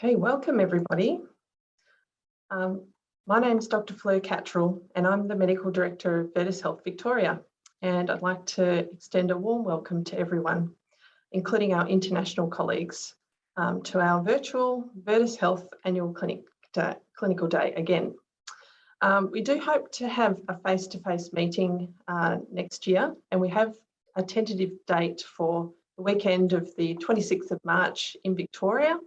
Okay, welcome everybody. My name is Dr. Fleur Cattrall and I'm the Medical Director of Vetis Health Victoria, and I'd like to extend a warm welcome to everyone, including our international colleagues, to our virtual Vetis Health Annual Clinical Day again. We do hope to have a face-to-face meeting next year, and we have a tentative date for the weekend of the 26th of March in Victoria,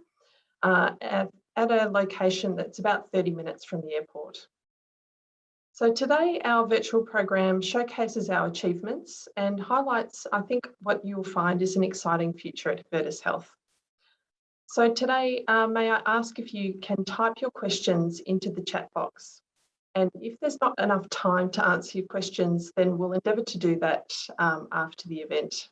at a location that's about 30 minutes from the airport. So today our virtual program showcases our achievements and highlights, I think, what you'll find is an exciting future at Vetis Health. So today, may I ask if you can type your questions into the chat box? And if there's not enough time to answer your questions, then we'll endeavour to do that after the event.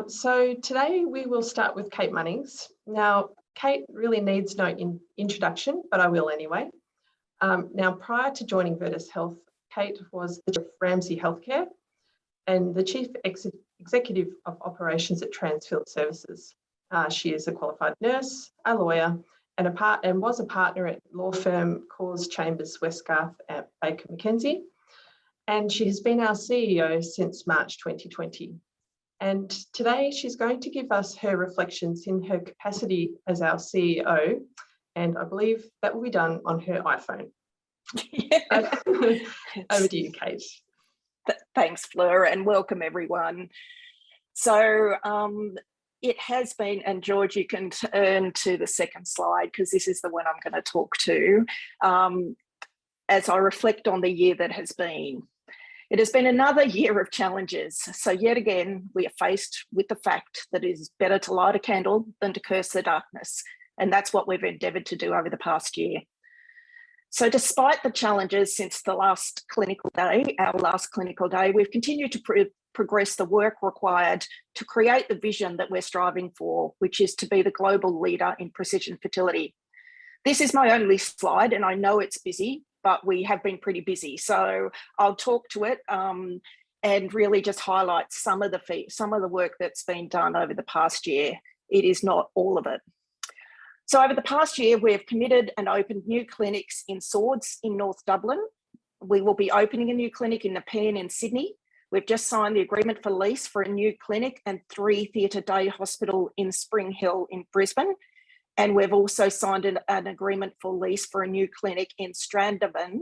So today we will start with Kate Munnings. Now, Kate really needs no introduction, but I will anyway. Now, prior to joining Vetis Health, Kate was the Chief of Ramsay Healthcare and the Chief Executive of Operations at Transfield Services. She is a qualified nurse, a lawyer, and was a partner at law firm Cause Chambers Westgarth at Baker McKenzie. And she has been our CEO since March 2020. And today she's going to give us her reflections in her capacity as our CEO, and I believe that will be done on her iPhone. Yeah. Over to you, Kate. Thanks, Fleur, and welcome everyone. So it has been, and George, you can turn to the second slide because this is the one I'm going to talk to, as I reflect on the year that has been. It has been another year of challenges. So yet again, we are faced with the fact that it is better to light a candle than to curse the darkness. And that's what we've endeavoured to do over the past year. So despite the challenges since the last clinical day, our last clinical day, we've continued to progress the work required to create the vision that we're striving for, which is to be the global leader in precision fertility. This is my only slide, and I know it's busy, but we have been pretty busy. So I'll talk to it and really just highlight some of the work that's been done over the past year. It is not all of it. So over the past year, we've committed and opened new clinics in Swords in North Dublin. We will be opening a new clinic in Nepean in Sydney. We've just signed the agreement for lease for a new clinic and 3 theatre day hospital in Spring Hill in Brisbane. And we've also signed an agreement for lease for a new clinic in Strandhaven,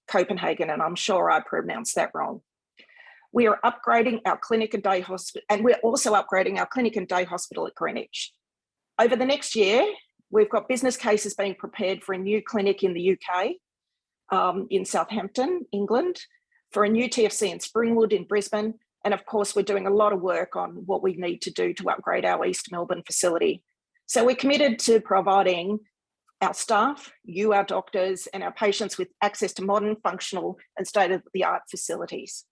Copenhagen, and I'm sure I pronounced that wrong. We are upgrading our clinic and day hospital, and we're also upgrading our clinic and day hospital at Greenwich. Over the next year, we've got business cases being prepared for a new clinic in the UK, in Southampton, England, for a new TFC in Springwood in Brisbane, and of course, we're doing a lot of work on what we need to do to upgrade our East Melbourne facility. So we're committed to providing our staff, you, our doctors, and our patients with access to modern, functional, and state-of-the-art facilities.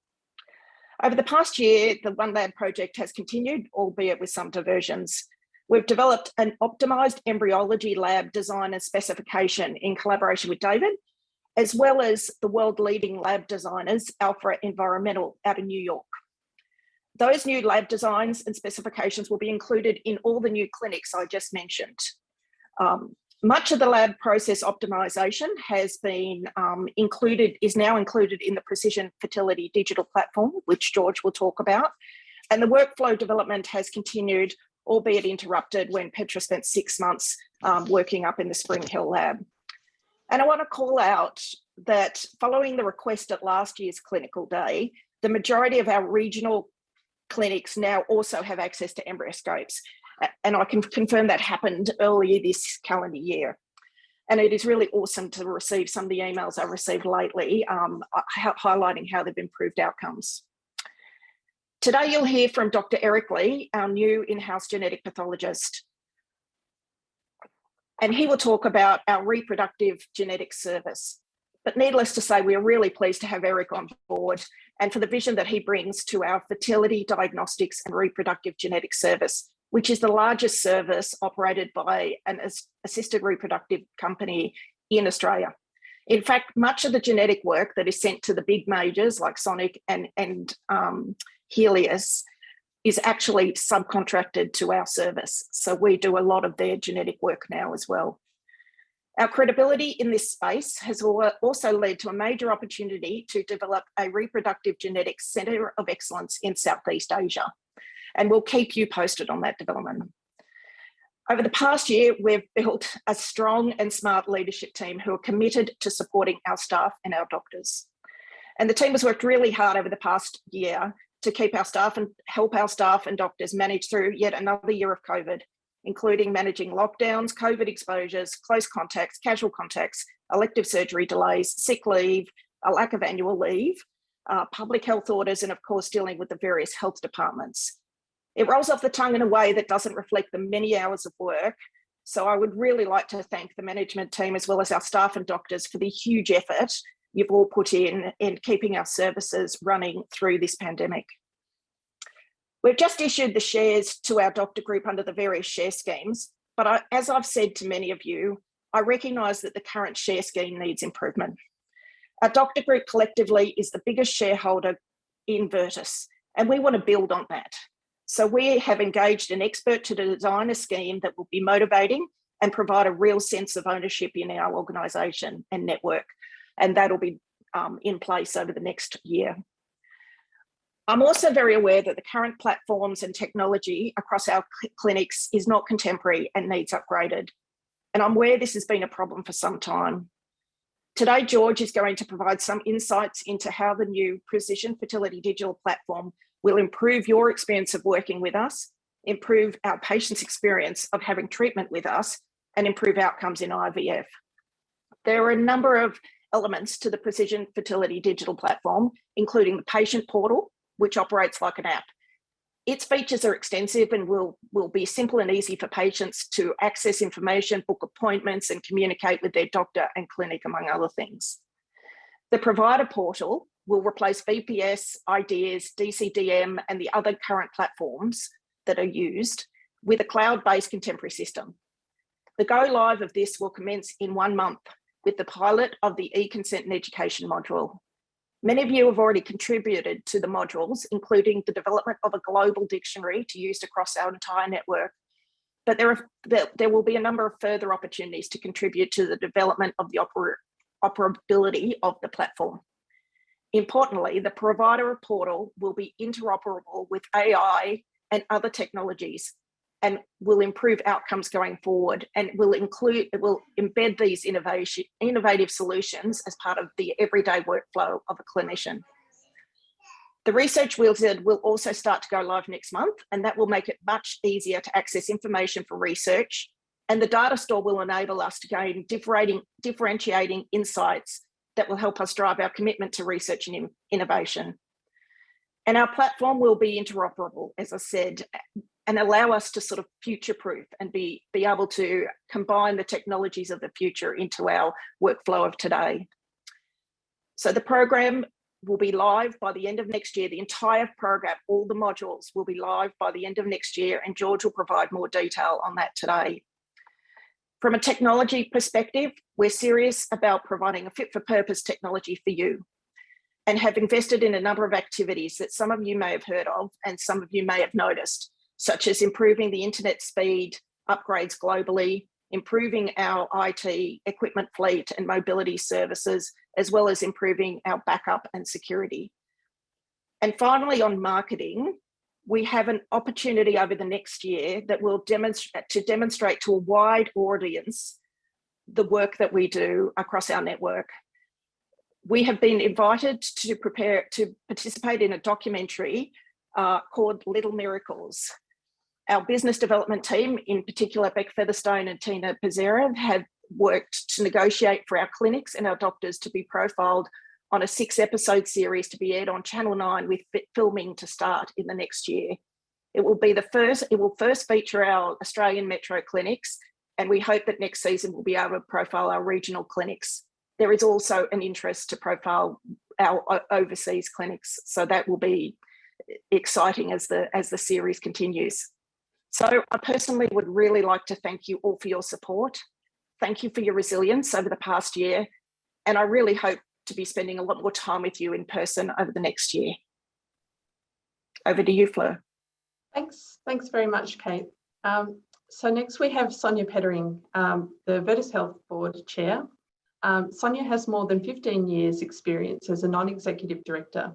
Over the past year, the One Lab project has continued, albeit with some diversions. We've developed an optimised embryology lab design and specification in collaboration with David, as well as the world-leading lab designers, Alpha Environmental, out of New York. Those new lab designs and specifications will be included in all the new clinics I just mentioned. Much of the lab process optimization has been is now included in the Precision Fertility digital platform, which George will talk about. And the workflow development has continued, albeit interrupted when Petra spent 6 months working up in the Spring Hill lab. And I want to call out that following the request at last year's clinical day, the majority of our regional clinics now also have access to embryoscopes. And I can confirm that happened earlier this calendar year. And it is really awesome to receive some of the emails I received lately, highlighting how they've improved outcomes. Today, you'll hear from Dr. Eric Lee, our new in-house genetic pathologist. And he will talk about our reproductive genetics service. But needless to say, we are really pleased to have Eric on board and for the vision that he brings to our fertility diagnostics and reproductive genetics service, which is the largest service operated by an assisted reproductive company in Australia. In fact, much of the genetic work that is sent to the big majors like Sonic and Helios is actually subcontracted to our service. So we do a lot of their genetic work now as well. Our credibility in this space has also led to a major opportunity to develop a reproductive genetics centre of excellence in Southeast Asia. And we'll keep you posted on that development. Over the past year, we've built a strong and smart leadership team who are committed to supporting our staff and our doctors. And the team has worked really hard over the past year to keep our staff and help our staff and doctors manage through yet another year of COVID, including managing lockdowns, COVID exposures, close contacts, casual contacts, elective surgery delays, sick leave, a lack of annual leave, public health orders, and of course, dealing with the various health departments. It rolls off the tongue in a way that doesn't reflect the many hours of work. So I would really like to thank the management team as well as our staff and doctors for the huge effort you've all put in keeping our services running through this pandemic. We've just issued the shares to our doctor group under the various share schemes, but as I've said to many of you, I recognise that the current share scheme needs improvement. Our doctor group collectively is the biggest shareholder in Venetis, and we want to build on that. So we have engaged an expert to design a scheme that will be motivating and provide a real sense of ownership in our organisation and network, and that'll be in place over the next year. I'm also very aware that the current platforms and technology across our clinics is not contemporary and needs upgraded. And I'm aware this has been a problem for some time. Today, Jorge is going to provide some insights into how the new Precision Fertility digital platform will improve your experience of working with us, improve our patients' experience of having treatment with us, and improve outcomes in IVF. There are a number of elements to the Precision Fertility digital platform, including the patient portal, which operates like an app. Its features are extensive and will be simple and easy for patients to access information, book appointments, and communicate with their doctor and clinic, among other things. The provider portal will replace VPS, IDEAS, DCDM, and the other current platforms that are used with a cloud-based contemporary system. The go live of this will commence in 1 month with the pilot of the e-consent and education module. Many of you have already contributed to the modules, including the development of a global dictionary to use across our entire network. But there will be a number of further opportunities to contribute to the development of the operability of the platform. Importantly, the provider portal will be interoperable with AI and other technologies and will improve outcomes going forward, and it will embed these innovative solutions as part of the everyday workflow of a clinician. The research wizard will also start to go live next month, and that will make it much easier to access information for research. And the data store will enable us to gain differentiating insights that will help us drive our commitment to research and innovation. And our platform will be interoperable, as I said, and allow us to sort of future-proof and be able to combine the technologies of the future into our workflow of today. So the program will be live by the end of next year. The entire program, all the modules will be live by the end of next year, and Jorge will provide more detail on that today. From a technology perspective, we're serious about providing a fit-for-purpose technology for you, and have invested in a number of activities that some of you may have heard of and some of you may have noticed, such as improving the internet speed, upgrades globally, improving our IT equipment fleet and mobility services, as well as improving our backup and security. And finally, on marketing, we have an opportunity over the next year that will demonstrate to a wide audience the work that we do across our network. We have been invited to participate in a documentary called Little Miracles. Our business development team, in particular Beck Featherstone and Tina Pizzera, have worked to negotiate for our clinics and our doctors to be profiled on a 6-episode series to be aired on Channel 9, with filming to start in the next year. It will first feature our Australian metro clinics, and we hope that next season we'll be able to profile our regional clinics. There is also an interest to profile our overseas clinics, so that will be exciting as the series continues. So I personally would really like to thank you all for your support. Thank you for your resilience over the past year, and I really hope to be spending a lot more time with you in person over the next year. Over to you, Fleur. Thanks very much, Kate. So next we have Sonia Pettering, the Vetis Health Board Chair. Sonia has more than 15 years experience as a non-executive director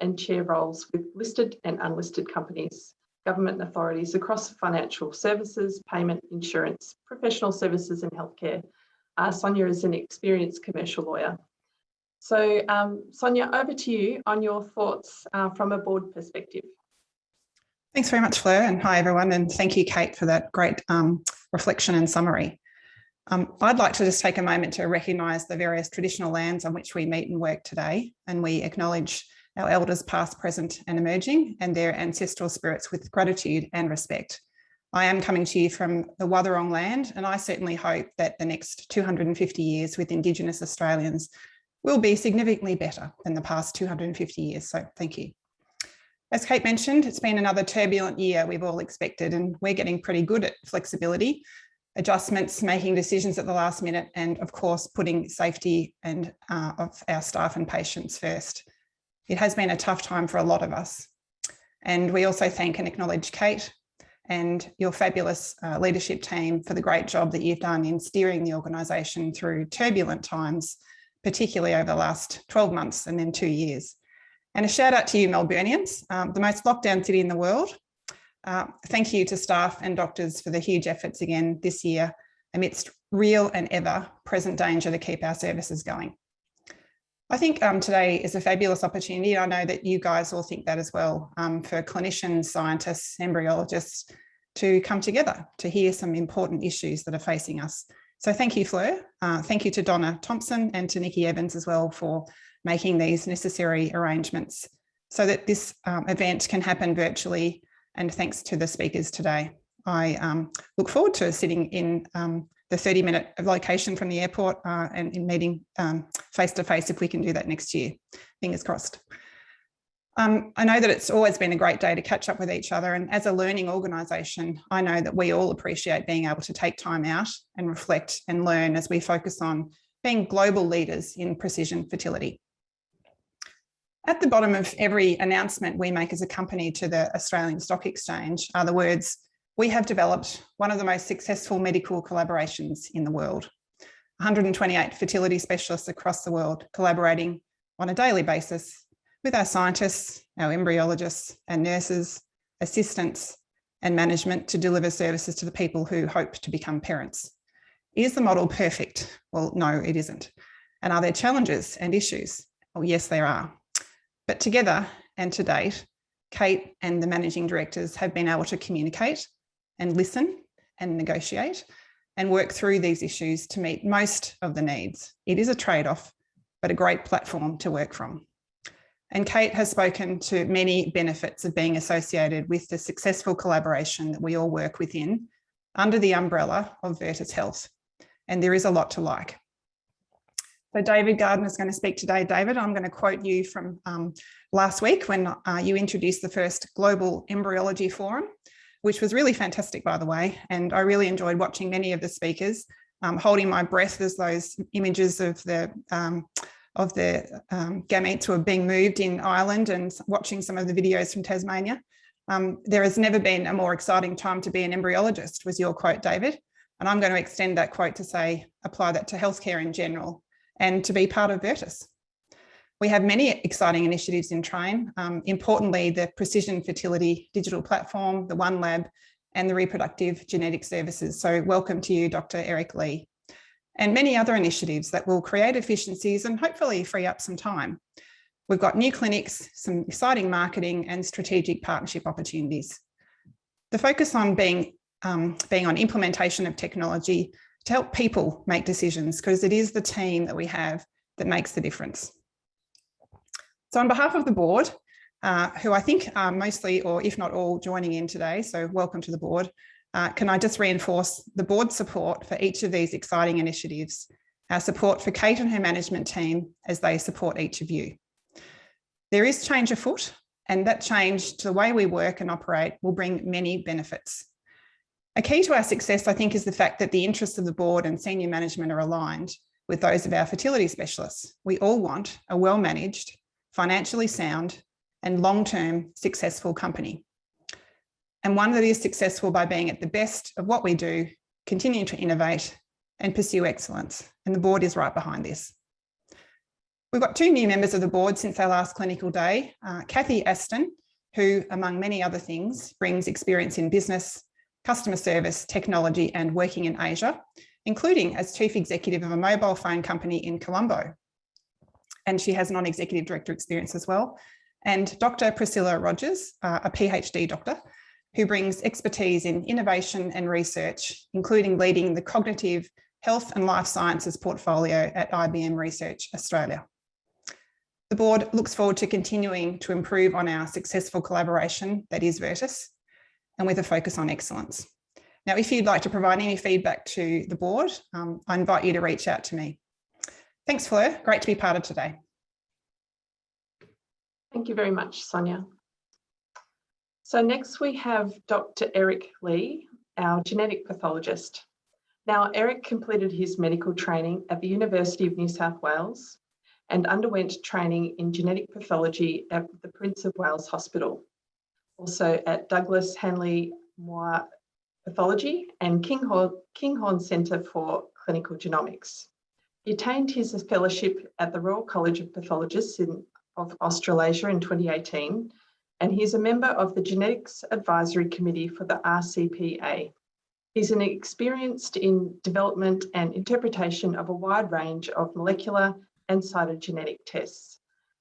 and chair roles with listed and unlisted companies, government authorities across financial services, payment, insurance, professional services and healthcare. Sonia is an experienced commercial lawyer. So Sonia, over to you on your thoughts from a board perspective. Thanks very much, Fleur, and hi everyone, and thank you, Kate, for that great reflection and summary. I'd like to just take a moment to recognise the various traditional lands on which we meet and work today, and we acknowledge our elders past, present and emerging and their ancestral spirits with gratitude and respect. I am coming to you from the Wathaurong land, and I certainly hope that the next 250 years with Indigenous Australians will be significantly better than the past 250 years, so thank you. As Kate mentioned, it's been another turbulent year we've all expected, and we're getting pretty good at flexibility, adjustments, making decisions at the last minute, and of course, putting safety and of our staff and patients first. It has been a tough time for a lot of us. And we also thank and acknowledge Kate and your fabulous leadership team for the great job that you've done in steering the organisation through turbulent times, particularly over the last 12 months and then 2 years. And a shout out to you, Melburnians, the most locked down city in the world. Thank you to staff and doctors for the huge efforts again this year amidst real and ever present danger to keep our services going. I think today is a fabulous opportunity. I know that you guys all think that as well, for clinicians, scientists, embryologists to come together to hear some important issues that are facing us. So thank you, Fleur. Thank you to Donna Thompson and to Nikki Evans as well for making these necessary arrangements so that this event can happen virtually, and thanks to the speakers today. I look forward to sitting in the 30-minute location from the airport and in meeting face-to-face if we can do that next year. Fingers crossed. I know that it's always been a great day to catch up with each other, and as a learning organisation, I know that we all appreciate being able to take time out and reflect and learn as we focus on being global leaders in precision fertility. At the bottom of every announcement we make as a company to the Australian Stock Exchange are the words, "We have developed one of the most successful medical collaborations in the world." 128 fertility specialists across the world collaborating on a daily basis with our scientists, our embryologists and nurses, assistants and management to deliver services to the people who hope to become parents. Is the model perfect? Well, no, it isn't. And are there challenges and issues? Oh, yes, there are. But together and to date, Kate and the managing directors have been able to communicate and listen and negotiate and work through these issues to meet most of the needs. It is a trade-off, but a great platform to work from. And Kate has spoken to many benefits of being associated with the successful collaboration that we all work within under the umbrella of Vetis Health. And there is a lot to like. So David Gardner is going to speak today. David, I'm going to quote you from last week when you introduced the first Global Embryology Forum, which was really fantastic, by the way. And I really enjoyed watching many of the speakers, holding my breath as those images of the gametes were being moved in Ireland and watching some of the videos from Tasmania. There has never been a more exciting time to be an embryologist, was your quote, David. And I'm going to extend that quote to say, apply that to healthcare in general and to be part of Vetis. We have many exciting initiatives in train, importantly, the Precision Fertility Digital Platform, the One Lab, and the Reproductive Genetic Services. So welcome to you, Dr. Eric Lee, and many other initiatives that will create efficiencies and hopefully free up some time. We've got new clinics, some exciting marketing and strategic partnership opportunities. The focus on being on implementation of technology to help people make decisions, because it is the team that we have that makes the difference. So on behalf of the board, who I think are mostly, or if not all, joining in today, so welcome to the board, can I just reinforce the board's support for each of these exciting initiatives, our support for Kate and her management team as they support each of you. There is change afoot, and that change to the way we work and operate will bring many benefits. A key to our success, I think, is the fact that the interests of the board and senior management are aligned with those of our fertility specialists. We all want a well-managed, financially sound and long-term successful company. and one that is successful by being at the best of what we do, continue to innovate and pursue excellence. And the board is right behind this. We've got 2 new members of the board since our last clinical day. Kathy Aston, who, among many other things, brings experience in business, customer service, technology, and working in Asia, including as chief executive of a mobile phone company in Colombo. And she has non-executive director experience as well. And Dr. Priscilla Rogers, a PhD doctor, who brings expertise in innovation and research, including leading the cognitive health and life sciences portfolio at IBM Research Australia. The board looks forward to continuing to improve on our successful collaboration that is Veretis, and with a focus on excellence. Now, if you'd like to provide any feedback to the board, I invite you to reach out to me. Thanks, Fleur. Great to be part of today. Thank you very much, Sonia. So next we have Dr. Eric Lee, our genetic pathologist. Now, Eric completed his medical training at the University of New South Wales and underwent training in genetic pathology at the Prince of Wales Hospital, also at Douglas Hanley Moir Pathology and Kinghorn Centre for Clinical Genomics. He attained his fellowship at the Royal College of Pathologists of Australasia in 2018, and he's a member of the Genetics Advisory Committee for the RCPA. He's an experienced in development and interpretation of a wide range of molecular and cytogenetic tests.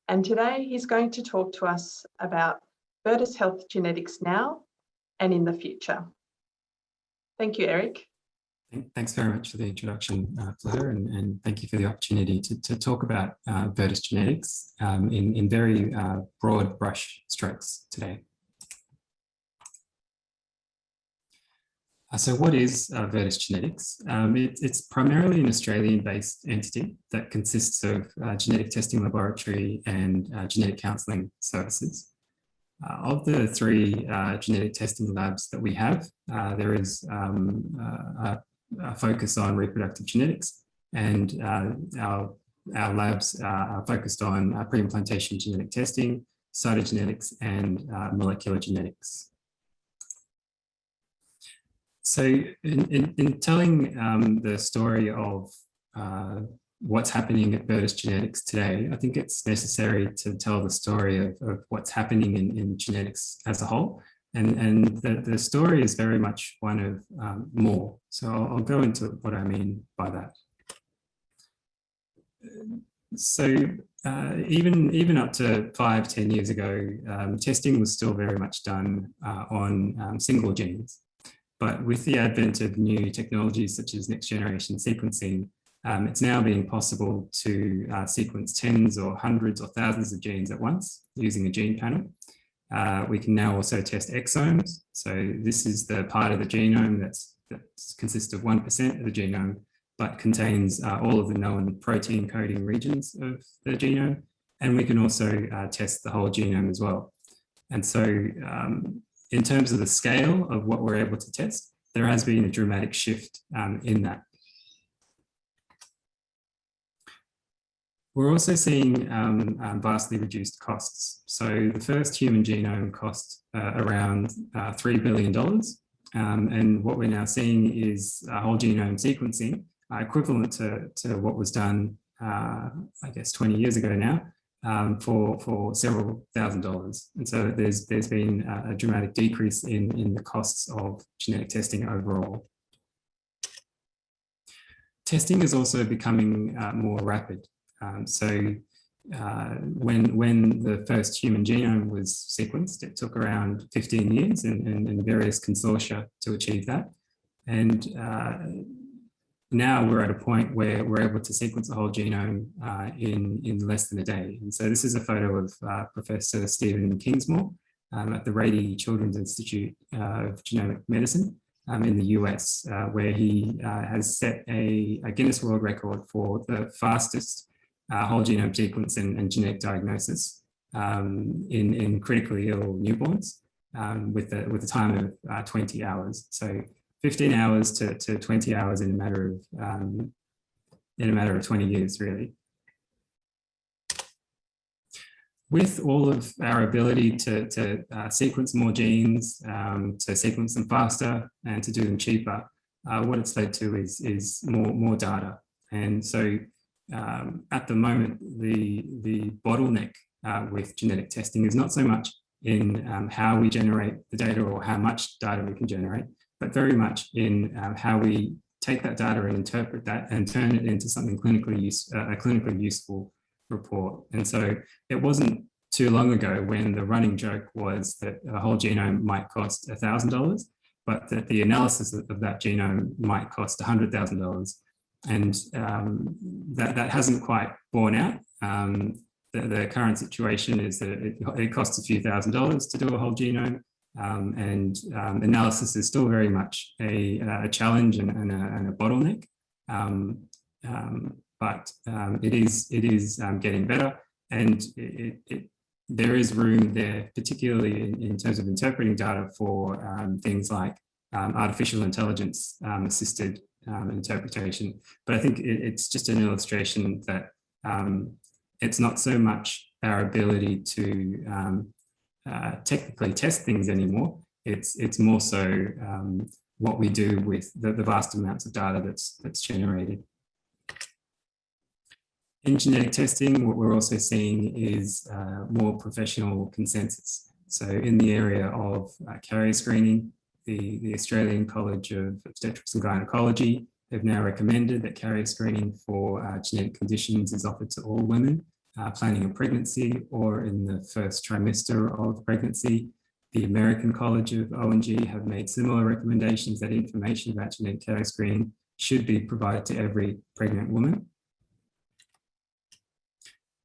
And today he's going to talk to us about Veretis Health genetics now and in the future. Thank you, Eric. Thanks very much for the introduction, Fleur, and thank you for the opportunity to talk about Veretis genetics in very broad brush strokes today. So what is Veretis genetics? It's primarily an Australian-based entity that consists of genetic testing laboratory and genetic counselling services. Of the 3 genetic testing labs that we have, there is a focus on reproductive genetics, and our labs are focused on pre-implantation genetic testing, cytogenetics, and molecular genetics. So in telling the story of what's happening at Veretis genetics today, I think it's necessary to tell the story of what's happening in genetics as a whole. And the story is very much one of more. So I'll go into what I mean by that. So even up to 5-10 years ago, testing was still very much done on single genes. But with the advent of new technologies such as next generation sequencing, it's now being possible to sequence tens or hundreds or thousands of genes at once using a gene panel. We can now also test exomes. So this is the part of the genome that consists of 1% of the genome, but contains all of the known protein coding regions of the genome. And we can also test the whole genome as well. And so in terms of the scale of what we're able to test, there has been a dramatic shift in that. We're also seeing vastly reduced costs. So the first human genome cost around $3 billion. And what we're now seeing is whole genome sequencing equivalent to what was done, I guess, 20 years ago now for several $1,000s. And so there's been a dramatic decrease in the costs of genetic testing overall. Testing is also becoming more rapid. So when the first human genome was sequenced, it took around 15 years and various consortia to achieve that. And now we're at a point where we're able to sequence the whole genome in less than a day. And so this is a photo of Professor Stephen Kingsmore at the Rady Children's Institute of Genomic Medicine in the US, where he has set a Guinness World Record for the fastest whole genome sequence and genetic diagnosis in critically ill newborns with a time of 20 hours. So 15 hours to 20 hours in a matter of 20 years, really. with all of our ability to sequence more genes, to sequence them faster and to do them cheaper, what it's led to is more data. And so at the moment, the bottleneck with genetic testing is not so much in how we generate the data or how much data we can generate, but very much in how we take that data and interpret that and turn it into something clinically useful report. And so it wasn't too long ago when the running joke was that a whole genome might cost $1,000, but that the analysis of that genome might cost $100,000. And that hasn't quite borne out. The current situation is that it costs a few $1,000s to do a whole genome, and analysis is still very much a challenge and a bottleneck. But it is getting better, and there is room there, particularly in terms of interpreting data for things like artificial intelligence assisted interpretation. But I think it's just an illustration that it's not so much our ability to technically test things anymore. It's more so what we do with the vast amounts of data that's generated. In genetic testing, what we're also seeing is more professional consensus. So in the area of carrier screening, the Australian College of Obstetrics and Gynecology have now recommended that carrier screening for genetic conditions is offered to all women planning a pregnancy or in the first trimester of pregnancy. The American College of O&G have made similar recommendations that information about genetic carrier screening should be provided to every pregnant woman.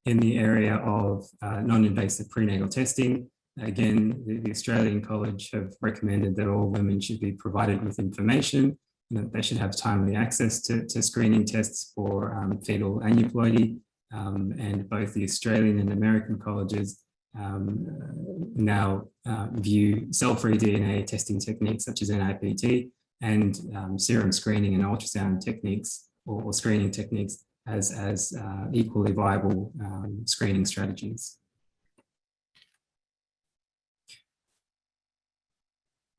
In the area of non-invasive prenatal testing, again, the Australian College have recommended that all women should be provided with information, that they should have timely access to screening tests for fetal aneuploidy, and both the Australian and American colleges now view cell-free DNA testing techniques such as NIPT and serum screening and ultrasound techniques or screening techniques as equally viable screening strategies.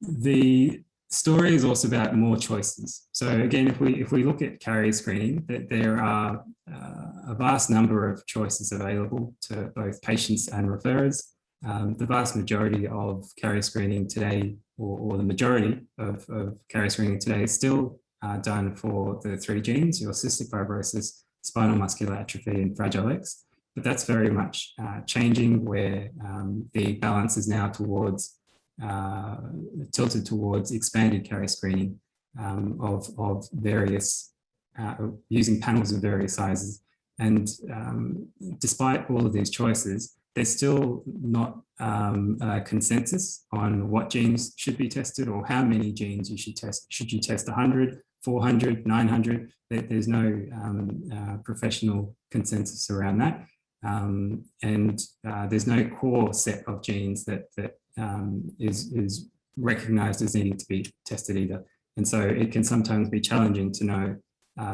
The story is also about more choices. So again, if we look at carrier screening, that there are a vast number of choices available to both patients and referrers. The vast majority of carrier screening today, or the majority of carrier screening today, is still done for the 3 genes, your cystic fibrosis, spinal muscular atrophy, and Fragile X. But that's very much changing, where the balance is now towards tilted towards expanded carrier screening of various, using panels of various sizes. And despite all of these choices, there's still not a consensus on what genes should be tested or how many genes you should test. Should you test 100, 400, 900? There's no professional consensus around that. And there's no core set of genes that is recognized as needing to be tested either. And so it can sometimes be challenging to know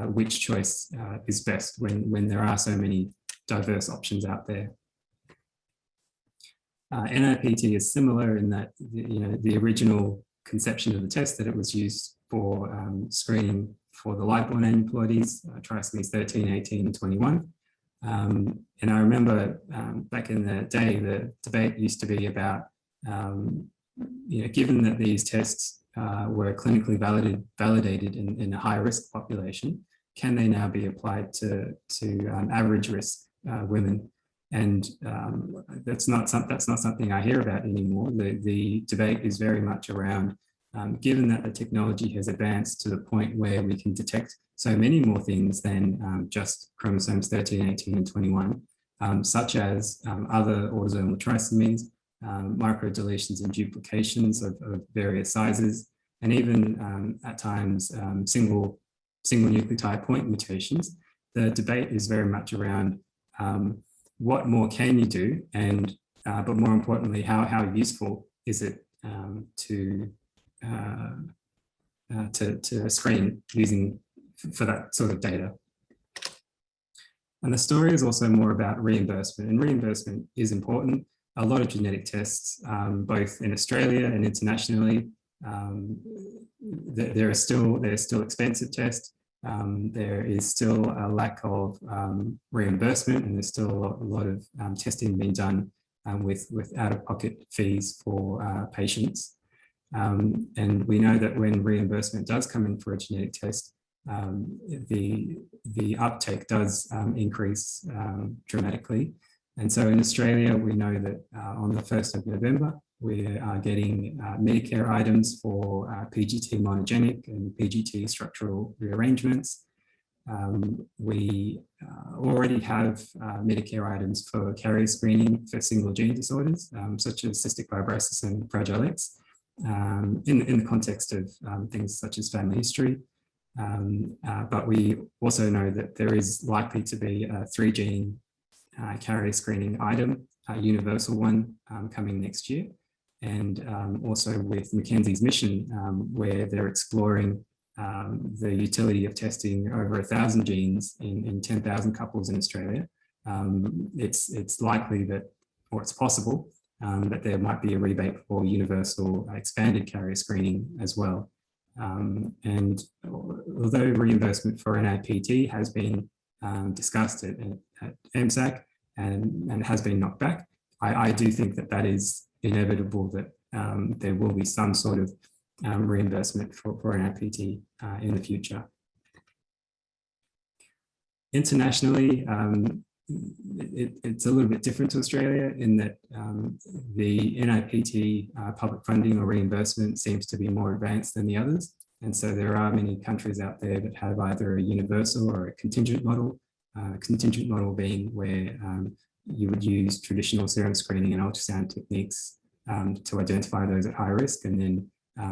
which choice is best when there are so many diverse options out there. NIPT is similar in that the original conception of the test, that it was used for screening for the light-borne aneuploidies, trisomies 13, 18, and 21. And I remember back in the day, the debate used to be about, given that these tests were clinically validated in a high-risk population, can they now be applied to average risk women? And that's not something I hear about anymore. The debate is very much around, given that the technology has advanced to the point where we can detect so many more things than just chromosomes 13, 18, and 21, such as other autosomal trisomies, microdeletions and duplications of various sizes, and even at times single nucleotide point mutations. The debate is very much around what more can you do, and but more importantly, how useful is it to screen using for that sort of data. And the story is also more about reimbursement, and reimbursement is important. A lot of genetic tests, both in Australia and internationally, they're still expensive tests. There is still a lack of reimbursement, and there's still a lot of testing being done with out-of-pocket fees for patients. And we know that when reimbursement does come in for a genetic test, the uptake does increase dramatically. And so in Australia, we know that on the 1st of November, we are getting Medicare items for PGT monogenic and PGT structural rearrangements. We already have Medicare items for carrier screening for single gene disorders, such as cystic fibrosis and Fragile X, in the context of things such as family history. But we also know that there is likely to be a 3-gene carrier screening item, a universal one, coming next year. And also with Mackenzie's mission, where they're exploring the utility of testing over 1,000 genes in 10,000 couples in Australia. It's likely that, or it's possible, that there might be a rebate for universal expanded carrier screening as well. And although reimbursement for NIPT has been discussed at MSAC and has been knocked back, I do think that that is inevitable, that there will be some sort of reimbursement for NIPT in the future. Internationally, it's a little bit different to Australia in that the NIPT public funding or reimbursement seems to be more advanced than the others. And so there are many countries out there that have either a universal or a contingent model being where you would use traditional serum screening and ultrasound techniques to identify those at high risk, and then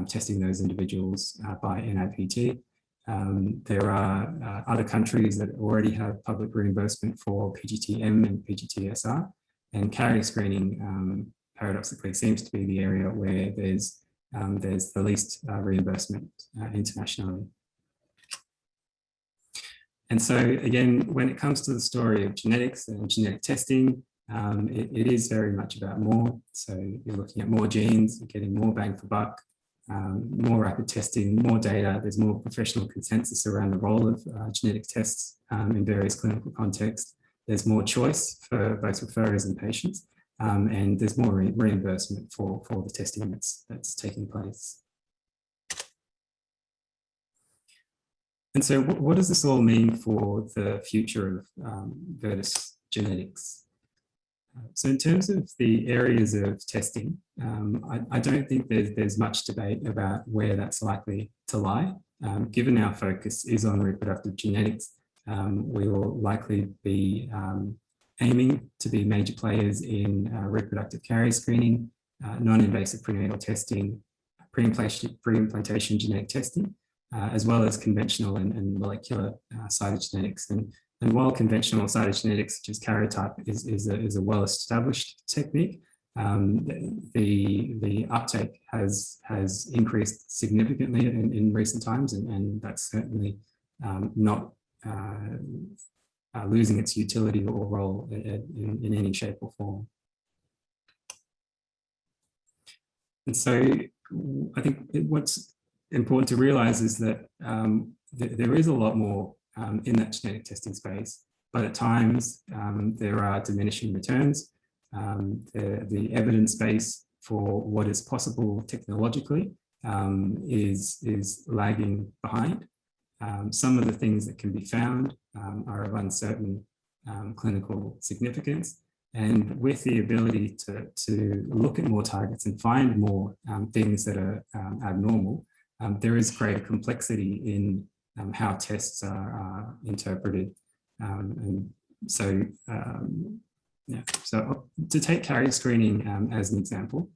testing those individuals by NIPT. There are other countries that already have public reimbursement for PGT-M and PGT-SR, and carrier screening paradoxically seems to be the area where there's the least reimbursement internationally. And so again, when it comes to the story of genetics and genetic testing, it is very much about more. So you're looking at more genes, you're getting more bang for buck, more rapid testing, more data. There's more professional consensus around the role of genetic tests in various clinical contexts. There's more choice for both referrers and patients, and there's more reimbursement for the testing that's taking place. And so what does this all mean for the future of Venetis genetics? So in terms of the areas of testing, I don't think there's much debate about where that's likely to lie. Given our focus is on reproductive genetics, we will likely be aiming to be major players in reproductive carrier screening, non-invasive prenatal testing, pre-implantation genetic testing, as well as conventional and molecular cytogenetics. And while conventional cytogenetics, such as karyotype, is a well-established technique, the uptake has increased significantly in recent times, and that's certainly not losing its utility or role in any shape or form. And so I think what's important to realize is that there is a lot more in that genetic testing space, but at times there are diminishing returns. The evidence base for what is possible technologically is lagging behind. Some of the things that can be found are of uncertain clinical significance, and with the ability to look at more targets and find more things that are abnormal, there is greater complexity in how tests are interpreted. And so, yeah. So to take carrier screening as an example,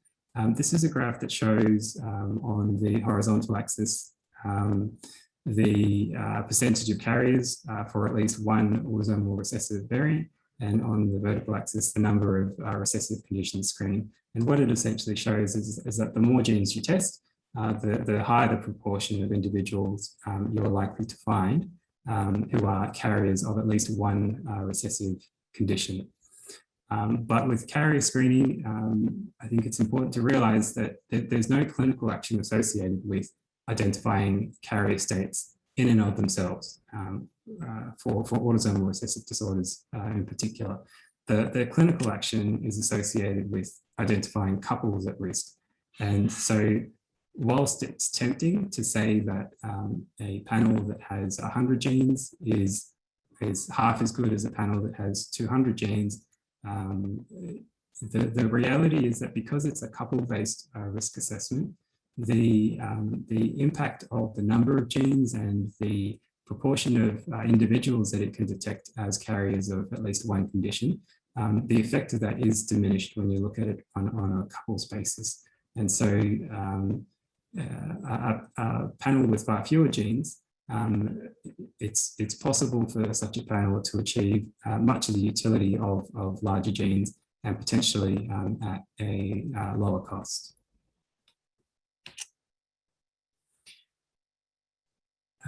this is a graph that shows on the horizontal axis the percentage of carriers for at least one autosomal recessive variant, and on the vertical axis, the number of recessive conditions screened. And what it essentially shows is that the more genes you test, the higher the proportion of individuals you're likely to find who are carriers of at least one recessive condition. But with carrier screening, I think it's important to realize that there's no clinical action associated with identifying carrier states in and of themselves for autosomal recessive disorders in particular. The clinical action is associated with identifying couples at risk. And so whilst it's tempting to say that a panel that has 100 genes is half as good as a panel that has 200 genes, the reality is that because it's a couple-based risk assessment, the impact of the number of genes and the proportion of individuals that it can detect as carriers of at least one condition, the effect of that is diminished when you look at it on a couples basis. And so a panel with far fewer genes, it's possible for such a panel to achieve much of the utility of larger genes and potentially at a lower cost.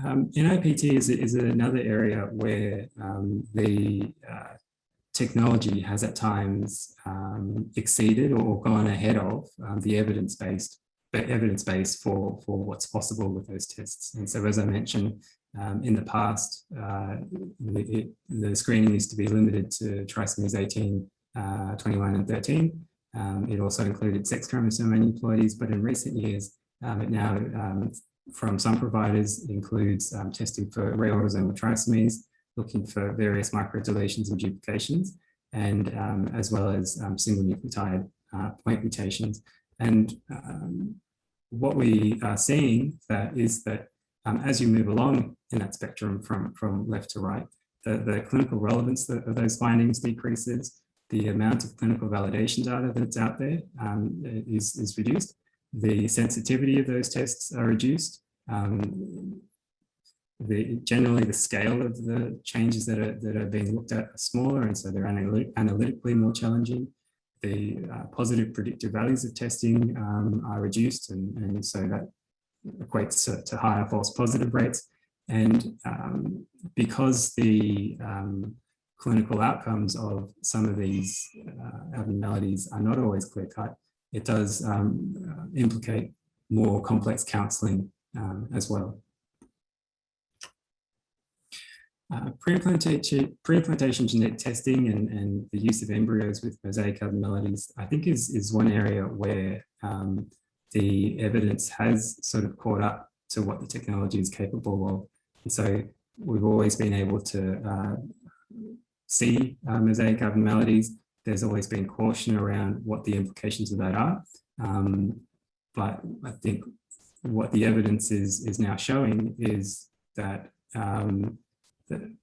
NIPT is another area where the technology has at times exceeded or gone ahead of the evidence base for what's possible with those tests. And so, as I mentioned, in the past, the screening used to be limited to trisomies 18, 21, and 13. It also included sex chromosome aneuploidies, but in recent years, it now, from some providers, includes testing for rare autosomal trisomies, looking for various microdeletions and duplications, and as well as single nucleotide point mutations. And what we are seeing is that as you move along in that spectrum from left to right, the clinical relevance of those findings decreases, the amount of clinical validation data that's out there is reduced, the sensitivity of those tests are reduced, generally the scale of the changes that are being looked at are smaller, and so they're analytically more challenging. The positive predictive values of testing are reduced, and so that equates to higher false positive rates. And because the clinical outcomes of some of these abnormalities are not always clear-cut, it does implicate more complex counselling as well. Pre-implantation genetic testing and the use of embryos with mosaic abnormalities, I think is one area where the evidence has sort of caught up to what the technology is capable of. And so we've always been able to see mosaic abnormalities. There's always been caution around what the implications of that are. But I think what the evidence is now showing is that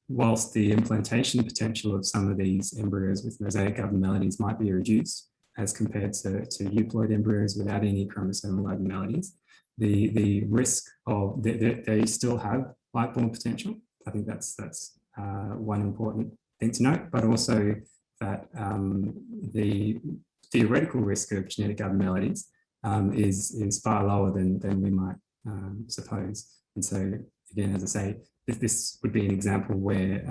whilst the implantation potential of some of these embryos with mosaic abnormalities might be reduced as compared to euploid embryos without any chromosomal abnormalities, the risk of they still have life-born potential. I think that's one important thing to note, but also that the theoretical risk of genetic abnormalities is far lower than we might suppose. And so again, as I say, this would be an example where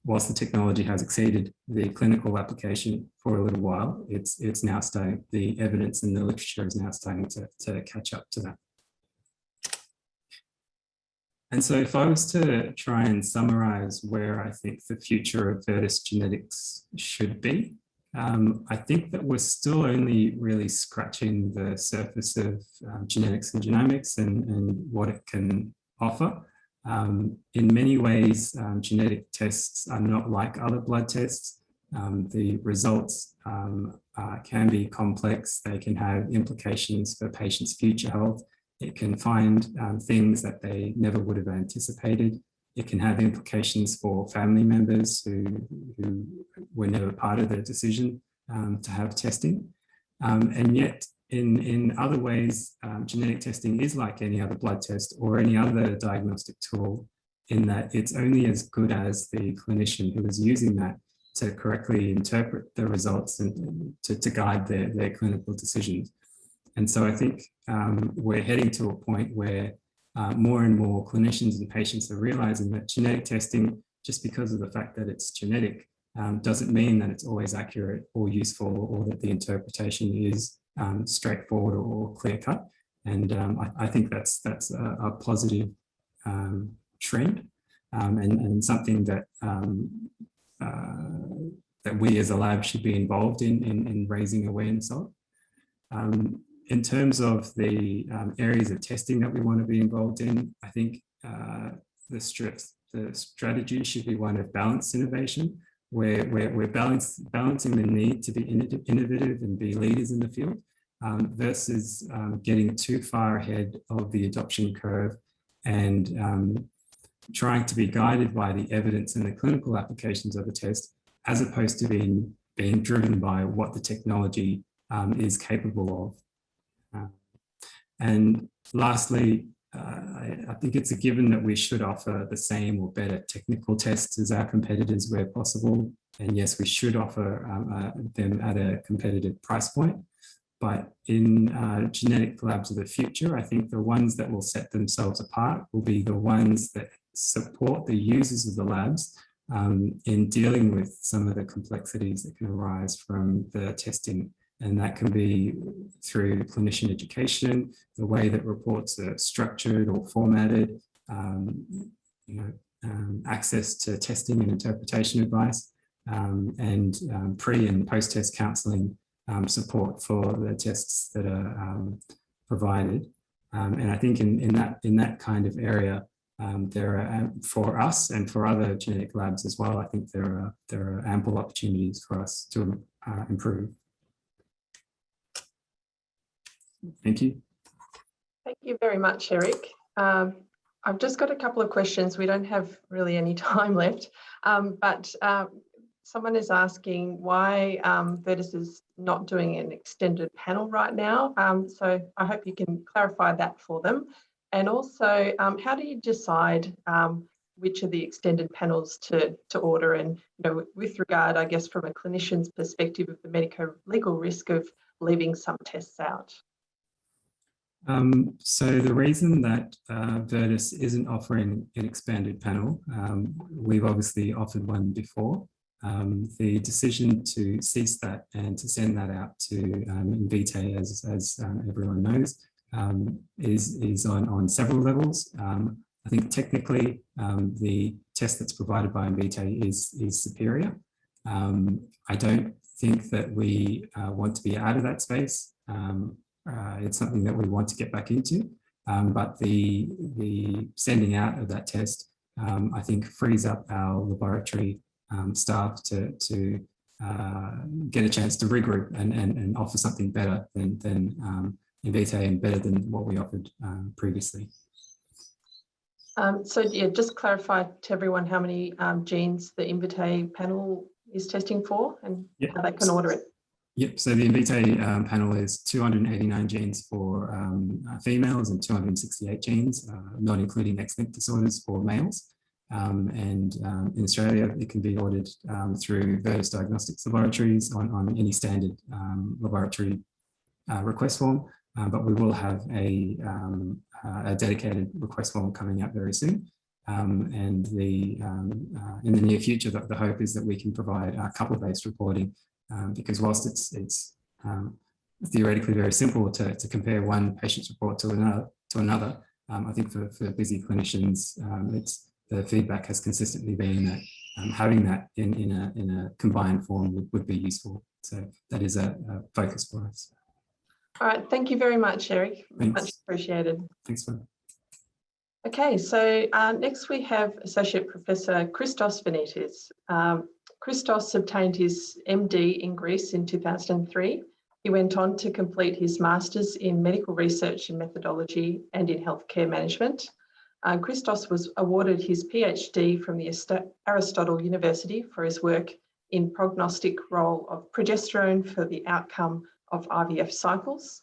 whilst the technology has exceeded the clinical application for a little while, it's now starting, the evidence in the literature is now starting to catch up to that. And so if I was to try and summarize where I think the future of Vetis genetics should be, I think that we're still only really scratching the surface of genetics and genomics and what it can offer. In many ways, genetic tests are not like other blood tests. The results can be complex. They can have implications for patients' future health. It can find things that they never would have anticipated. It can have implications for family members who were never part of the decision to have testing. And yet, in other ways, genetic testing is like any other blood test or any other diagnostic tool, in that it's only as good as the clinician who is using that to correctly interpret the results and to guide their clinical decisions. And so I think we're heading to a point where more and more clinicians and patients are realizing that genetic testing, just because of the fact that it's genetic, doesn't mean that it's always accurate or useful, or that the interpretation is straightforward or clear-cut. And I think that's a positive trend, and something that that we as a lab should be involved in raising awareness of. In terms of the areas of testing that we want to be involved in, I think the strategy should be one of balanced innovation, where we're balancing the need to be innovative and be leaders in the field, versus getting too far ahead of the adoption curve and trying to be guided by the evidence and the clinical applications of the test, as opposed to being driven by what the technology is capable of. And lastly, I think it's a given that we should offer the same or better technical tests as our competitors where possible. And yes, we should offer them at a competitive price point. But in genetic labs of the future, I think the ones that will set themselves apart will be the ones that support the users of the labs in dealing with some of the complexities that can arise from the testing. And that can be through clinician education, the way that reports are structured or formatted, access to testing and interpretation advice, and pre and post-test counselling support for the tests that are provided. And I think in that kind of area, there are, for us and for other genetic labs as well, I think there are ample opportunities for us to improve. Thank you. Thank you very much, Eric. I've just got a couple of questions. We don't have really any time left, but someone is asking why Vetis is not doing an extended panel right now. So I hope you can clarify that for them. And also, how do you decide which of the extended panels to order? And with regard, I guess, from a clinician's perspective of the medico-legal risk of leaving some tests out. So the reason that Vetis isn't offering an expanded panel, we've obviously offered one before. The decision to cease that and to send that out to Invitae, as everyone knows, is on several levels. I think technically the test that's provided by Invitae is superior. I don't think that we want to be out of that space. It's something that we want to get back into, but the sending out of that test, I think, frees up our laboratory staff to get a chance to regroup and offer something better than Invitae and better than what we offered previously. So yeah, just clarify to everyone how many genes the Invitae panel is testing for and how they can order it. Yep, so the Invitae panel is 289 genes for females and 268 genes, not including X-linked disorders for males. And in Australia, it can be ordered through Vetis Diagnostics Laboratories on any standard laboratory request form, but we will have a dedicated request form coming out very soon. And in the near future, the hope is that we can provide couple-based reporting, because whilst it's theoretically very simple to compare one patient's report to another, I think for busy clinicians, the feedback has consistently been that having that in a combined form would be useful. So that is a focus for us. All right, thank you very much, Eric. Thanks. Much appreciated. Thanks, Fleur. Okay, so next we have Associate Professor Christos Venetis. Christos obtained his MD in Greece in 2003. He went on to complete his Masters in Medical Research and Methodology and in Healthcare Management. Christos was awarded his PhD from the Aristotle University for his work in prognostic role of progesterone for the outcome of IVF cycles.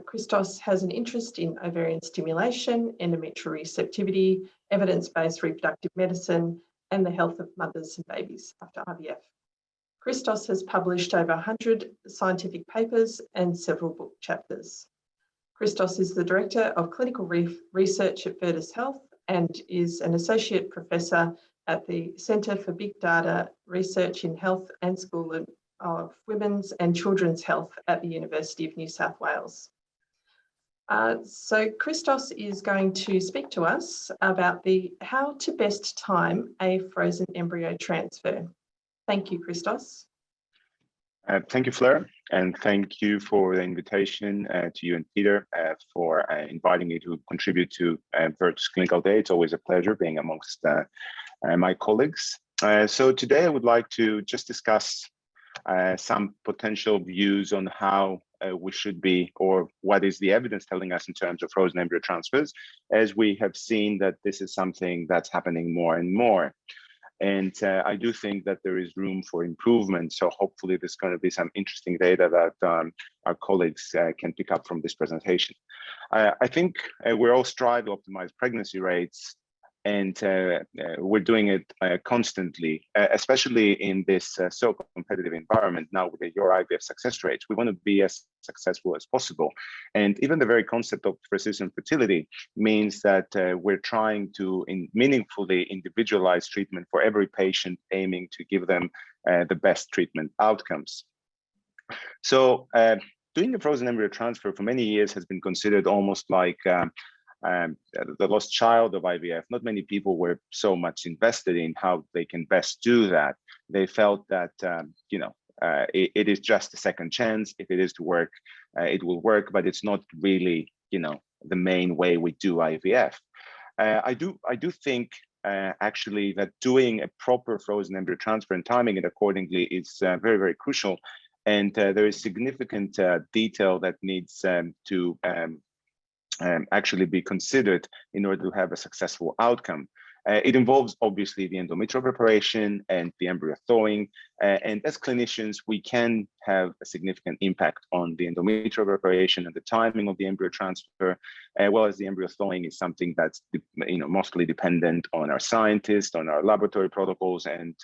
Christos has an interest in ovarian stimulation, endometrial receptivity, evidence-based reproductive medicine, and the health of mothers and babies after IVF. Christos has published over 100 scientific papers and several book chapters. Christos is the Director of Clinical Research at Vetis Health and is an Associate Professor at the Centre for Big Data Research in Health and School of Women's and Children's Health at the University of New South Wales. So Christos is going to speak to us about how to best time a frozen embryo transfer. Thank you, Christos. Thank you, Fleur, and thank you for the invitation to you and Peter for inviting me to contribute to Vetis Clinical Day. It's always a pleasure being amongst my colleagues. So today I would like to just discuss some potential views on how we should be, or what is the evidence telling us in terms of frozen embryo transfers, as we have seen that this is something that's happening more and more. And I do think that there is room for improvement. So hopefully there's going to be some interesting data that our colleagues can pick up from this presentation. I think we're all striving to optimize pregnancy rates, and we're doing it constantly, especially in this so competitive environment now with your IVF success rates. We want to be as successful as possible. And even the very concept of precision fertility means that we're trying to meaningfully individualize treatment for every patient, aiming to give them the best treatment outcomes. So doing a frozen embryo transfer for many years has been considered almost like the lost child of IVF. Not many people were so much invested in how they can best do that. They felt that, it is just a second chance. If it is to work, it will work, but it's not really, the main way we do IVF. I do think actually that doing a proper frozen embryo transfer and timing it accordingly is very, very crucial. And there is significant detail that needs to actually be considered in order to have a successful outcome. It involves obviously the endometrial preparation and the embryo thawing. And as clinicians, we can have a significant impact on the endometrial preparation and the timing of the embryo transfer, as well as the embryo thawing is something that's mostly dependent on our scientists, on our laboratory protocols, and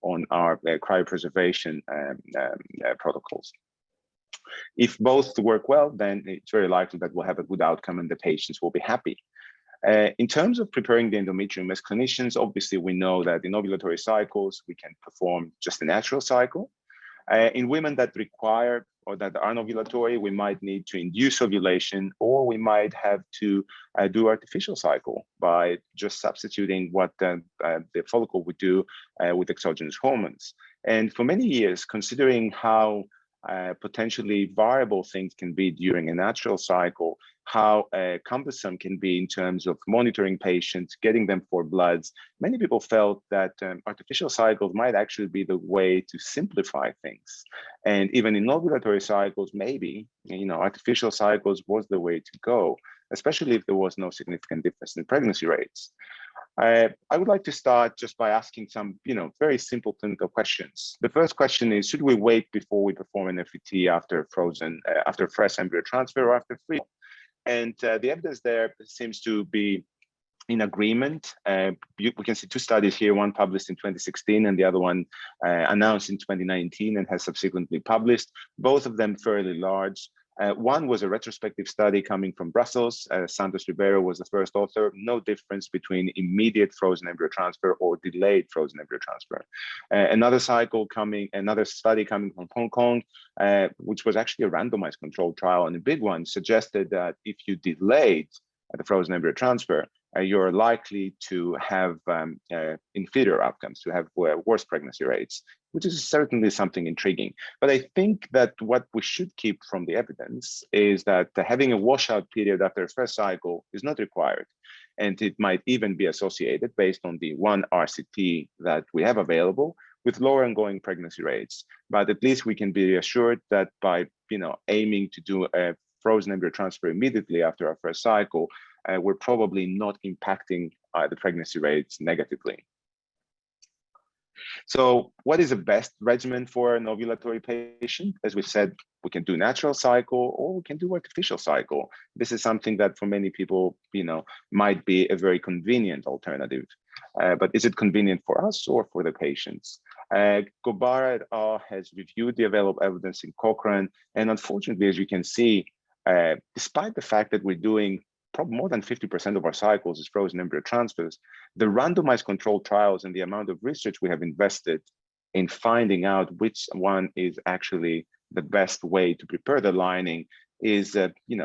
on our cryopreservation protocols. If both work well, then it's very likely that we'll have a good outcome and the patients will be happy. In terms of preparing the endometrium, as clinicians, obviously we know that in ovulatory cycles, we can perform just a natural cycle. In women that require or that are ovulatory, we might need to induce ovulation, or we might have to do artificial cycle by just substituting what the follicle would do with exogenous hormones. And for many years, considering how potentially variable things can be during a natural cycle, how cumbersome can be in terms of monitoring patients, getting them for bloods, many people felt that artificial cycles might actually be the way to simplify things. And even in ovulatory cycles, maybe, artificial cycles was the way to go, especially if there was no significant difference in pregnancy rates. I would like to start just by asking some, very simple clinical questions. The first question is, should we wait before we perform an FET after fresh embryo transfer or after free? And the evidence there seems to be in agreement. We can see two studies here, one published in 2016 and the other one announced in 2019 and has subsequently published, both of them fairly large. One was a retrospective study coming from Brussels. Silveira was the first author. No difference between immediate frozen embryo transfer or delayed frozen embryo transfer. Another study coming from Hong Kong, which was actually a randomized controlled trial and a big one, suggested that if you delayed the frozen embryo transfer, you're likely to have inferior outcomes, to have worse pregnancy rates, which is certainly something intriguing. But I think that what we should keep from the evidence is that having a washout period after a first cycle is not required. And it might even be associated, based on the one RCT that we have available, with lower ongoing pregnancy rates. But at least we can be assured that by aiming to do a frozen embryo transfer immediately after our first cycle, we're probably not impacting the pregnancy rates negatively. So what is the best regimen for an ovulatory patient? As we said, we can do natural cycle or we can do artificial cycle. This is something that for many people, might be a very convenient alternative. But is it convenient for us or for the patients? Borad has reviewed the available evidence in Cochrane, and unfortunately, as you can see, despite the fact that we're doing probably more than 50% of our cycles is frozen embryo transfers, the randomized controlled trials and the amount of research we have invested in finding out which one is actually the best way to prepare the lining is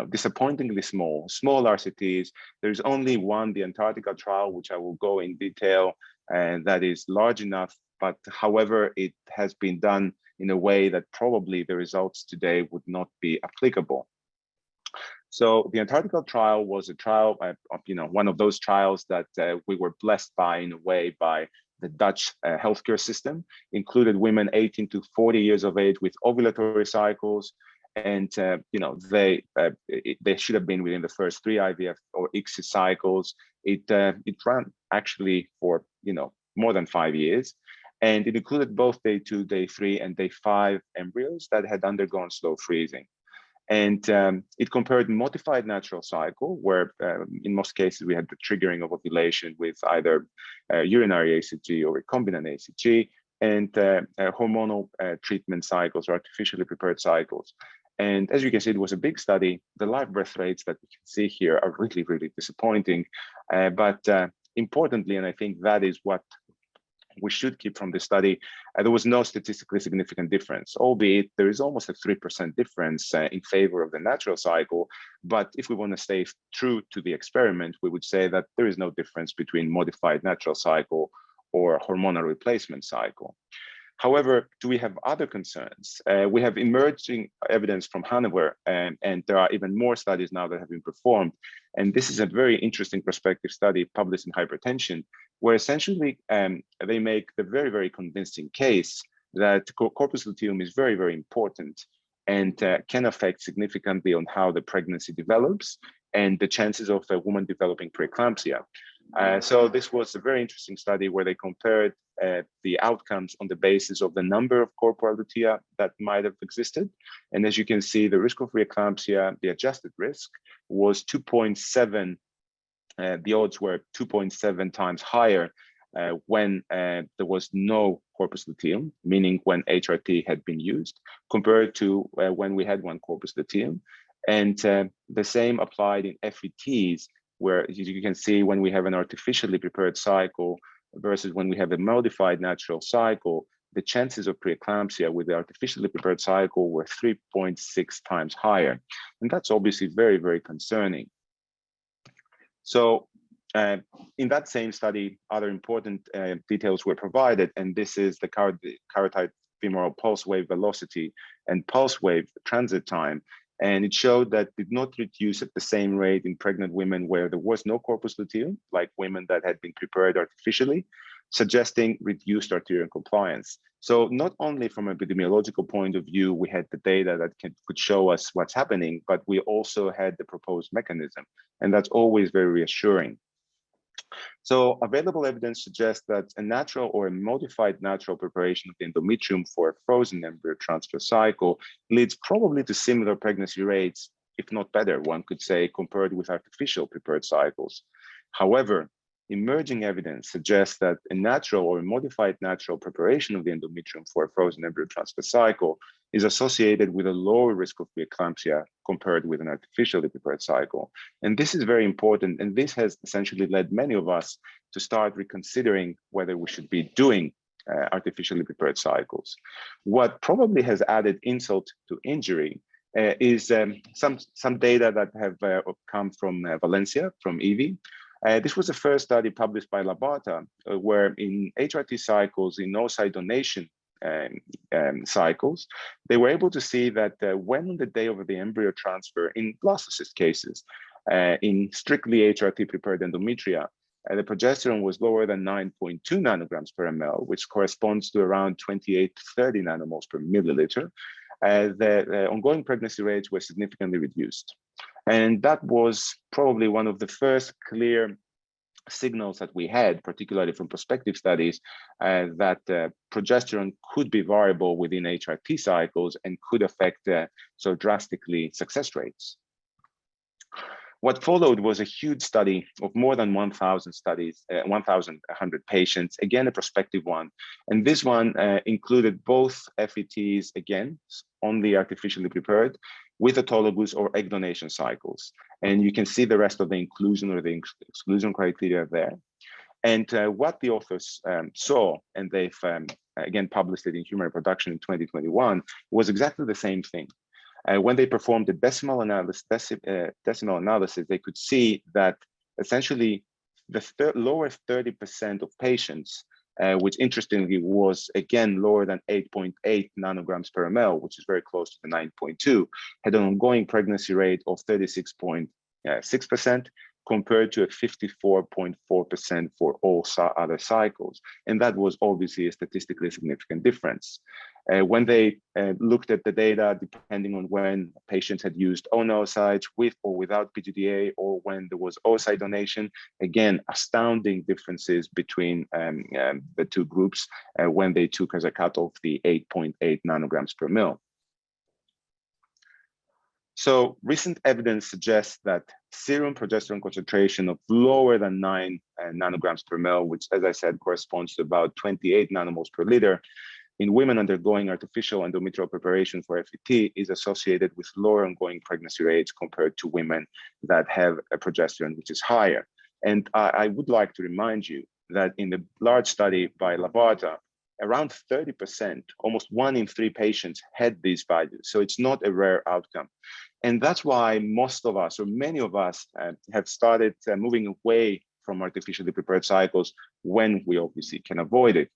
disappointingly small RCTs. There's only one, the Antarctica trial, which I will go in detail, and that is large enough, but however, it has been done in a way that probably the results today would not be applicable. So the Antarctica trial was a trial, one of those trials that we were blessed by in a way by the Dutch healthcare system, included women 18 to 40 years of age with ovulatory cycles. And they should have been within the first 3 IVF or ICSI cycles. It ran actually for more than 5 years, and it included both day 2, day 3, and day 5 embryos that had undergone slow freezing. And it compared modified natural cycle, where in most cases we had the triggering of ovulation with either urinary ACG or recombinant ACG, and hormonal treatment cycles or artificially prepared cycles. And as you can see, it was a big study. The live birth rates that we can see here are really, really disappointing. But importantly, and I think that is what we should keep from the study, there was no statistically significant difference, albeit there is almost a 3% difference in favor of the natural cycle. But if we want to stay true to the experiment, we would say that there is no difference between modified natural cycle or hormonal replacement cycle. However, do we have other concerns? We have emerging evidence from Hanover, and there are even more studies now that have been performed. And this is a very interesting prospective study published in Hypertension, where essentially they make the very, very convincing case that corpus luteum is very, very important and can affect significantly on how the pregnancy develops and the chances of a woman developing preeclampsia. So this was a very interesting study where they compared the outcomes on the basis of the number of corporal lutea that might have existed. And as you can see, the risk of preeclampsia, the adjusted risk, was 2.7. The odds were 2.7 times higher when there was no corpus luteum, meaning when HRT had been used, compared to when we had one corpus luteum. And the same applied in FETs, where you can see when we have an artificially prepared cycle versus when we have a modified natural cycle, the chances of preeclampsia with the artificially prepared cycle were 3.6 times higher. And that's obviously very, very concerning. So in that same study, other important details were provided, and this is the carotid femoral pulse wave velocity and pulse wave transit time. And it showed that did not reduce at the same rate in pregnant women where there was no corpus luteum, like women that had been prepared artificially, suggesting reduced arterial compliance. So not only from an epidemiological point of view, we had the data that could show us what's happening, but we also had the proposed mechanism. And that's always very reassuring. So available evidence suggests that a natural or a modified natural preparation of the endometrium for a frozen embryo transfer cycle leads probably to similar pregnancy rates, if not better, one could say, compared with artificial prepared cycles. However, emerging evidence suggests that a natural or a modified natural preparation of the endometrium for a frozen embryo transfer cycle is associated with a lower risk of preeclampsia compared with an artificially prepared cycle. And this is very important, and this has essentially led many of us to start reconsidering whether we should be doing artificially prepared cycles. What probably has added insult to injury is some data that have come from Valencia, from EVI. This was the first study published by Labata, where in HRT cycles, in oocyte donation cycles, they were able to see that when on the day of the embryo transfer, in blastocyst cases, in strictly HRT prepared endometria, the progesterone was lower than 9.2 nanograms per ml, which corresponds to around 28 to 30 nanomoles per milliliter. The ongoing pregnancy rates were significantly reduced. And that was probably one of the first clear signals that we had, particularly from prospective studies, that progesterone could be variable within HRT cycles and could affect so drastically success rates. What followed was a huge study of more than 1,000 studies, 1,100 patients, again, a prospective one. And this one included both FETs, again, only artificially prepared, with autologous or egg donation cycles. And you can see the rest of the inclusion or the exclusion criteria there. And what the authors saw, and they've again published it in Human Reproduction in 2021, was exactly the same thing. When they performed the decimal analysis, they could see that essentially the lower 30% of patients, which interestingly was again lower than 8.8 nanograms per ml, which is very close to the 9.2, had an ongoing pregnancy rate of 36.6%, compared to a 54.4% for all other cycles. And that was obviously a statistically significant difference. When they looked at the data, depending on when patients had used own oocytes with or without PGDA, or when there was oocyte donation, again, astounding differences between the two groups when they took as a cutoff the 8.8 nanograms per ml. So recent evidence suggests that serum progesterone concentration of lower than 9 nanograms per ml, which, as I said, corresponds to about 28 nanomoles per liter, in women undergoing artificial endometrial preparation for FET is associated with lower ongoing pregnancy rates compared to women that have a progesterone which is higher. And I would like to remind you that in the large study by Labarta, around 30%, almost 1 in 3 patients had these values. So it's not a rare outcome. And that's why most of us, or many of us, have started moving away from artificially prepared cycles when we obviously can avoid it.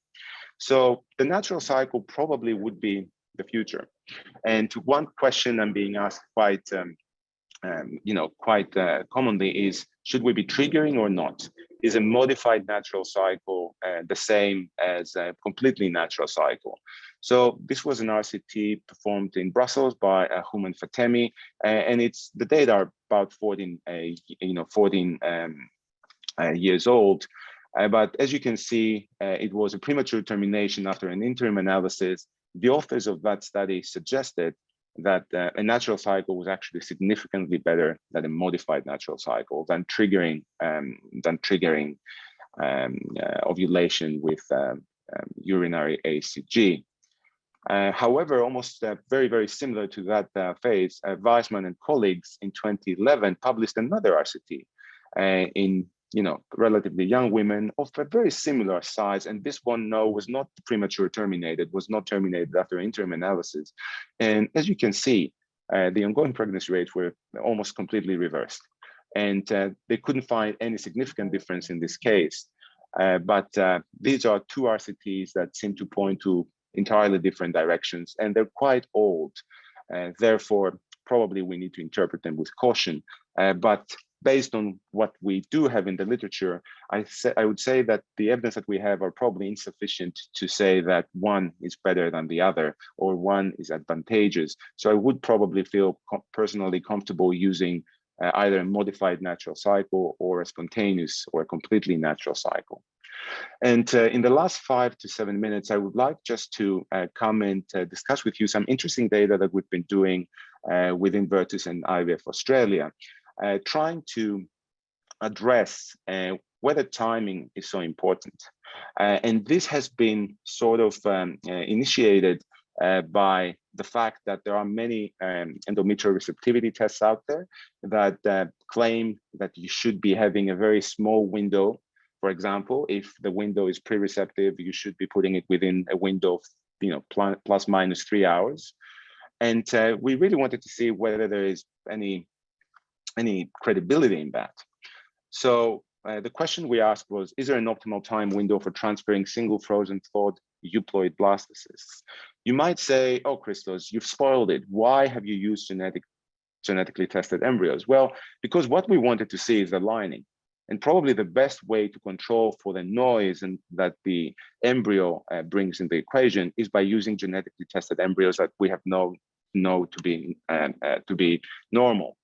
So the natural cycle probably would be the future. And one question I'm being asked quite commonly is, should we be triggering or not? Is a modified natural cycle the same as a completely natural cycle? So this was an RCT performed in Brussels by Homer and Fatemi, and the data are about 14 years old. But as you can see, it was a premature termination after an interim analysis. The authors of that study suggested that a natural cycle was actually significantly better than a modified natural cycle, than triggering ovulation with urinary HCG. However, almost very, very similar to that phase, Weissman and colleagues in 2011 published another RCT in relatively young women of a very similar size. And this one, was not premature terminated, was not terminated after interim analysis. And as you can see, the ongoing pregnancy rates were almost completely reversed. And they couldn't find any significant difference in this case. But these are 2 RCTs that seem to point to entirely different directions, and they're quite old. Therefore, probably we need to interpret them with caution. But based on what we do have in the literature, I would say that the evidence that we have are probably insufficient to say that one is better than the other or one is advantageous. So I would probably feel personally comfortable using either a modified natural cycle or a spontaneous or a completely natural cycle. And in the last 5 to 7 minutes, I would like just to come and discuss with you some interesting data that we've been doing within Virtus and IVF Australia, trying to address whether timing is so important. And this has been sort of initiated by the fact that there are many endometrial receptivity tests out there that claim that you should be having a very small window. For example, if the window is pre-receptive, you should be putting it within a window of plus minus 3 hours. And we really wanted to see whether there is any credibility in that. So the question we asked was, is there an optimal time window for transferring single frozen thawed euploid blastocysts? You might say, oh, Christos, you've spoiled it. Why have you used genetically tested embryos? Well, because what we wanted to see is the lining. And probably the best way to control for the noise and that the embryo brings in the equation is by using genetically tested embryos that we have known to be normal.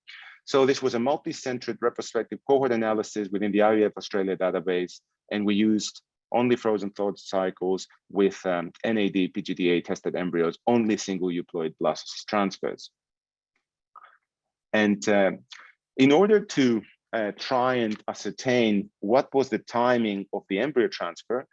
So this was a multi-centered retrospective cohort analysis within the IVF Australia database, and we used only frozen thawed cycles with NAD PGDA tested embryos, only single euploid blastocyst transfers. And in order to try and ascertain what was the timing of the embryo transfer,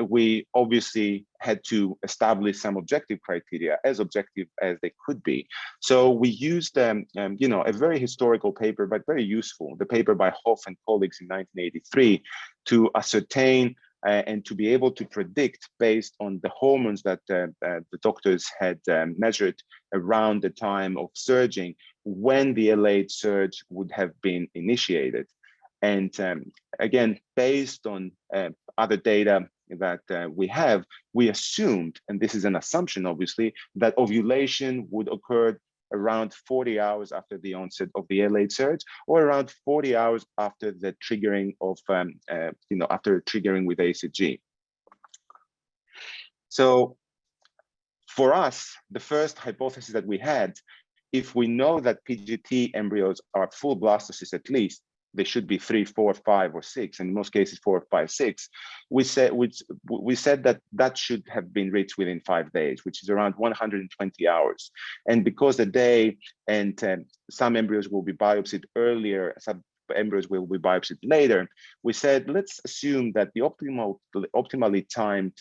we obviously had to establish some objective criteria, as objective as they could be. So we used, you know, a very historical paper, but very useful, the paper by Hoff and colleagues in 1983, to ascertain and to be able to predict, based on the hormones that the doctors had measured around the time of surging, when the LH surge would have been initiated. And again, based on other data that we have, we assumed, and this is an assumption obviously, that ovulation would occur around 40 hours after the onset of the LH surge, or around 40 hours after the triggering of, you know, after triggering with ACG. So for us, the first hypothesis that we had, if we know that PGT embryos are full blastocysts at least, they should be 3, 4, 5, or 6, and in most cases 4, 5, 6. We said that that should have been reached within 5 days, which is around 120 hours. And because the day and some embryos will be biopsied earlier, some embryos will be biopsied later, we said let's assume that the optimally timed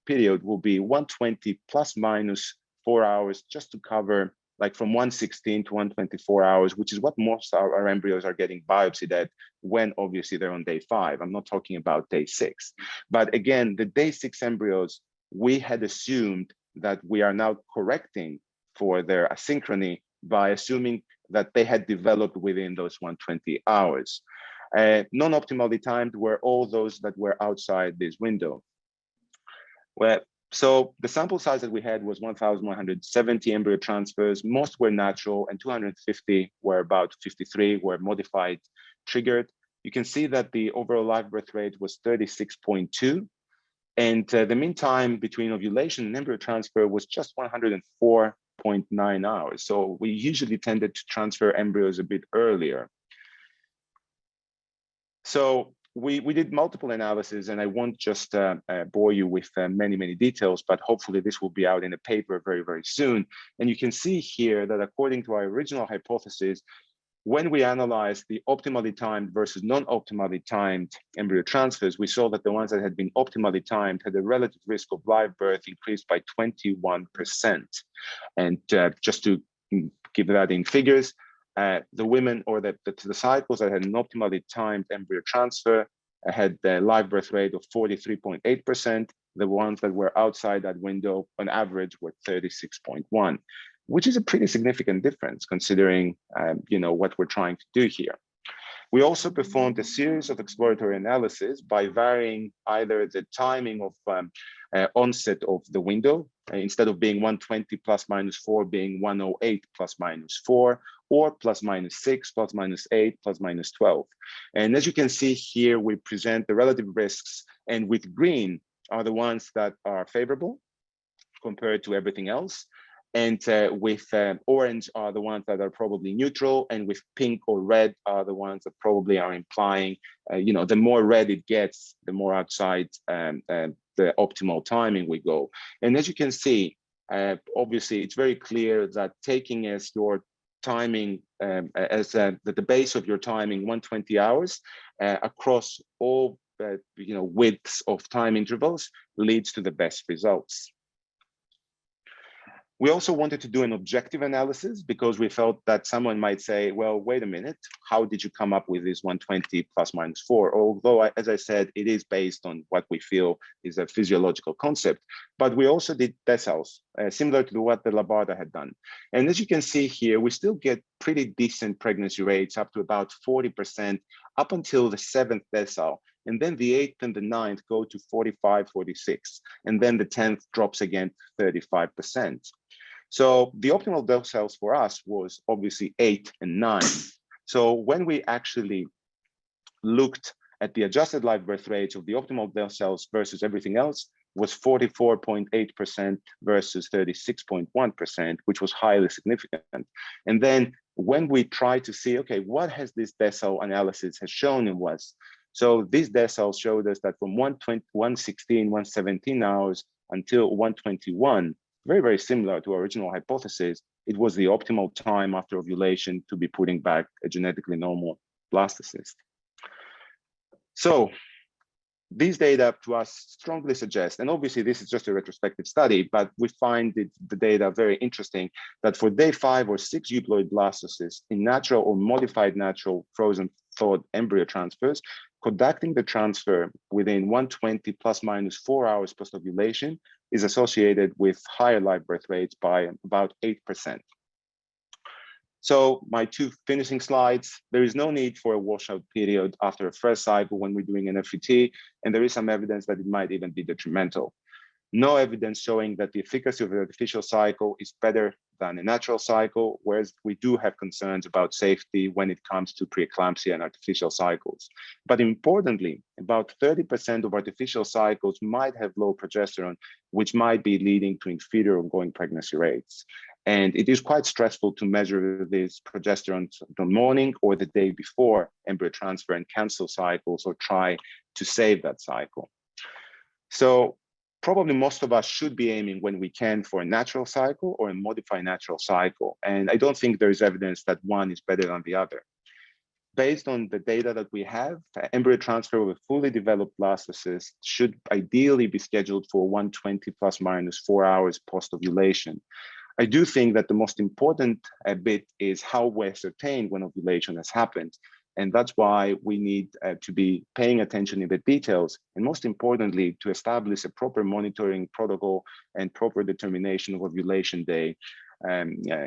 period will be 120 plus minus 4 hours, just to cover like from 116 to 124 hours, which is what most of our embryos are getting biopsied at when obviously they're on day 5. I'm not talking about day 6. But again, the day 6 embryos, we had assumed that we are now correcting for their asynchrony by assuming that they had developed within those 120 hours. Non-optimally timed were all those that were outside this window. Well, so the sample size that we had was 1,170 embryo transfers. Most were natural, and 250 were about 53 were modified, triggered. You can see that the overall live birth rate was 36.2, and the mean time between ovulation and embryo transfer was just 104.9 hours. So we usually tended to transfer embryos a bit earlier. So we did multiple analyses, and I won't just bore you with many details, but hopefully this will be out in a paper very soon. And you can see here that according to our original hypothesis, when we analyzed the optimally timed versus non-optimally timed embryo transfers, we saw that the ones that had been optimally timed had a relative risk of live birth increased by 21%. And just to give that in figures, the women, or the cycles that had an optimally timed embryo transfer had the live birth rate of 43.8%. The ones that were outside that window on average were 36.1, which is a pretty significant difference considering you know, what we're trying to do here. We also performed a series of exploratory analysis by varying either the timing of onset of the window, instead of being 120 plus minus 4 being 108 plus minus 4, or plus minus 6, plus minus 8, plus minus 12. And as you can see here, we present the relative risks, and with green are the ones that are favorable compared to everything else. And with orange are the ones that are probably neutral, and with pink or red are the ones that probably are implying, you know, the more red it gets, the more outside the optimal timing we go. And as you can see, obviously it's very clear that taking as your timing, as the base of your timing 120 hours across all you know, widths of time intervals leads to the best results. We also wanted to do an objective analysis because we felt that someone might say, well, wait a minute, how did you come up with this 120 plus minus 4? Although, as I said, it is based on what we feel is a physiological concept. But we also did deciles, similar to what the Labarda had done. And as you can see here, we still get pretty decent pregnancy rates, up to about 40%, up until the 7th decile. And then the 8th and the 9th go to 45, 46. And then the 10th drops again to 35%. So the optimal deciles for us was obviously 8 and 9. So when we actually looked at the adjusted live birth rates of the optimal deciles versus everything else, was 44.8% versus 36.1%, which was highly significant. And then when we tried to see, okay, what has this decile analysis has shown in was, so these deciles showed us that from 116, 117 hours until 121, very similar to our original hypothesis, it was the optimal time after ovulation to be putting back a genetically normal blastocyst. So these data to us strongly suggest, and obviously this is just a retrospective study, but we find the data very interesting, that for day 5 or 6 euploid blastocysts in natural or modified natural frozen thawed embryo transfers, conducting the transfer within 120 plus minus 4 hours post-ovulation is associated with higher live birth rates by about 8%. So my 2 finishing slides, there is no need for a washout period after a first cycle when we're doing an FET, and there is some evidence that it might even be detrimental. No evidence showing that the efficacy of an artificial cycle is better than a natural cycle, whereas we do have concerns about safety when it comes to preeclampsia and artificial cycles. But importantly, about 30% of artificial cycles might have low progesterone, which might be leading to inferior ongoing pregnancy rates. And it is quite stressful to measure this progesterone the morning or the day before embryo transfer and cancel cycles or try to save that cycle. So probably most of us should be aiming when we can for a natural cycle or a modified natural cycle. And I don't think there's evidence that one is better than the other. Based on the data that we have, embryo transfer of a fully developed blastocyst should ideally be scheduled for 120 plus minus 4 hours post-ovulation. I do think that the most important bit is how we ascertain when ovulation has happened. And that's why we need to be paying attention in the details, and most importantly, to establish a proper monitoring protocol and proper determination of ovulation day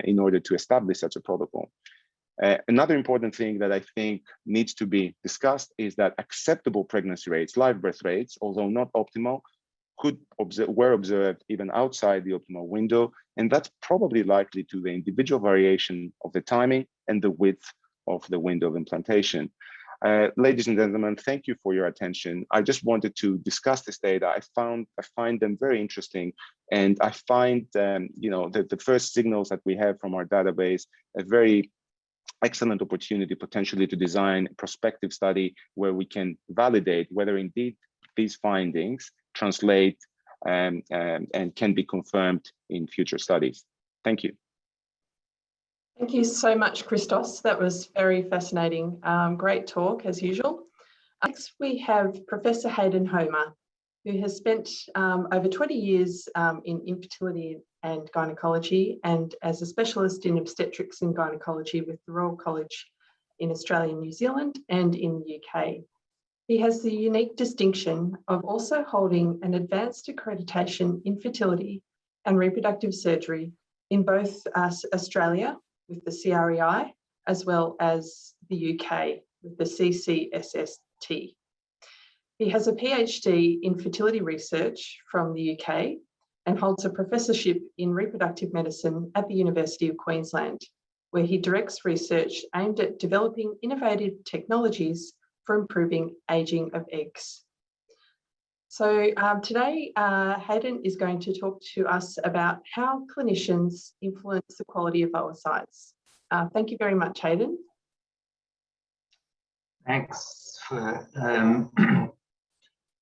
in order to establish such a protocol. Another important thing that I think needs to be discussed is that acceptable pregnancy rates, live birth rates, although not optimal, were observed even outside the optimal window, and that's probably likely to the individual variation of the timing and the width of the window of implantation. Ladies and gentlemen, thank you for your attention. I just wanted to discuss this data. I find them very interesting, and I find that the first signals that we have from our database a very excellent opportunity potentially to design a prospective study where we can validate whether indeed these findings translate and can be confirmed in future studies. Thank you. Thank you so much, Christos. That was very fascinating. Great talk, as usual. Next, we have Professor Hayden Homer, who has spent over 20 years in infertility and gynecology and as a specialist in obstetrics and gynecology with the Royal College in Australia and New Zealand and in the UK. He has the unique distinction of also holding an advanced accreditation in fertility and reproductive surgery in both Australia with the CREI, as well as the UK with the CCSST. He has a PhD in fertility research from the UK and holds a professorship in reproductive medicine at the University of Queensland, where he directs research aimed at developing innovative technologies for improving aging of eggs. So today, Hayden is going to talk to us about how clinicians influence the quality of oocytes. Thank you very much, Hayden. Thanks for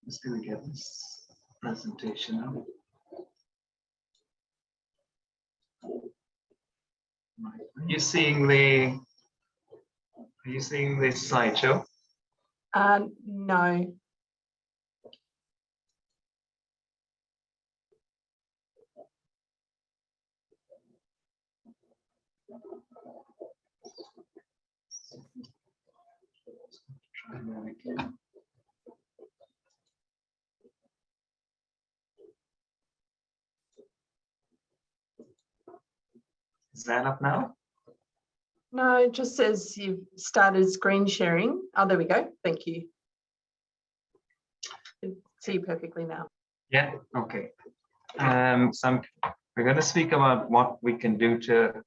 just going to get this presentation up. Right. Are you seeing the slideshow? No. Try that again. Is that up now? No, it just says you've started screen sharing. Oh, there we go. Thank you. I can see you perfectly now. Yeah, okay. We're going to speak about what we can do to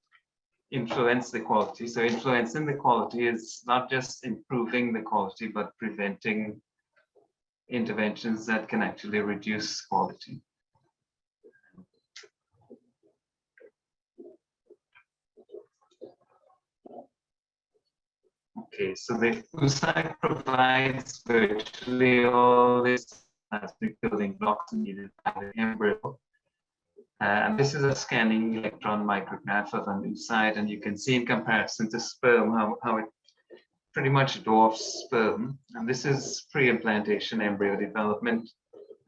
influence the quality. So influencing the quality is not just improving the quality, but preventing interventions that can actually reduce quality. Okay, so the oocyte provides virtually all this building blocks needed by the embryo. And this is a scanning electron micrograph of an oocyte, and you can see in comparison to sperm how it pretty much dwarfs sperm. And this is pre-implantation embryo development.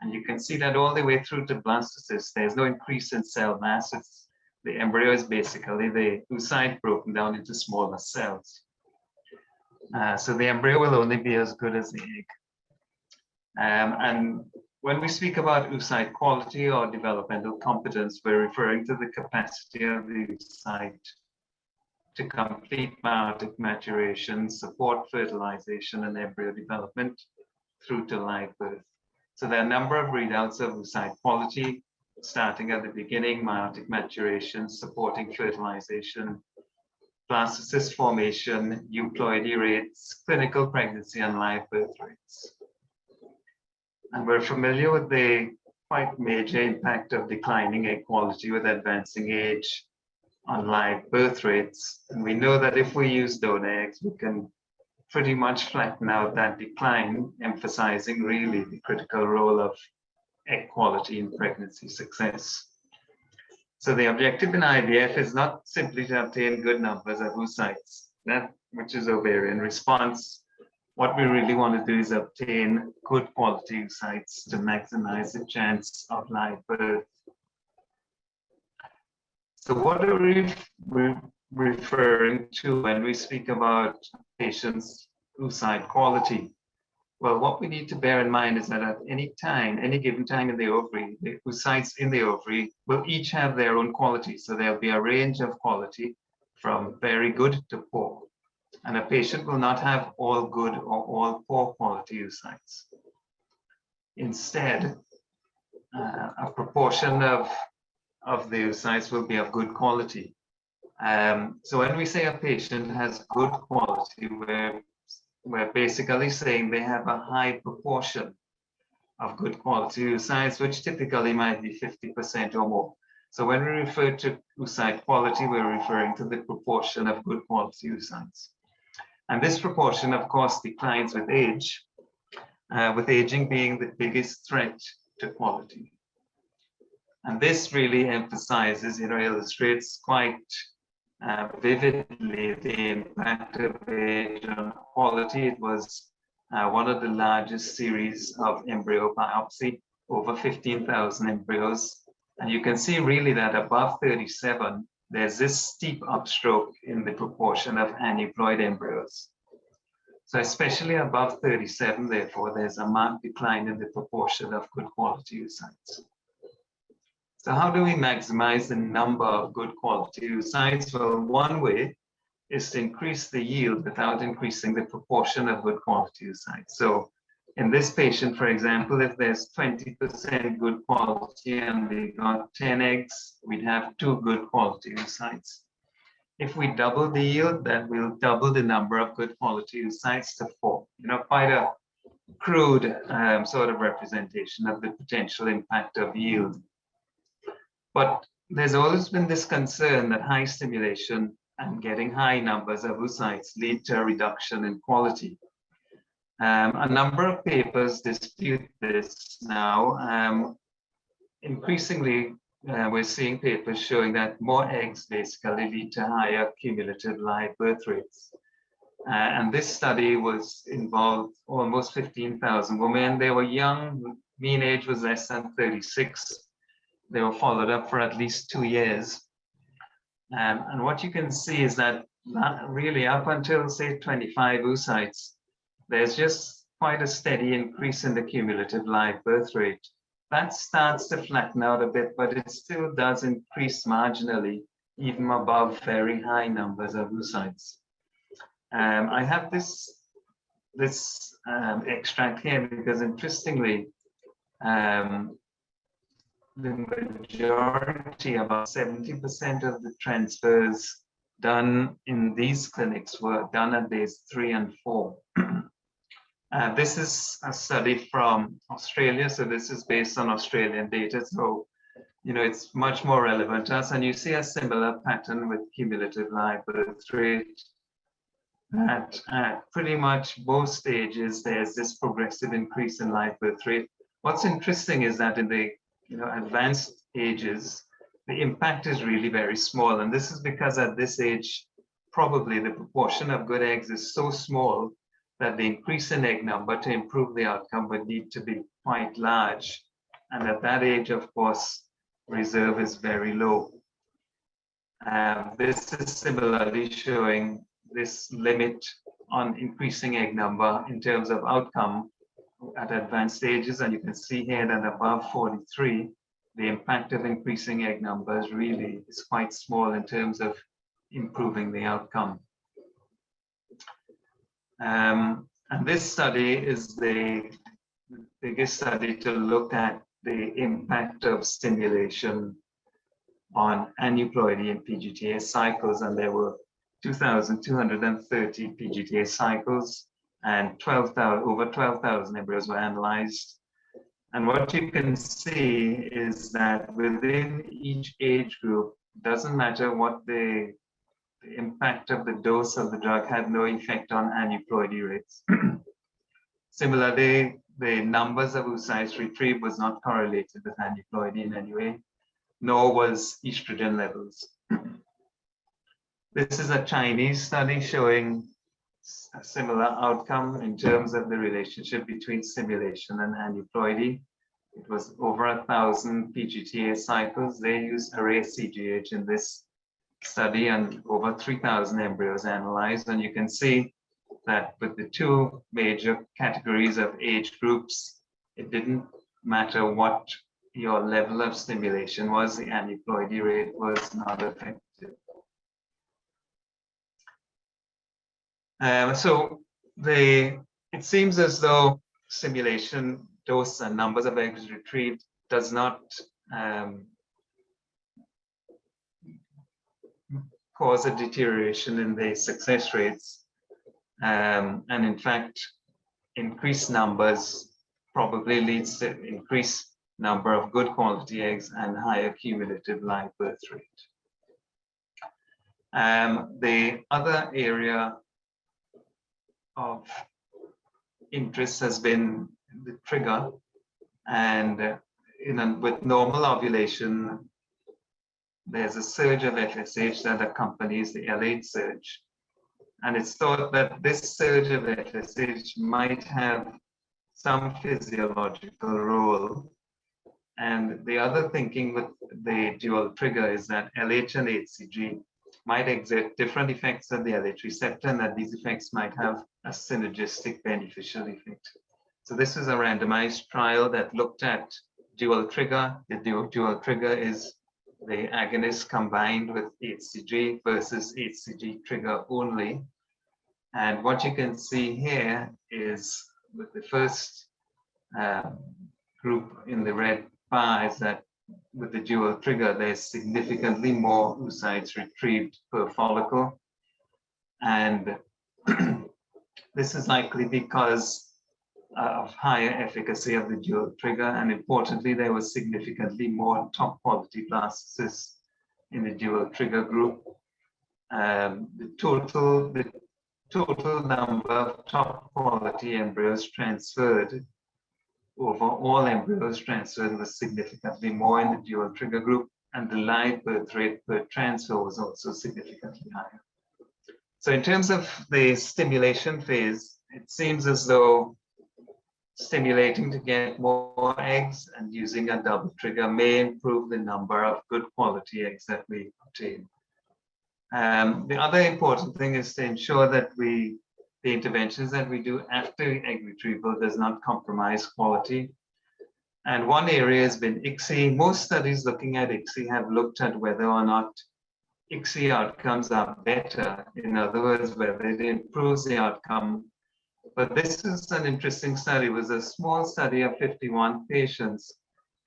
And you can see that all the way through to blastocyst, there's no increase in cell mass. The embryo is basically the oocyte broken down into smaller cells. So the embryo will only be as good as the egg. And when we speak about oocyte quality or developmental competence, we're referring to the capacity of the oocyte to complete meiotic maturation, support fertilization and embryo development through to live birth. So there are a number of readouts of oocyte quality, starting at the beginning, meiotic maturation, supporting fertilization, blastocyst formation, euploidy rates, clinical pregnancy, and live birth rates. And we're familiar with the quite major impact of declining egg quality with advancing age on live birth rates. And we know that if we use donor eggs, we can pretty much flatten out that decline, emphasizing really the critical role of egg quality in pregnancy success. So the objective in IVF is not simply to obtain good numbers of oocytes, that which is ovarian response. What we really want to do is obtain good quality oocytes to maximize the chance of live birth. So what are we referring to when we speak about patients' oocyte quality? Well, what we need to bear in mind is that at any time, any given time in the ovary, the oocytes in the ovary will each have their own quality. So there'll be a range of quality from very good to poor. And a patient will not have all good or all poor quality oocytes. Instead, a proportion of the oocytes will be of good quality. So when we say a patient has good quality, we're basically saying they have a high proportion of good quality oocytes, which typically might be 50% or more. So when we refer to oocyte quality, we're referring to the proportion of good quality oocytes. And this proportion, of course, declines with age, with aging being the biggest threat to quality. And this really emphasizes, illustrates quite vividly the impact of age on quality. It was one of the largest series of embryo biopsy, over 15,000 embryos. And you can see really that above 37, there's this steep upstroke in the proportion of aneuploid embryos. So especially above 37, therefore, there's a marked decline in the proportion of good quality oocytes. So how do we maximize the number of good quality oocytes? Well, one way is to increase the yield without increasing the proportion of good quality oocytes. So in this patient, for example, if there's 20% good quality and we got 10 eggs, we'd have 2 good quality oocytes. If we double the yield, then we'll double the number of good quality oocytes to 4. Quite a crude sort of representation of the potential impact of yield. But there's always been this concern that high stimulation and getting high numbers of oocytes lead to a reduction in quality. A number of papers dispute this now. Increasingly, we're seeing papers showing that more eggs basically lead to higher cumulative live birth rates. And this study involved almost 15,000 women. They were young, mean age was less than 36. They were followed up for at least 2 years. And what you can see is that really up until, say, 25 oocytes, there's just quite a steady increase in the cumulative live birth rate. That starts to flatten out a bit, but it still does increase marginally, even above very high numbers of oocytes. I have this extract here because, interestingly, the majority, about 70% of the transfers done in these clinics were done at days 3 and 4. This is a study from Australia, so this is based on Australian data. So, it's much more relevant to us. And you see a similar pattern with cumulative live birth rate. At pretty much both stages, there's this progressive increase in live birth rate. What's interesting is that in the advanced ages, the impact is really very small. And this is because at this age, probably the proportion of good eggs is so small that the increase in egg number to improve the outcome would need to be quite large. And at that age, of course, reserve is very low. This is similarly showing this limit on increasing egg number in terms of outcome at advanced stages. And you can see here that above 43, the impact of increasing egg numbers really is quite small in terms of improving the outcome. And this study is the biggest study to look at the impact of stimulation on aneuploidy and PGTA cycles, and there were 2,230 PGTA cycles and over 12,000 embryos were analyzed. And what you can see is that within each age group, doesn't matter what the impact of the dose of the drug had no effect on aneuploidy rates. Similarly, the numbers of oocytes retrieved was not correlated with aneuploidy in any way, nor was estrogen levels. This is a Chinese study showing a similar outcome in terms of the relationship between stimulation and aneuploidy. It was over 1,000 PGTA cycles. They used array CGH in this study and over 3,000 embryos analyzed. And you can see that with the two major categories of age groups, it didn't matter what your level of stimulation was, the aneuploidy rate was not affected. It seems as though stimulation dose and numbers of eggs retrieved does not cause a deterioration in the success rates. And in fact, increased numbers probably leads to increased number of good quality eggs and higher cumulative live birth rate. The other area of interest has been the trigger, and with normal ovulation, there's a surge of FSH that accompanies the L8 surge. And it's thought that this surge of FSH might have some physiological role. And the other thinking with the dual trigger is that LH and HCG might exert different effects of the LH receptor, and that these effects might have a synergistic beneficial effect. So this is a randomized trial that looked at dual trigger. The dual trigger is the agonist combined with HCG versus HCG trigger only. And what you can see here is with the first group in the red bar is that with the dual trigger, there's significantly more oocytes retrieved per follicle. And this is likely because of higher efficacy of the dual trigger. And importantly, there was significantly more top quality blastocysts in the dual trigger group. The total number of top quality embryos transferred over all embryos transferred was significantly more in the dual trigger group, and the live birth rate per transfer was also significantly higher. So in terms of the stimulation phase, it seems as though stimulating to get more eggs and using a double trigger may improve the number of good quality eggs that we obtain. The other important thing is to ensure that the interventions that we do after egg retrieval does not compromise quality. And one area has been ICSI. Most studies looking at ICSI have looked at whether or not ICSI outcomes are better. In other words, whether it improves the outcome. But this is an interesting study. It was a small study of 51 patients,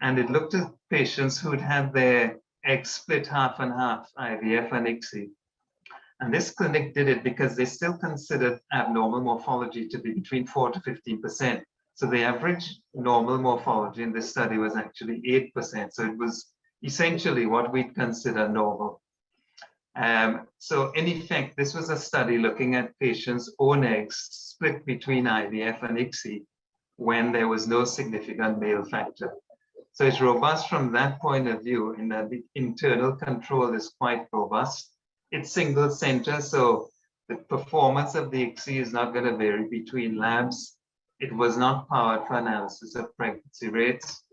and it looked at patients who'd had their eggs split half and half, IVF and ICSI. And this clinic did it because they still considered abnormal morphology to be between 4 to 15%. So the average normal morphology in this study was actually 8%. So it was essentially what we'd consider normal. So in effect, this was a study looking at patients' own eggs split between IVF and ICSI when there was no significant male factor. So it's robust from that point of view, in that the internal control is quite robust. it's single center, so the performance of the ICSI is not going to vary between labs. It was not powered for analysis of pregnancy rates.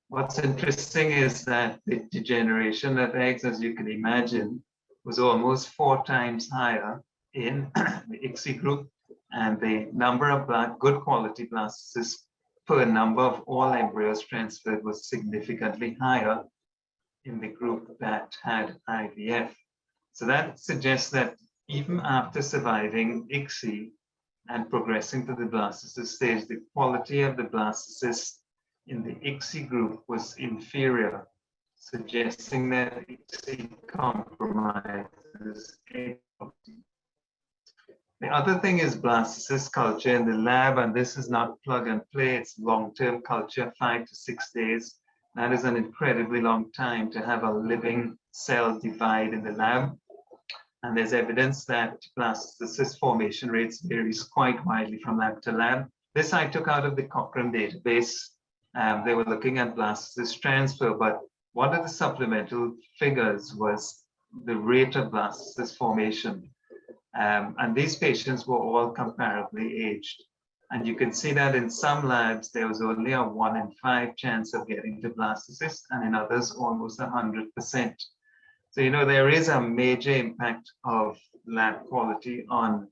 What's interesting is that the degeneration of eggs, as you can imagine, was almost 4 times higher in the ICSI group, and the number of good quality blastocysts per number of all embryos transferred was significantly higher in the group that had IVF. So that suggests that even after surviving ICSI and progressing to the blastocyst stage, the quality of the blastocyst in the ICSI group was inferior, suggesting that ICSI compromises egg quality. The other thing is blastocyst culture in the lab, and this is not plug and play, it's long-term culture, 5 to 6 days. That is an incredibly long time to have a living cell divide in the lab. And there's evidence that blastocyst formation rates varies quite widely from lab to lab. This I took out of the Cochrane database. They were looking at blastocyst transfer, but one of the supplemental figures was the rate of blastocyst formation. And these patients were all comparably aged. And you can see that in some labs, there was only a 1 in 5 chance of getting to blastocyst, and in others, almost 100%. So, you know, there is a major impact of lab quality on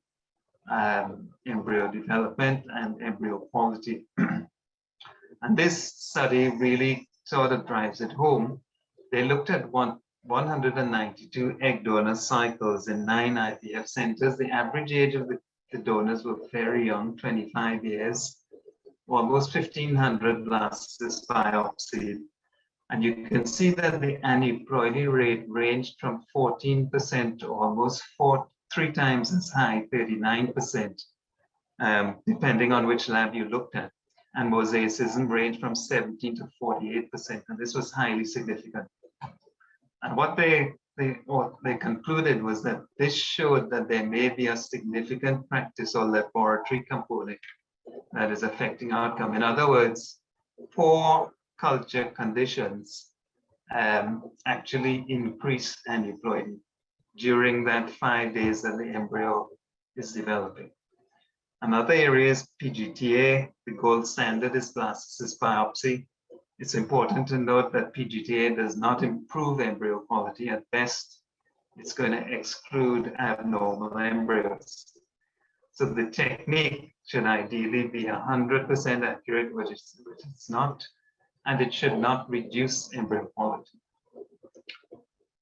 embryo development and embryo quality. And this study really sort of drives it home. They looked at 192 egg donor cycles in 9 IVF centers. The average age of the donors were very young, 25 years, almost 1,500 blastocysts biopsied. And you can see that the aneuploidy rate ranged from 14% to almost 3 times as high, 39%, depending on which lab you looked at. And mosaicism ranged from 17 to 48%, and this was highly significant. And what they concluded was that this showed that there may be a significant practice or laboratory component that is affecting outcome. In other words, poor culture conditions actually increase aneuploidy during that 5 days that the embryo is developing. Another area is PGTA. The gold standard is blastocyst biopsy. It's important to note that PGTA does not improve embryo quality. At best, it's going to exclude abnormal embryos. So the technique should ideally be 100% accurate, which it's not, and it should not reduce embryo quality.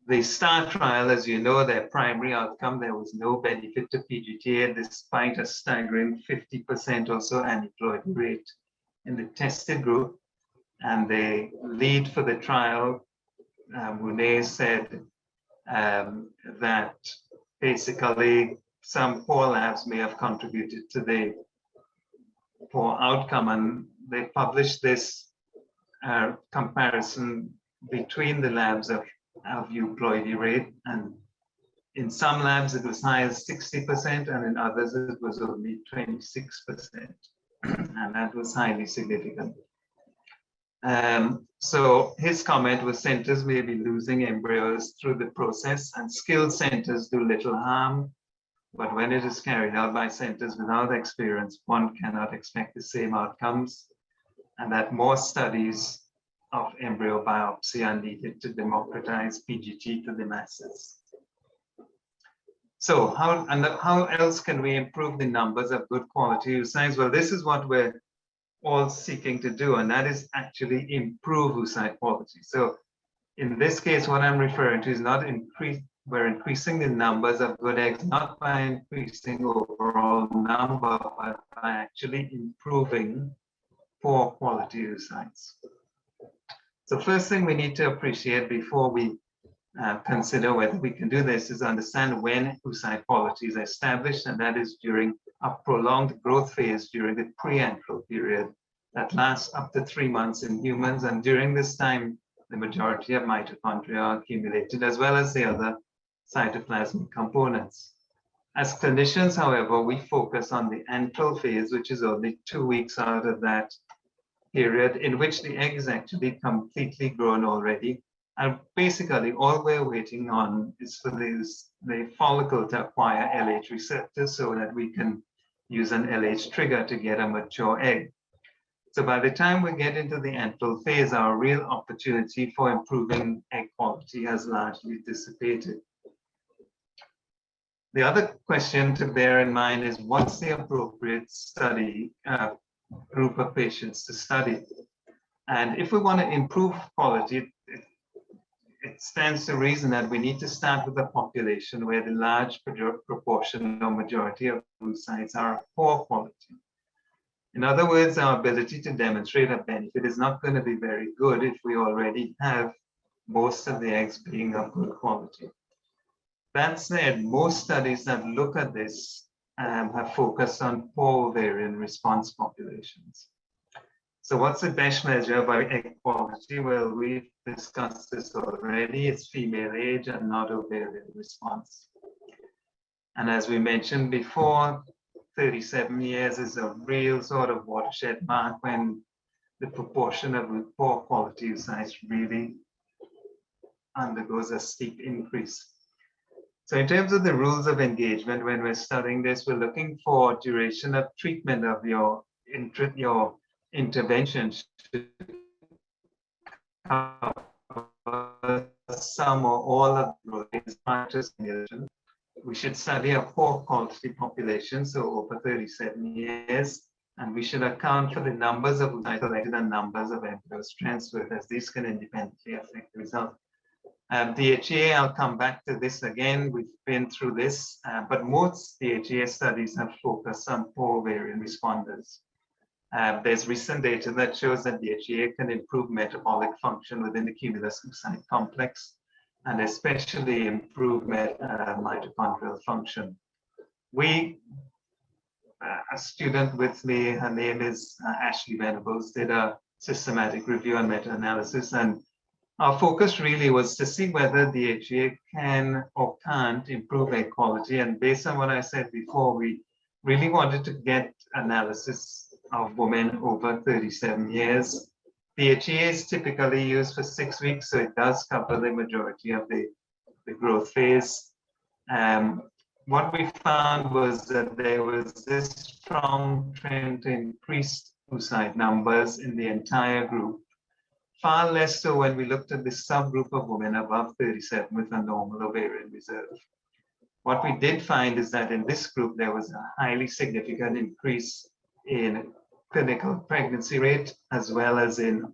The STAR trial, as you know, their primary outcome, there was no benefit to PGTA despite a staggering 50% or so aneuploidy rate in the tested group. And the lead for the trial, Munnings, said that basically some poor labs may have contributed to the poor outcome. And they published this comparison between the labs of euploidy rate, and in some labs it was high as 60%, and in others it was only 26%, and that was highly significant. So his comment was centers may be losing embryos through the process, and skilled centers do little harm, but when it is carried out by centers without experience, one cannot expect the same outcomes, and that more studies of embryo biopsy are needed to democratize PGT to the masses. So how else can we improve the numbers of good quality oocytes? Well, this is what we're all seeking to do, and that is actually improve oocyte quality. So in this case, what I'm referring to is not we're increasing the numbers of good eggs, not by increasing overall number, but by actually improving poor quality oocytes. So first thing we need to appreciate before we consider whether we can do this is understand when oocyte quality is established, and that is during a prolonged growth phase during the pre-antral period that lasts up to 3 months in humans. And during this time, the majority of mitochondria are accumulated, as well as the other cytoplasmic components. As clinicians, however, we focus on the antral phase, which is only 2 weeks out of that period in which the egg is actually completely grown already. And basically, all we're waiting on is for the follicle to acquire LH receptors so that we can use an LH trigger to get a mature egg. So by the time we get into the antral phase, our real opportunity for improving egg quality has largely dissipated. The other question to bear in mind is what's the appropriate study group of patients to study? And if we want to improve quality, it stands to reason that we need to start with a population where the large proportion or majority of oocytes are of poor quality. In other words, our ability to demonstrate a benefit is not going to be very good if we already have most of the eggs being of good quality. That said, most studies that look at this have focused on poor ovarian response populations. So what's the best measure of egg quality? Well, we've discussed this already. It's female age and not ovarian response. And as we mentioned before, 37 years is a real sort of watershed mark when the proportion of poor quality oocytes really undergoes a steep increase. So in terms of the rules of engagement, when we're studying this, we're looking for duration of treatment of your intervention should cover some or all of the factors. We should study a poor quality population, so over 37 years, and we should account for the numbers of oocytes collected and numbers of embryos transferred, as these can independently affect the result. DHEA, I'll come back to this again. We've been through this, but most DHEA studies have focused on poor ovarian responders. There's recent data that shows that DHEA can improve metabolic function within the cumulus oocyte complex, and especially improve mitochondrial function. A student with me, her name is Ashley Venables, did a systematic review and meta-analysis, and our focus really was to see whether DHEA can or can't improve egg quality. And based on what I said before, we really wanted to get analysis of women over 37 years. DHEA is typically used for 6 weeks, so it does cover the majority of the growth phase. What we found was that there was this strong trend to increase oocyte numbers in the entire group, far less so when we looked at the subgroup of women above 37 with a normal ovarian reserve. What we did find is that in this group, there was a highly significant increase in clinical pregnancy rate, as well as and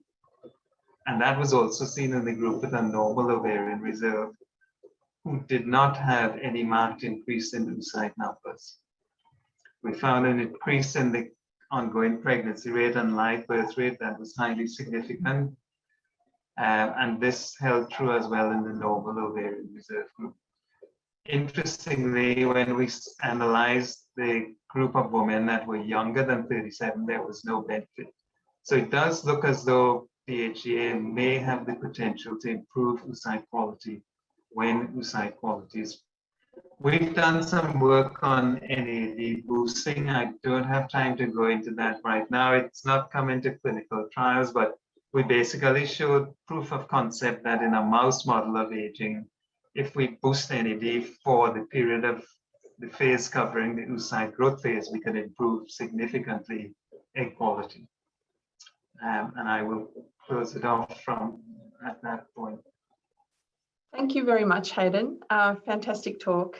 that was also seen in the group with a normal ovarian reserve, who did not have any marked increase in oocyte numbers. We found an increase in the ongoing pregnancy rate and live birth rate that was highly significant. And this held true as well in the normal ovarian reserve group. Interestingly, when we analyzed the group of women that were younger than 37, there was no benefit. So it does look as though DHEA may have the potential to improve oocyte quality when oocyte quality is. We've done some work on NAD boosting. I don't have time to go into that right now. It's not come into clinical trials, but we basically showed proof of concept that in a mouse model of aging, if we boost NAD for the period of the phase covering the oocyte growth phase, we can improve significantly egg quality. And I will close it off from at that point. Thank you very much, Hayden. Fantastic talk.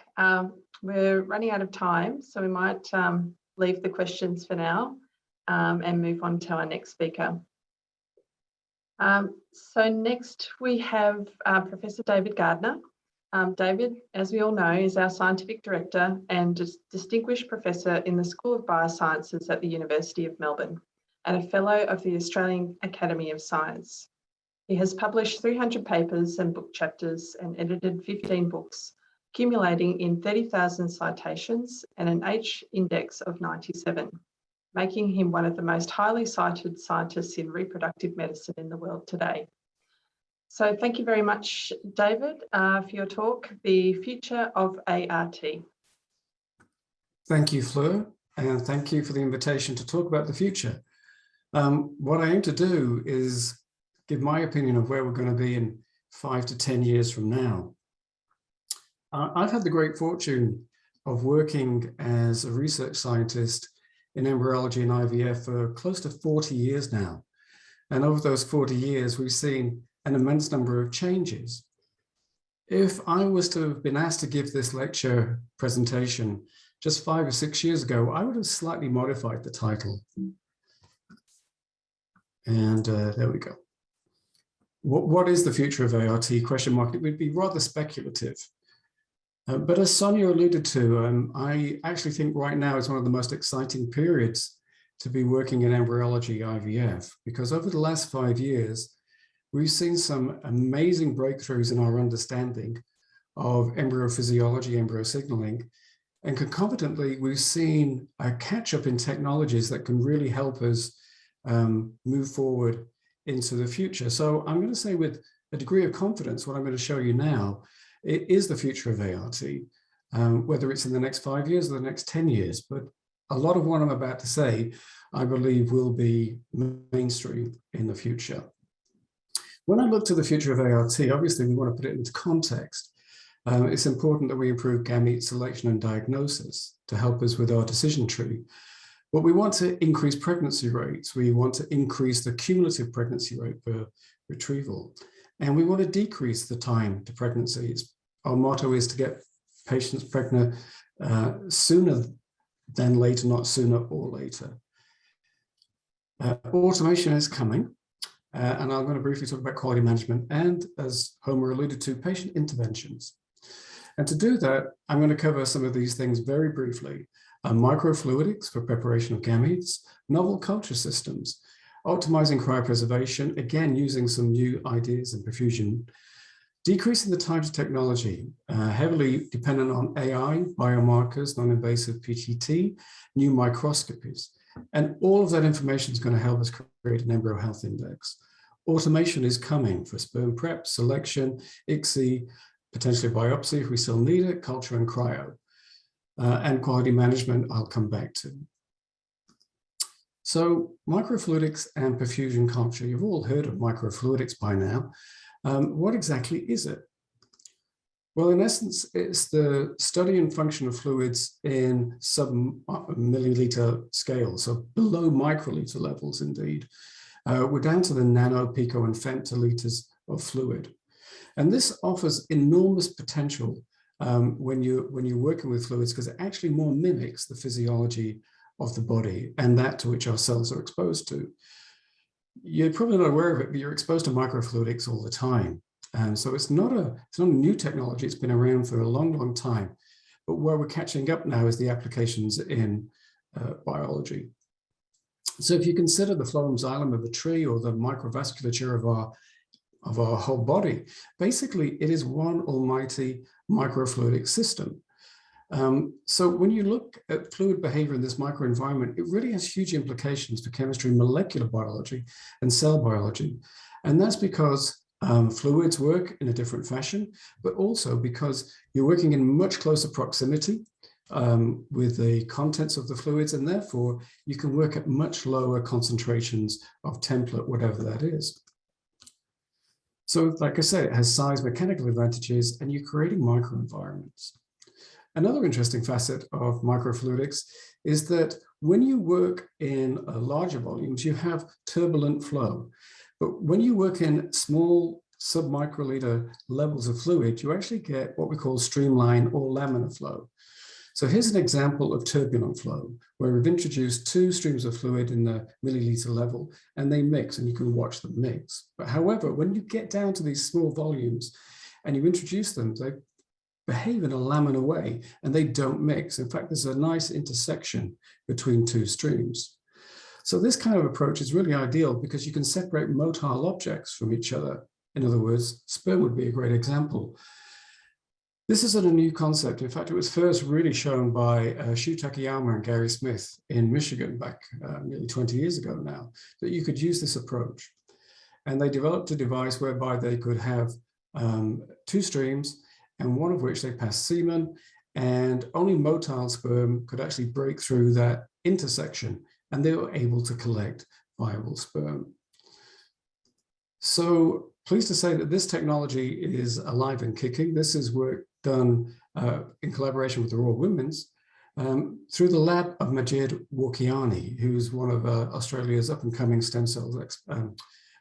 We're running out of time, so we might leave the questions for now and move on to our next speaker. So next we have Professor David Gardner. David, as we all know, is our Scientific Director and Distinguished Professor in the School of Biosciences at the University of Melbourne and a Fellow of the Australian Academy of Science. He has published 300 papers and book chapters and edited 15 books, accumulating in 30,000 citations and an H index of 97, making him one of the most highly cited scientists in reproductive medicine in the world today. So thank you very much, David, for your talk, The Future of ART. Thank you, Fleur, and thank you for the invitation to talk about the future. What I aim to do is give my opinion of where we're going to be in 5 to 10 years from now. I've had the great fortune of working as a research scientist in embryology and IVF for close to 40 years now. And over those 40 years, we've seen an immense number of changes. If I was to have been asked to give this lecture presentation just 5 or 6 years ago, I would have slightly modified the title. And there we go. What is the future of ART? Question mark. It would be rather speculative. But as Sonia alluded to, I actually think right now is one of the most exciting periods to be working in embryology IVF, because over the last 5 years, we've seen some amazing breakthroughs in our understanding of embryo physiology, embryo signaling, and concomitantly, we've seen a catch-up in technologies that can really help us move forward into the future. So I'm going to say with a degree of confidence, what I'm going to show you now, it is the future of ART, whether it's in the next 5 years or the next 10 years. But a lot of what I'm about to say, I believe will be mainstream in the future. When I look to the future of ART, obviously we want to put it into context. It's important that we improve gamete selection and diagnosis to help us with our decision tree. But we want to increase pregnancy rates. We want to increase the cumulative pregnancy rate per retrieval. And we want to decrease the time to pregnancy. Our motto is to get patients pregnant sooner than later, not sooner or later. Automation is coming. And I'm going to briefly talk about quality management and, as Homer alluded to, patient interventions. And to do that, I'm going to cover some of these things very briefly. Microfluidics for preparation of gametes, novel culture systems, optimizing cryopreservation, again, using some new ideas in perfusion, decreasing the time to technology, heavily dependent on AI, biomarkers, non-invasive PTT, new microscopies. And all of that information is going to help us create an embryo health index. Automation is coming for sperm prep, selection, ICSI, potentially biopsy if we still need it, culture and cryo. And quality management, I'll come back to. So microfluidics and perfusion culture, you've all heard of microfluidics by now. What exactly is it? Well, in essence, it's the study and function of fluids in sub-milliliter scale, so below microliter levels indeed. We're down to the nano, pico, and femtoliters of fluid. And this offers enormous potential when you're working with fluids, because it actually more mimics the physiology of the body and that to which our cells are exposed to. You're probably not aware of it, but you're exposed to microfluidics all the time. And so it's not a new technology. It's been around for a long, long time. But where we're catching up now is the applications in biology. So if you consider the phloem xylem of a tree or the microvasculature of our whole body, basically it is one almighty microfluidic system. So when you look at fluid behavior in this microenvironment, it really has huge implications for chemistry, molecular biology, and cell biology. And that's because fluids work in a different fashion, but also because you're working in much closer proximity with the contents of the fluids, and therefore you can work at much lower concentrations of template, whatever that is. So like I said, it has size, mechanical advantages, and you're creating microenvironments. Another interesting facet of microfluidics is that when you work in larger volumes, you have turbulent flow. But when you work in small sub-microliter levels of fluid, you actually get what we call streamline or laminar flow. So here's an example of turbulent flow, where we've introduced 2 streams of fluid in the milliliter level, and they mix, and you can watch them mix. But however, when you get down to these small volumes and you introduce them, they behave in a laminar way, and they don't mix. In fact, there's a nice intersection between 2 streams. So this kind of approach is really ideal because you can separate motile objects from each other. In other words, sperm would be a great example. This isn't a new concept. In fact, it was first really shown by Shu Takayama and Gary Smith in Michigan back nearly 20 years ago now, that you could use this approach. And they developed a device whereby they could have 2 streams, and one of which they passed semen, and only motile sperm could actually break through that intersection, and they were able to collect viable sperm. So pleased to say that this technology is alive and kicking. This is work done in collaboration with the Royal Women's through the lab of Majid Warkiani, who's one of Australia's up-and-coming stem cell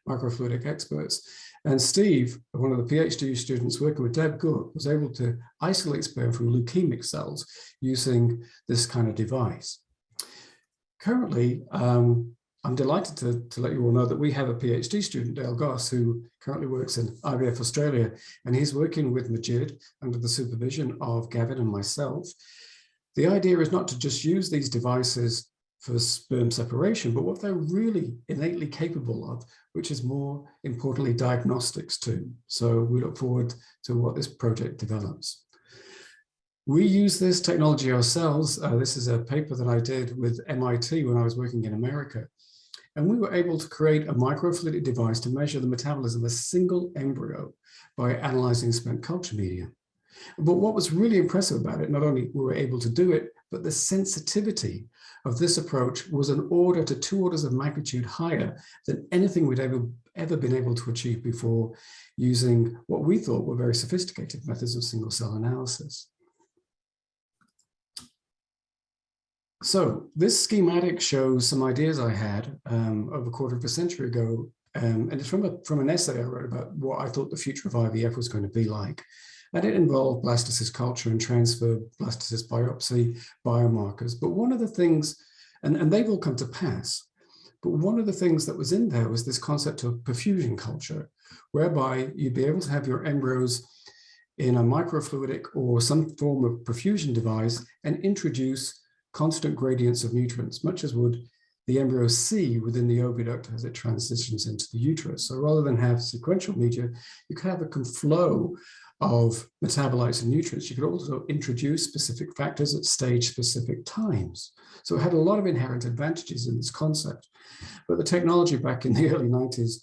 microfluidic experts. And Steve, one of the PhD students working with Deb Gook, was able to isolate sperm from leukemic cells using this kind of device. Currently, I'm delighted to let you all know that we have a PhD student, Dale Goss, who currently works in IVF Australia, and he's working with Majid under the supervision of Gavin and myself. The idea is not to just use these devices for sperm separation, but what they're really innately capable of, which is more importantly, diagnostics too. So we look forward to what this project develops. We use this technology ourselves. This is a paper that I did with MIT when I was working in America. And we were able to create a microfluidic device to measure the metabolism of a single embryo by analyzing spent culture media. But what was really impressive about it, not only were we able to do it, but the sensitivity of this approach was an order to 2 orders of magnitude higher than anything we'd ever been able to achieve before using what we thought were very sophisticated methods of single cell analysis. So this schematic shows some ideas I had over a quarter of a century ago, and it's from an essay I wrote about what I thought the future of IVF was going to be like. And it involved blastocyst culture and transfer blastocyst biopsy biomarkers. But one of the things, and they've all come to pass, but one of the things that was in there was this concept of perfusion culture, whereby you'd be able to have your embryos in a microfluidic or some form of perfusion device and introduce constant gradients of nutrients, much as would the embryo see within the oviduct as it transitions into the uterus. So rather than have sequential media, you could have a flow of metabolites and nutrients. You could also introduce specific factors at stage-specific times. So it had a lot of inherent advantages in this concept. But the technology back in the early 90s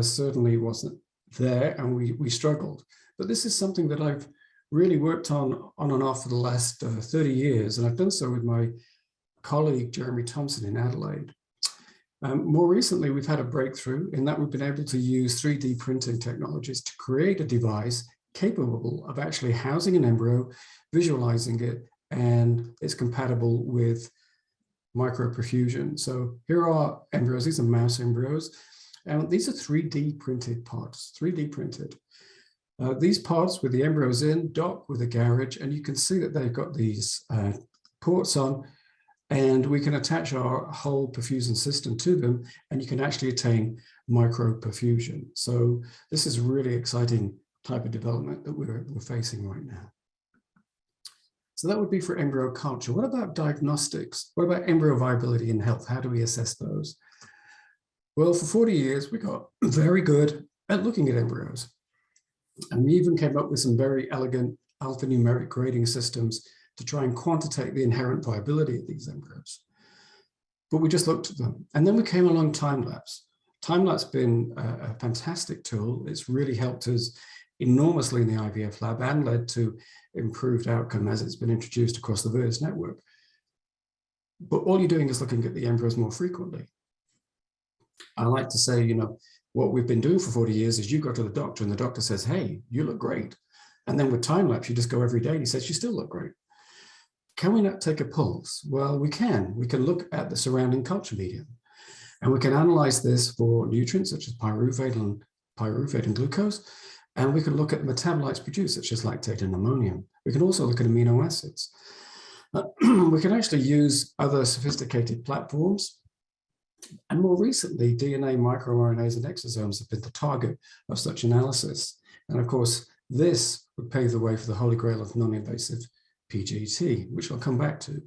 certainly wasn't there, and we struggled. But this is something that I've really worked on and off for the last 30 years, and I've done so with my colleague, Jeremy Thompson in Adelaide. More recently, we've had a breakthrough in that we've been able to use 3D printing technologies to create a device capable of actually housing an embryo, visualizing it, and it's compatible with microperfusion. So here are embryos, these are mouse embryos, and these are 3D printed pods, 3D printed. These pods with the embryos in dock with a garage, and you can see that they've got these ports on, and we can attach our whole perfusion system to them, and you can actually attain microperfusion. So this is a really exciting type of development that we're facing right now. So that would be for embryo culture. What about diagnostics? What about embryo viability and health? How do we assess those? Well, for 40 years, we got very good at looking at embryos. And we even came up with some very elegant alphanumeric grading systems to try and quantitate the inherent viability of these embryos. But we just looked at them. And then we came along time-lapse. Time-lapse has been a fantastic tool. It's really helped us enormously in the IVF lab and led to improved outcome as it's been introduced across the Virtus network. But all you're doing is looking at the embryos more frequently. I like to say, you know, what we've been doing for 40 years is you go to the doctor and the doctor says, hey, you look great. And then with time-lapse, you just go every day and he says, you still look great. Can we not take a pulse? Well, we can. We can look at the surrounding culture medium and we can analyze this for nutrients such as pyruvate and glucose. And we can look at metabolites produced such as lactate and ammonium. We can also look at amino acids. We can actually use other sophisticated platforms. And more recently, DNA, microRNAs, and exosomes have been the target of such analysis. And of course, this would pave the way for the holy grail of non-invasive PGT, which I'll come back to.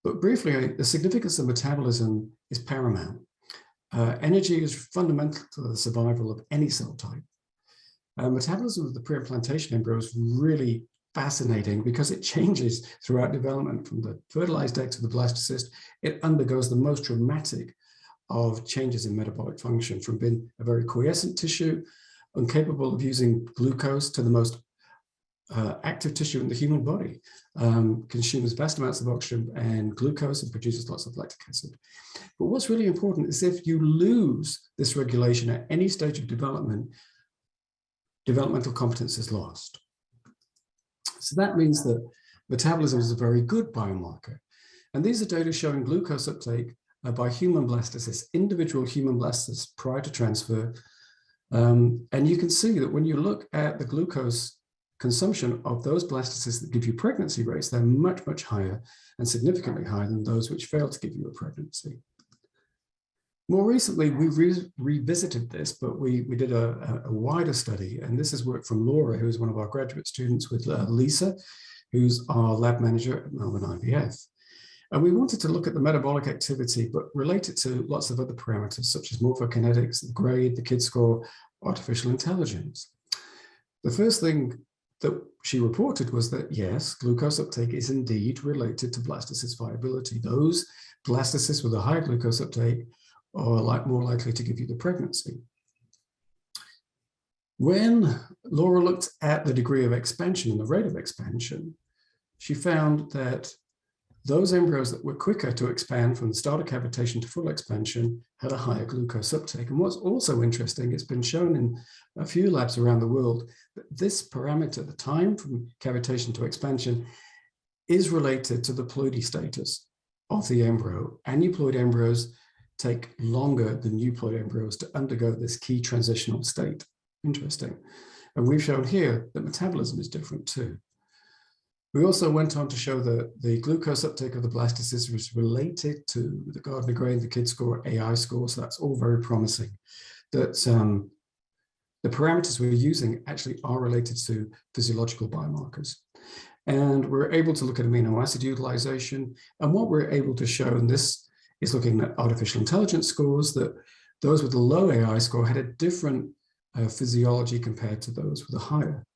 But briefly, the significance of metabolism is paramount. Energy is fundamental to the survival of any cell type. Metabolism of the pre-implantation embryo is really fascinating because it changes throughout development from the fertilized egg to the blastocyst. It undergoes the most dramatic of changes in metabolic function, from being a very quiescent tissue, incapable of using glucose, to the most active tissue in the human body, consumes vast amounts of oxygen and glucose and produces lots of lactic acid. But what's really important is if you lose this regulation at any stage of development, developmental competence is lost. So that means that metabolism is a very good biomarker. And these are data showing glucose uptake by human blastocysts, individual human blastocysts prior to transfer. And you can see that when you look at the glucose consumption of those blastocysts that give you pregnancy rates, they're much, much higher and significantly higher than those which fail to give you a pregnancy. More recently, we revisited this, but we did a wider study, and this is work from Laura, who is one of our graduate students, with Lisa, who's our lab manager at Melbourne IVF. And we wanted to look at the metabolic activity, but relate it to lots of other parameters, such as morphokinetics, the grade, the KID score, artificial intelligence. The first thing that she reported was that, yes, glucose uptake is indeed related to blastocyst viability. Those blastocysts with a high glucose uptake are more likely to give you the pregnancy. When Laura looked at the degree of expansion and the rate of expansion, she found that those embryos that were quicker to expand from the start of cavitation to full expansion had a higher glucose uptake. And what's also interesting, it's been shown in a few labs around the world that this parameter, the time from cavitation to expansion, is related to the ploidy status of the embryo. Aneuploid embryos take longer than euploid embryos to undergo this key transitional state. Interesting. And we've shown here that metabolism is different too. We also went on to show that the glucose uptake of the blastocyst was related to the Gardner grade, the KID score, AI score, so that's all very promising. That the parameters we're using actually are related to physiological biomarkers. And we're able to look at amino acid utilization. And what we're able to show, and this is looking at artificial intelligence scores, that those with a low AI score had a different physiology compared to those with a higher.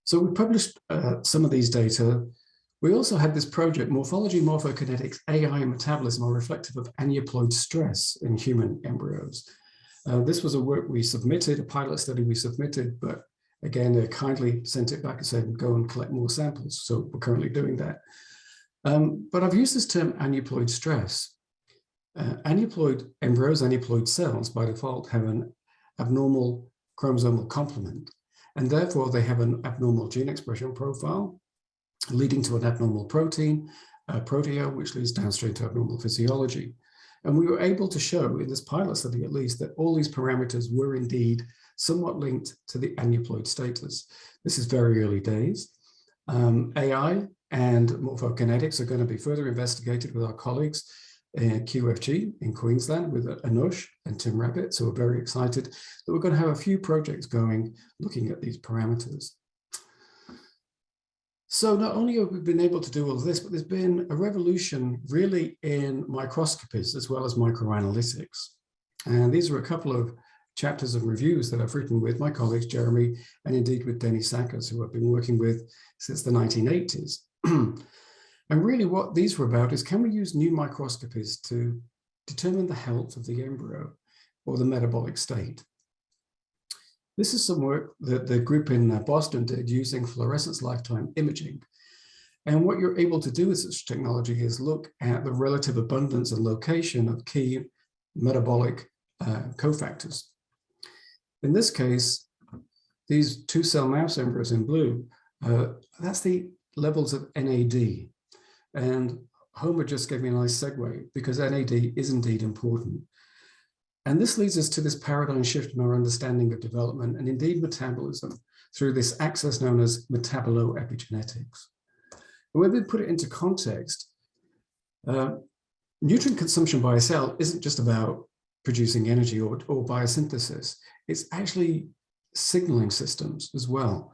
So we published some of these data. We also had this project, Morphology, Morphokinetics, AI, and Metabolism are reflective of aneuploid stress in human embryos. This was a work we submitted, a pilot study we submitted, but again, they kindly sent it back and said, go and collect more samples. So we're currently doing that. But I've used this term aneuploid stress. Aneuploid embryos, aneuploid cells, by default, have an abnormal chromosomal complement, and therefore they have an abnormal gene expression profile, leading to an abnormal protein, proteome, which leads downstream to abnormal physiology. And we were able to show, in this pilot study at least, that all these parameters were indeed somewhat linked to the aneuploid status. This is very early days. AI and morphokinetics are going to be further investigated with our colleagues in QFG in Queensland with Anush and Tim Rabbit. So we're very excited that we're going to have a few projects going looking at these parameters. So not only have we been able to do all of this, but there's been a revolution really in microscopies as well as microanalytics. And these are a couple of chapters of reviews that I've written with my colleagues, Jeremy, and indeed with Denny Sackers, who I've been working with since the 1980s. And really what these were about is, can we use new microscopies to determine the health of the embryo or the metabolic state? This is some work that the group in Boston did using fluorescence lifetime imaging. And what you're able to do with such technology is look at the relative abundance and location of key metabolic cofactors. In this case, these 2-cell mouse embryos in blue, that's the levels of NAD. And Homer just gave me a nice segue, because NAD is indeed important. And this leads us to this paradigm shift in our understanding of development and indeed metabolism through this access known as metaboloepigenetics. And when we put it into context, nutrient consumption by a cell isn't just about producing energy or biosynthesis. It's actually signaling systems as well.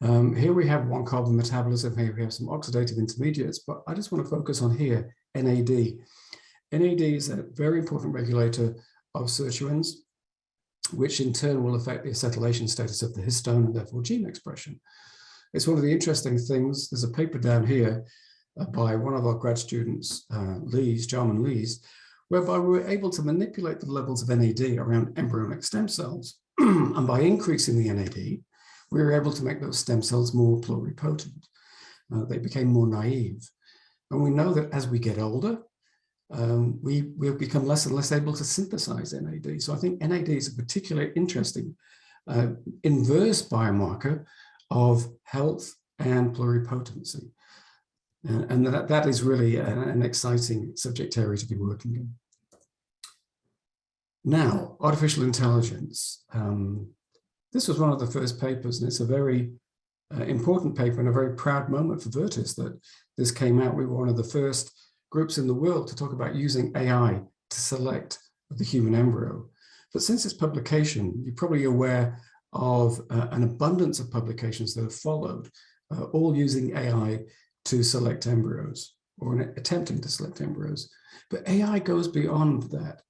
Here we have 1-carbon metabolism, here we have some oxidative intermediates, but I just want to focus on here, NAD. NAD is a very important regulator of sirtuins, which in turn will affect the acetylation status of the histone and therefore gene expression. It's one of the interesting things. There's a paper down here by one of our grad students, Jarman Lees, whereby we were able to manipulate the levels of NAD around embryonic stem cells. And by increasing the NAD, we were able to make those stem cells more pluripotent. They became more naive. And we know that as we get older, we'll become less and less able to synthesize NAD. So I think NAD is a particularly interesting inverse biomarker of health and pluripotency. And that is really an exciting subject area to be working in. Now, artificial intelligence. This was one of the first papers, and it's a very important paper and a very proud moment for Veretis that this came out. We were one of the first groups in the world to talk about using AI to select the human embryo. But since its publication, you're probably aware of an abundance of publications that have followed, all using AI to select embryos or attempting to select embryos. But AI goes beyond that.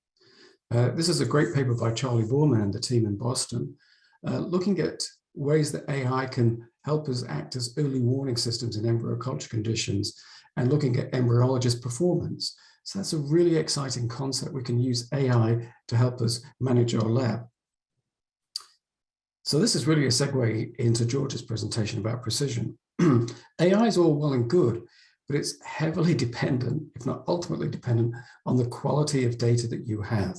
This is a great paper by Charlie Borman and the team in Boston, looking at ways that AI can help us act as early warning systems in embryo culture conditions and looking at embryologist performance. So that's a really exciting concept. We can use AI to help us manage our lab. So this is really a segue into George's presentation about precision. AI is all well and good, but it's heavily dependent, if not ultimately dependent, on the quality of data that you have.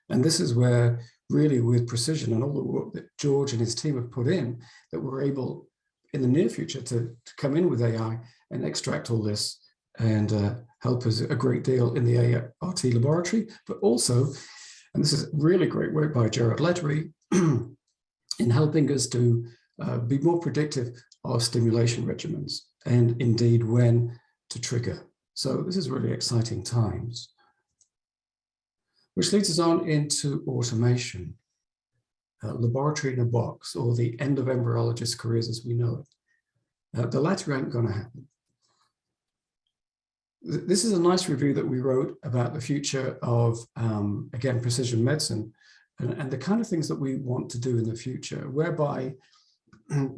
And this is where really with precision and all the work that George and his team have put in, that we're able in the near future to come in with AI and extract all this and help us a great deal in the ART laboratory, but also, and this is really great work by Gerard Lettery, in helping us to be more predictive of stimulation regimens and indeed when to trigger. So this is really exciting times. Which leads us on into automation, laboratory in a box, or the end of embryologist careers as we know it. The latter ain't going to happen. This is a nice review that we wrote about the future of, again, precision medicine and the kind of things that we want to do in the future, whereby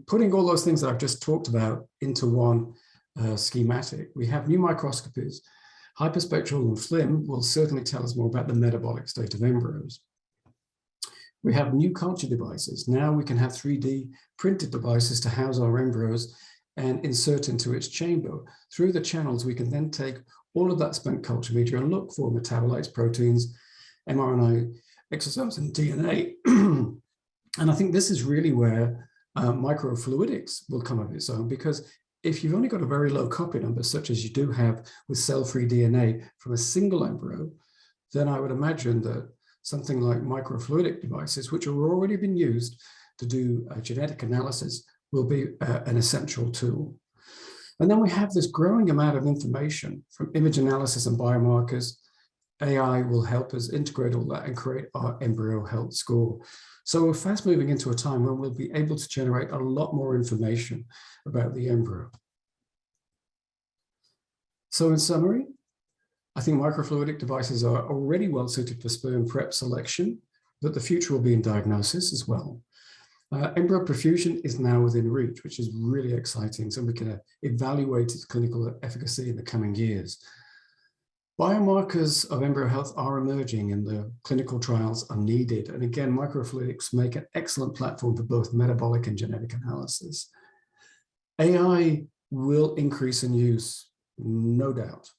putting all those things that I've just talked about into one schematic. We have new microscopies. Hyperspectral and FLIM will certainly tell us more about the metabolic state of embryos. We have new culture devices. Now we can have 3D printed devices to house our embryos and insert into its chamber. Through the channels, we can then take all of that spent culture media and look for metabolites, proteins, mRNA, exosomes, and DNA. And I think this is really where microfluidics will come of its own, because if you've only got a very low copy number, such as you do have with cell-free DNA from a single embryo, then I would imagine that something like microfluidic devices, which have already been used to do genetic analysis, will be an essential tool. And then we have this growing amount of information from image analysis and biomarkers. AI will help us integrate all that and create our embryo health score. So we're fast moving into a time when we'll be able to generate a lot more information about the embryo. So in summary, I think microfluidic devices are already well suited for sperm prep selection, but the future will be in diagnosis as well. Embryo perfusion is now within reach, which is really exciting, so we can evaluate its clinical efficacy in the coming years. Biomarkers of embryo health are emerging and the clinical trials are needed. And again, microfluidics make an excellent platform for both metabolic and genetic analysis. AI will increase in use, no doubt,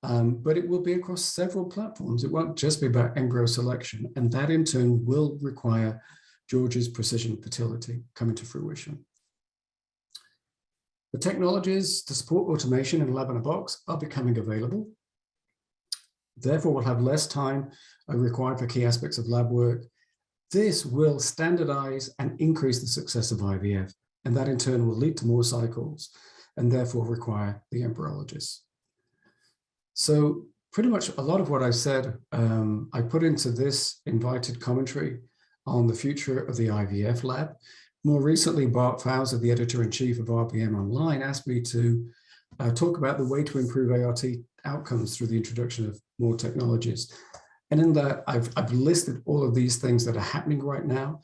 but it will be across several platforms. It won't just be about embryo selection, and that in turn will require George's precision fertility coming to fruition. The technologies to support automation in lab in a box are becoming available. Therefore, we'll have less time required for key aspects of lab work. This will standardize and increase the success of IVF, and that in turn will lead to more cycles and therefore require the embryologist. So pretty much a lot of what I said, I put into this invited commentary on the future of the IVF lab. More recently, Bart Fowler, the editor-in-chief of RBM Online, asked me to talk about the way to improve ART outcomes through the introduction of more technologies. And in that, I've listed all of these things that are happening right now.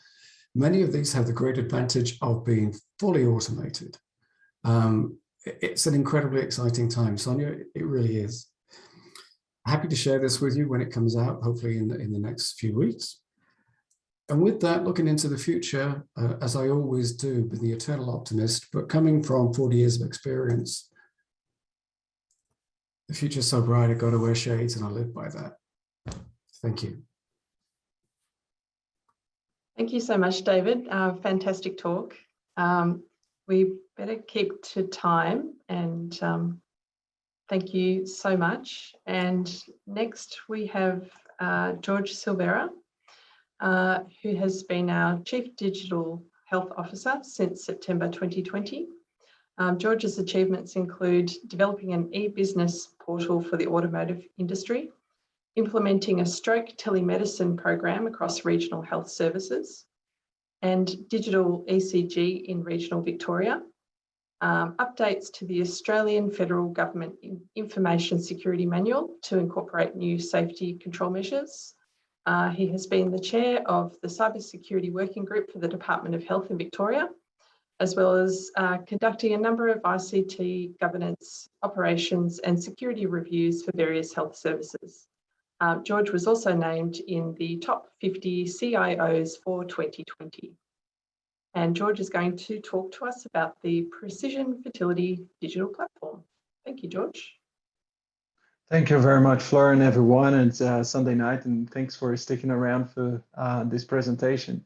Many of these have the great advantage of being fully automated. It's an incredibly exciting time, Sonia, it really is. Happy to share this with you when it comes out, hopefully in the next few weeks. And with that, looking into the future, as I always do, with the eternal optimist, but coming from 40 years of experience, the future's so bright, I've got to wear shades, and I live by that. Thank you. Thank you so much, David. Fantastic talk. We better keep to time, and thank you so much. And next we have Jorge Silveira, who has been our Chief Digital Health Officer since September 2020. Jorge's achievements include developing an e-business portal for the automotive industry, implementing a stroke telemedicine program across regional health services, and digital ECG in regional Victoria, updates to the Australian Federal Government Information Security Manual to incorporate new safety control measures. He has been the chair of the Cybersecurity Working Group for the Department of Health in Victoria, as well as conducting a number of ICT governance, operations and security reviews for various health services. Jorge was also named in the top 50 CIOs for 2020. And Jorge is going to talk to us about the Precision Fertility digital platform. Thank you, Jorge. Thank you very much, Fleur, and everyone. It's Sunday night, and thanks for sticking around for this presentation.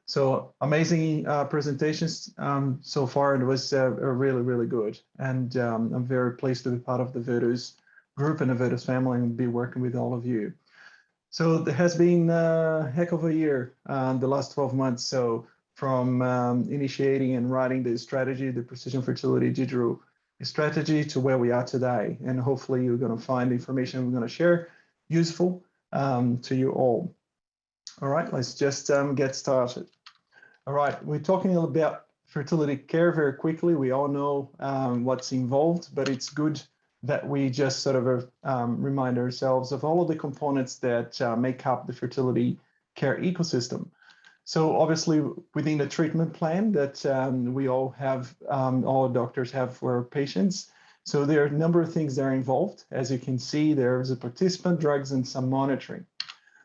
So amazing presentations so far. It was really, really good. And I'm very pleased to be part of the Vetus group and the Vetus family and be working with all of you. So there has been a heck of a year, the last 12 months. So from initiating and writing the strategy, the Precision Fertility digital strategy, to where we are today. And hopefully you're going to find the information we're going to share useful to you all. All right, let's just get started. All right, we're talking a little about fertility care very quickly. We all know what's involved, but it's good that we just sort of remind ourselves of all of the components that make up the fertility care ecosystem. So obviously within the treatment plan that we all have, all doctors have for patients. So there are a number of things that are involved. As you can see, there's a participant, drugs, and some monitoring.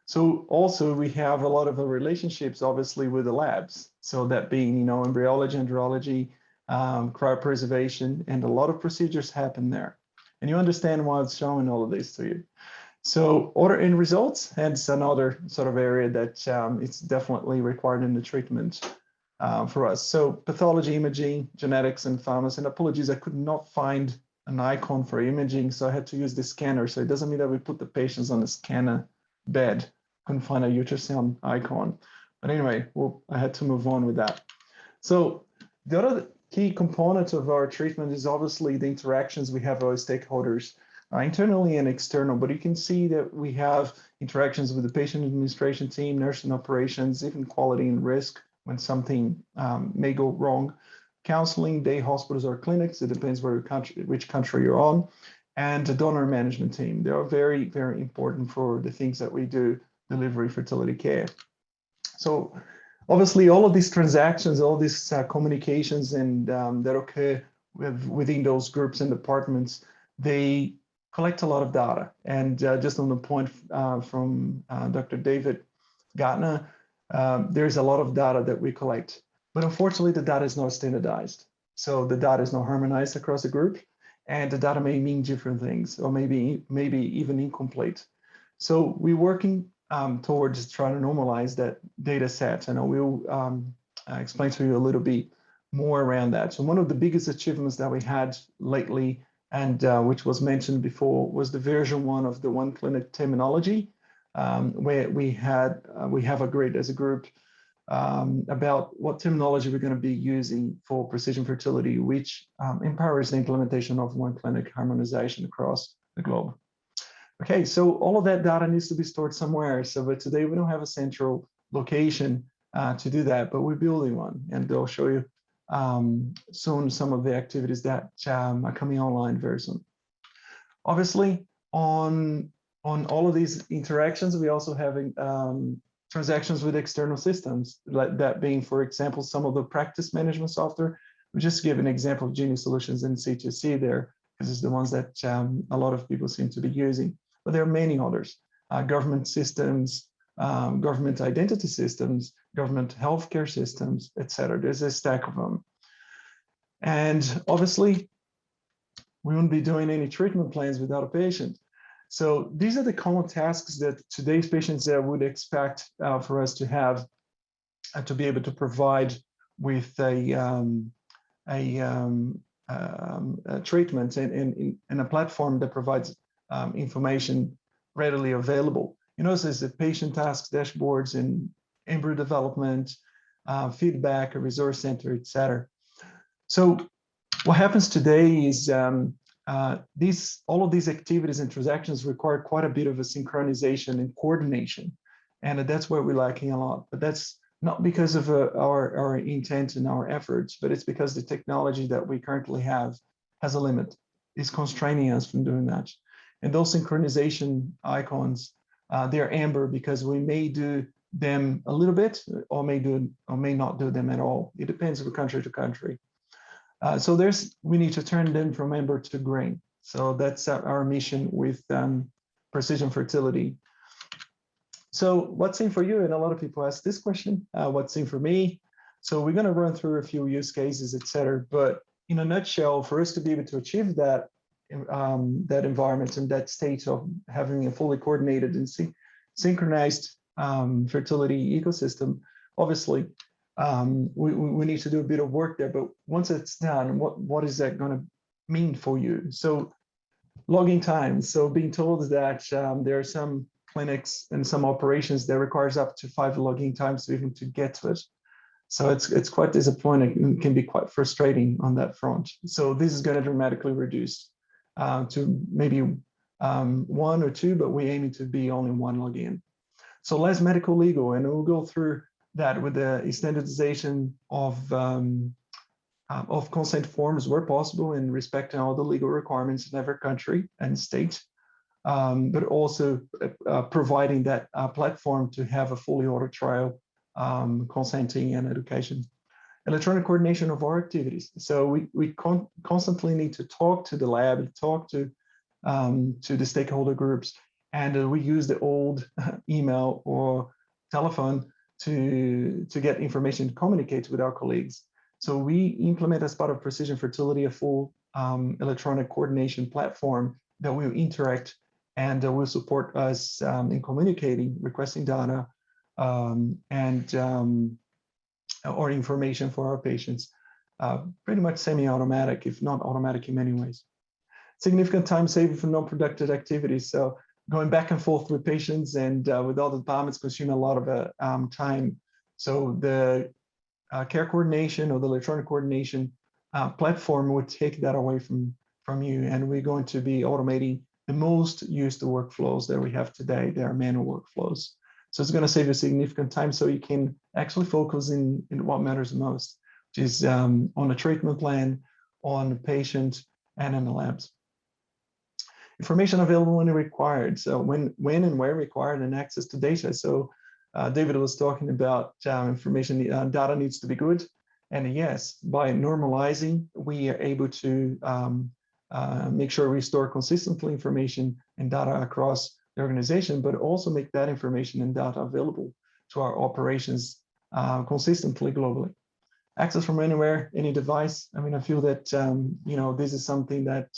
So also we have a lot of relationships, obviously, with the labs. So that being, you know, embryology, andrology, cryopreservation, and a lot of procedures happen there. And you understand why it's showing all of this to you. So order in results, and it's another sort of area that it's definitely required in the treatment for us. So pathology, imaging, genetics, and pharmacy. And apologies, I could not find an icon for imaging, so I had to use the scanner. So it doesn't mean that we put the patients on the scanner bed. Couldn't find a ultrasound icon. But anyway, well, I had to move on with that. So the other key component of our treatment is obviously the interactions we have with our stakeholders, internally and external. But you can see that we have interactions with the patient administration team, nursing operations, even quality and risk when something may go wrong, counseling, day hospitals or clinics. It depends which country you're on, and the donor management team. They are very, very important for the things that we do, delivery fertility care. So obviously all of these transactions, all these communications and that occur within those groups and departments, they collect a lot of data. And just on the point from Dr. David Gardner, there's a lot of data that we collect, but unfortunately the data is not standardized. So the data is not harmonized across the group, and the data may mean different things, or maybe even incomplete. So we're working towards trying to normalize that data set, and I will explain to you a little bit more around that. So one of the biggest achievements that we had lately, and which was mentioned before, was the version 1 of the One Clinic terminology, where we have a grid as a group about what terminology we're going to be using for precision fertility, which empowers the implementation of One Clinic harmonization across the globe. Okay, so all of that data needs to be stored somewhere. So but today we don't have a central location to do that, but we're building one, and I'll show you soon some of the activities that are coming online very soon. Obviously, on all of these interactions, we also have transactions with external systems, like that being, for example, some of the practice management software. We just give an example of Genius Solutions and C2C there, because it's the ones that a lot of people seem to be using. But there are many others, government systems, government identity systems, government healthcare systems, etc. There's a stack of them. And obviously, we wouldn't be doing any treatment plans without a patient. So these are the common tasks that today's patients would expect for us to have to be able to provide with a treatment and a platform that provides information readily available. You know, there's the patient tasks, dashboards, and embryo development, feedback, a resource center, etc. So what happens today is all of these activities and transactions require quite a bit of a synchronization and coordination, and that's where we're lacking a lot. But that's not because of our intent and our efforts, but it's because the technology that we currently have has a limit. It's constraining us from doing that. And those synchronization icons, they're amber because we may do them a little bit, or may not do them at all. It depends from country to country. So we need to turn them from amber to green. So that's our mission with Precision Fertility. So what's in for you? And a lot of people ask this question, what's in for me? So we're going to run through a few use cases, et cetera. But in a nutshell, for us to be able to achieve that environment and that state of having a fully coordinated and synchronized fertility ecosystem, obviously, we need to do a bit of work there. But once it's done, what is that going to mean for you? So logging time. So being told that there are some clinics and some operations that requires up to 5 logging times even to get to it. So it's quite disappointing and can be quite frustrating on that front. So this is going to dramatically reduce to maybe 1 or 2, but we're aiming to be only 1 login. So less medical legal, and we'll go through that with the standardization of consent forms where possible in respecting all the legal requirements in every country and state. But also providing that platform to have a fully auto trial, consenting and education. Electronic coordination of our activities. So we constantly need to talk to the lab, talk to the stakeholder groups, and we use the old email or telephone to get information to communicate with our colleagues. So we implement as part of Precision Fertility a full electronic coordination platform that will interact and will support us in communicating, requesting data, or information for our patients, pretty much semi-automatic, if not automatic in many ways. Significant time saving for non-productive activities. So going back and forth with patients and with all the departments consume a lot of time. So the care coordination or the electronic coordination platform would take that away from you, and we're going to be automating the most used workflows that we have today. They are manual workflows. So it's going to save you significant time so you can actually focus in what matters most, which is on a treatment plan, on the patient, and in the labs. Information available when required. So when and where required, and access to data. So David was talking about information, data needs to be good. And yes, by normalizing, we are able to make sure we store consistently information and data across the organization, but also make that information and data available to our operations consistently globally. Access from anywhere, any device. I mean, I feel that this is something that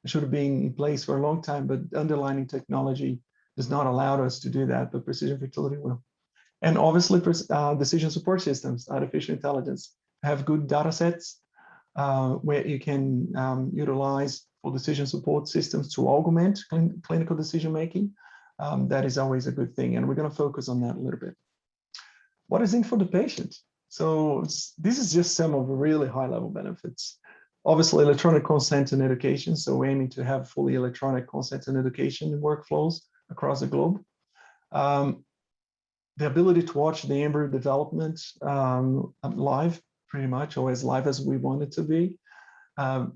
should have been in place for a long time, but underlying technology does not allow us to do that, but Precision Fertility will. And obviously, decision support systems, artificial intelligence, have good data sets where you can utilize for decision support systems to augment clinical decision making. That is always a good thing, and we're going to focus on that a little bit. What is in for the patient? So this is just some of the really high-level benefits. Obviously, electronic consent and education. So we're aiming to have fully electronic consent and education workflows across the globe. The ability to watch the embryo development live, pretty much, or as live as we want it to be.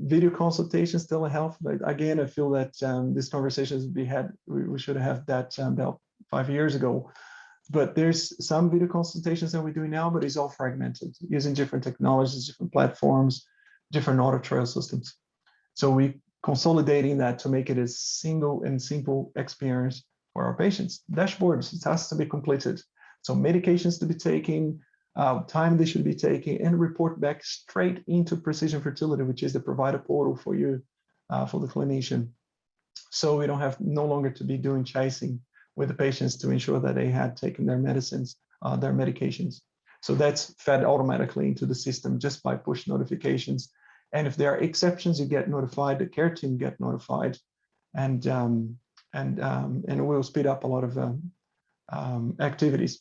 Video consultations, telehealth. But again, I feel that this conversation we should have that about 5 years ago. But there's some video consultations that we're doing now, but it's all fragmented, using different technologies, different platforms, different auto trial systems. So we're consolidating that to make it a single and simple experience for for our patients. Dashboards, it has to be completed. So medications to be taken, time they should be taking, and report back straight into Precision Fertility, which is the provider portal for you, for the clinician. So we don't have no longer to be doing chasing with the patients to ensure that they had taken their medicines, their medications. So that's fed automatically into the system just by push notifications. And if there are exceptions, you get notified, the care team get notified, and it will speed up a lot of activities.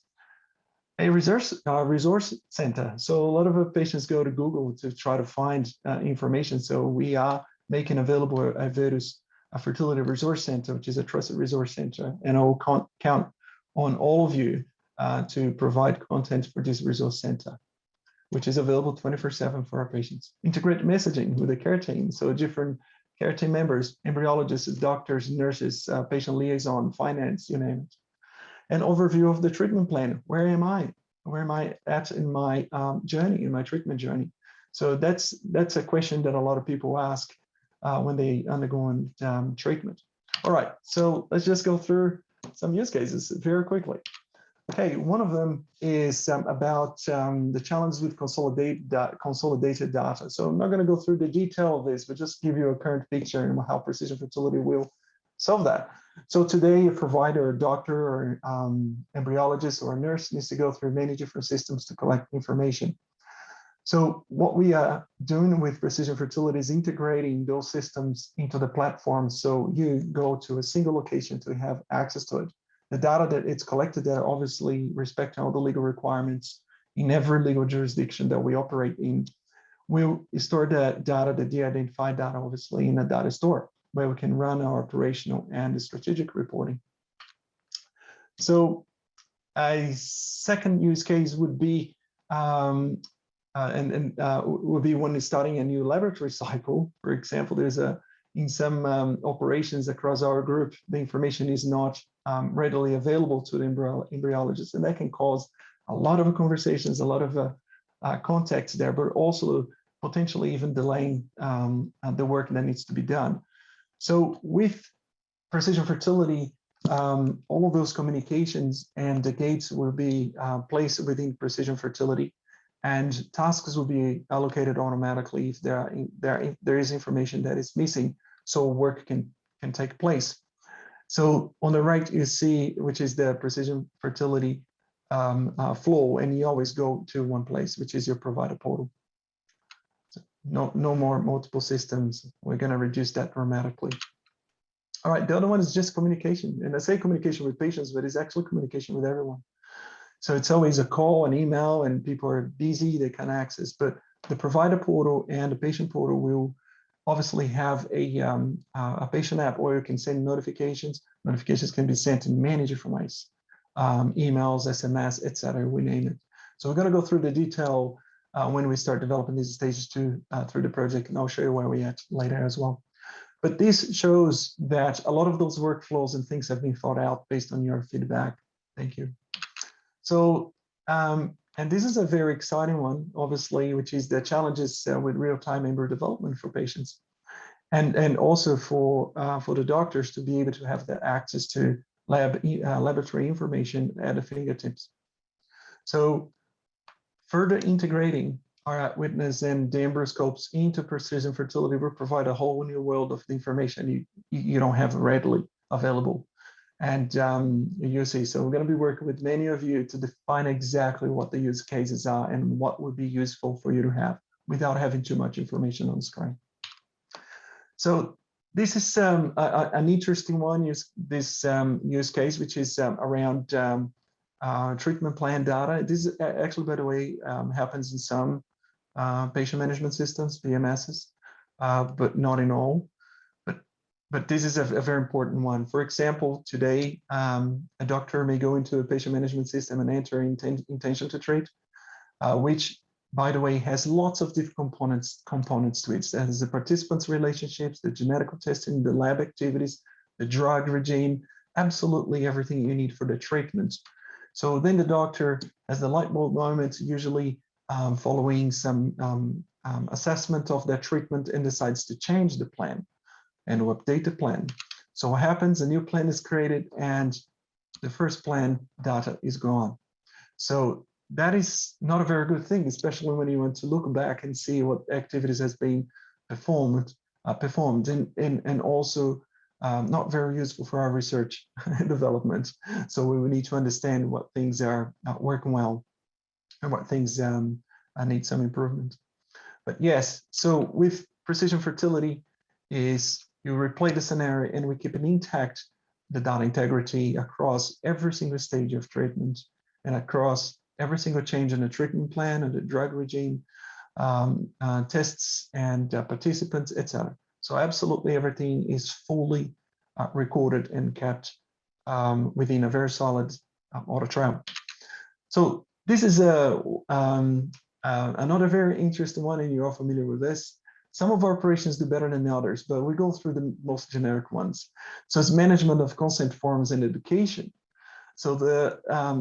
A resource center. So a lot of patients go to Google to try to find information. So we are making available at Vetus a fertility resource center, which is a trusted resource center, and I will count on all of you to provide content for this resource center, which is available 24/7 for our patients. Integrate messaging with the care team, so different care team members, embryologists, doctors, nurses, patient liaison, finance, you name it. An overview of the treatment plan. Where am I? Where am I at in my journey, in my treatment journey? So that's a question that a lot of people ask when they undergo treatment. All right, so let's just go through some use cases very quickly. Okay, one of them is about the challenges with consolidated data. So I'm not going to go through the detail of this, but just give you a current picture and how Precision Fertility will solve that. So today, a provider, a doctor, or embryologist, or a nurse needs to go through many different systems to collect information. So what we are doing with Precision Fertility is integrating those systems into the platform. So you go to a single location to have access to it. The data that it's collected there obviously respecting all the legal requirements in every legal jurisdiction that we operate in. We'll store the data, the de-identified data, obviously, in a data store where we can run our operational and the strategic reporting. So a second use case would be would be when starting a new laboratory cycle. For example, there's in some operations across our group, the information is not readily available to the embryologists, and that can cause a lot of conversations, a lot of contacts there, but also potentially even delaying the work that needs to be done. So with Precision Fertility, all of those communications and the gates will be placed within Precision Fertility, and tasks will be allocated automatically if there is information that is missing, so work can take place. So on the right, you see, which is the Precision Fertility flow, and you always go to one place, which is your provider portal. So no more multiple systems. We're going to reduce that dramatically. All right, the other one is just communication. And I say communication with patients, but it's actually communication with everyone. So it's always a call, an email, and people are busy, they can't access. But the provider portal and the patient portal will obviously have a patient app where you can send notifications. Notifications can be sent in many different ways, emails, SMS, etc. We name it. So we're going to go through the detail when we start developing these stages through the project, and I'll show you where we're at later as well. But this shows that a lot of those workflows and things have been thought out based on your feedback. Thank you. So, and this is a very exciting one, obviously, which is the challenges with real-time embryo development for patients, and also for the doctors to be able to have the access to laboratory information at the fingertips. So, further integrating our witness and the embryoscopes into Precision Fertility will provide a whole new world of information you don't have readily available. And you see, so we're going to be working with many of you to define exactly what the use cases are and what would be useful for you to have without having too much information on the screen. So this is an interesting one, this use case, which is around treatment plan data. This actually, by the way, happens in some patient management systems, PMSs, but not in all. But this is a very important one. For example, today, a doctor may go into a patient management system and enter intention to treat, which, by the way, has lots of different components to it. It has the participants' relationships, the genetic testing, the lab activities, the drug regime, absolutely everything you need for the treatment. So then the doctor has the light bulb moment, usually following some assessment of their treatment, and decides to change the plan and to update the plan. So what happens? A new plan is created and the first plan data is gone. So that is not a very good thing, especially when you want to look back and see what activities has been performed and also not very useful for our research development. So we will need to understand what things are not working well and what things need some improvement. But yes, so with precision fertility is you replay the scenario and we keep it intact, the data integrity across every single stage of treatment and across every single change in the treatment plan and the drug regime, tests and participants, etc. So absolutely everything is fully recorded and kept within a very solid auto trial. So this is another very interesting one, and you're all familiar with this. Some of our operations do better than others, but we go through the most generic ones. So it's management of consent forms and education. So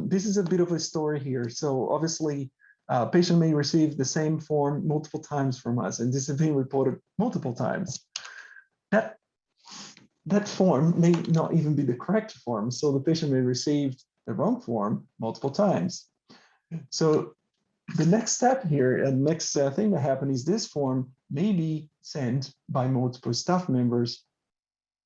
this is a bit of a story here. So obviously, a patient may receive the same form multiple times from us, and this has been reported multiple times. That form may not even be the correct form, so the patient may receive the wrong form multiple times. So the next step here, and next thing that happens is this form may be sent by multiple staff members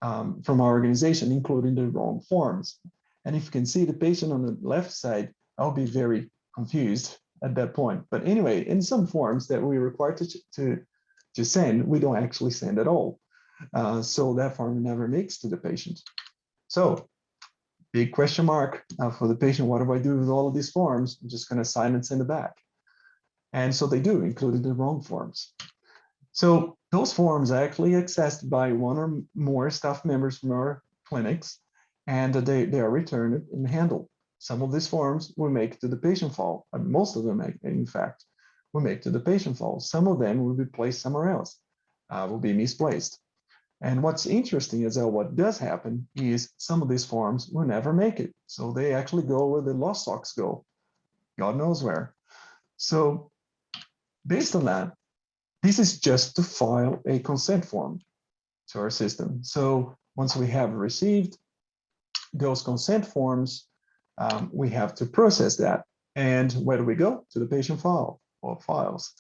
from our organization, including the wrong forms. And if you can see the patient on the left side, I'll be very confused at that point. But anyway, in some forms that we're required to send, we don't actually send at all. So that form never makes to the patient. So big question mark for the patient. What do I do with all of these forms? I'm just going to sign and send it back. And so they do, including the wrong forms. So those forms are actually accessed by one or more staff members from our clinics, and they are returned and handled. Some of these forms will make to the patient file. Most of them, in fact, will make to the patient file. Some of them will be placed somewhere else, will be misplaced. And what's interesting is that what does happen is some of these forms will never make it. So they actually go where the lost socks go, God knows where. So based on that, this is just to file a consent form to our system. So once we have received those consent forms, we have to process that. And where do we go? To the patient file or files.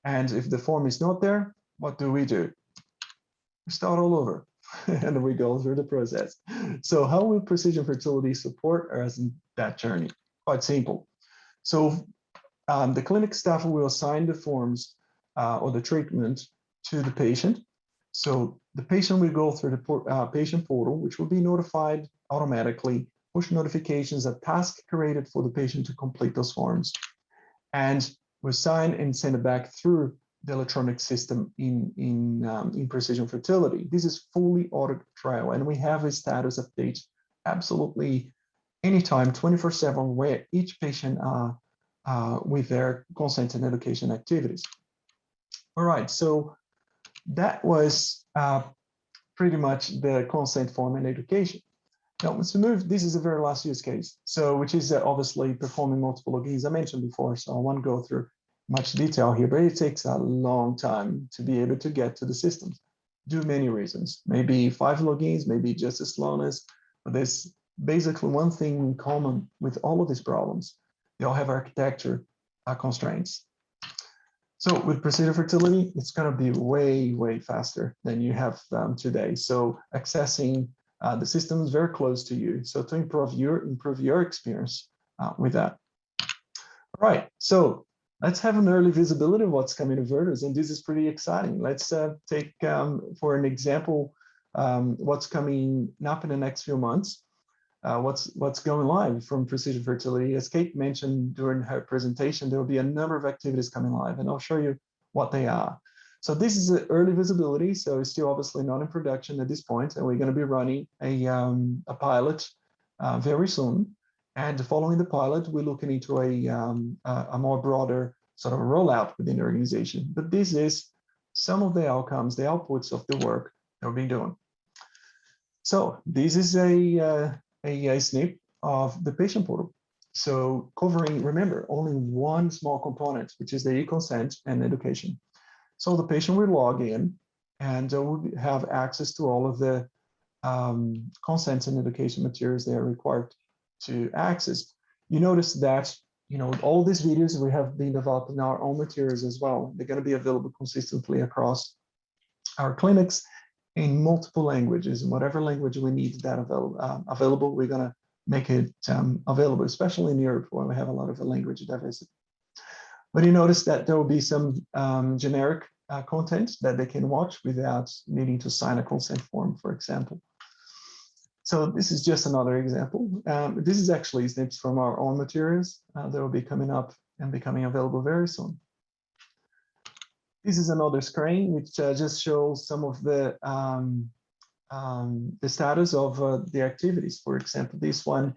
And if the form is not there, what do? We start all over and we go through the process. So how will precision fertility support us in that journey? Quite simple. So the clinic staff will assign the forms or the treatment to the patient. So the patient will go through the patient portal, which will be notified automatically, push notifications, a task created for the patient to complete those forms. And we'll sign and send it back through the electronic system in precision fertility. This is fully auto trial, and we have a status update absolutely anytime, 24/7, where each patient with their consent and education activities. All right, so that was pretty much the consent form and education. Now, let's move. This is a very last use case, so which is obviously performing multiple logins. I mentioned before, so I won't go through much detail here, but it takes a long time to be able to get to the systems. Due to many reasons, maybe 5 logins, maybe just as slowness, but there's basically one thing in common with all of these problems. They all have architecture constraints. So with precision fertility, it's going to be way, way faster than you have today. So accessing the system is very close to you. So to improve your experience with that. All right, so let's have an early visibility of what's coming to Vertus, and this is pretty exciting. Let's take for an example what's coming up in the next few months. What's going live from precision fertility. As Kate mentioned during her presentation, there will be a number of activities coming live, and I'll show you what they are. So this is an early visibility, so it's still obviously not in production at this point, and we're going to be running a pilot very soon. And following the pilot, we're looking into a more broader sort of rollout within the organization. But this is some of the outcomes, the outputs of the work that we've been doing. So this is a snip of the patient portal. So covering, remember, only one small component, which is the e-consent and education. So the patient will log in and will have access to all of the consents and education materials they are required to access. You notice that, you know, all these videos we have been developing our own materials as well. They're going to be available consistently across our clinics in multiple languages. And whatever language we need that available, we're going to make it available, especially in Europe where we have a lot of language diversity. But you notice that there will be some generic content that they can watch without needing to sign a consent form, for example. So this is just another example. This is actually snips from our own materials that will be coming up and becoming available very soon. This is another screen which just shows some of the status of the activities. For example, this one,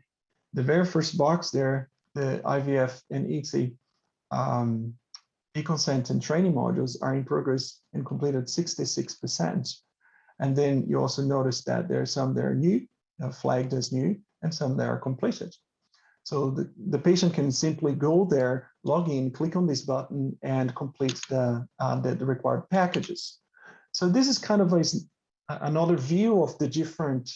the very first box there, the IVF and ICSI e-consent and training modules are in progress and completed 66%. And then you also notice that there are some that are new, flagged as new, and some that are completed. So the patient can simply go there, log in, click on this button, and complete the required packages. So this is kind of another view of the different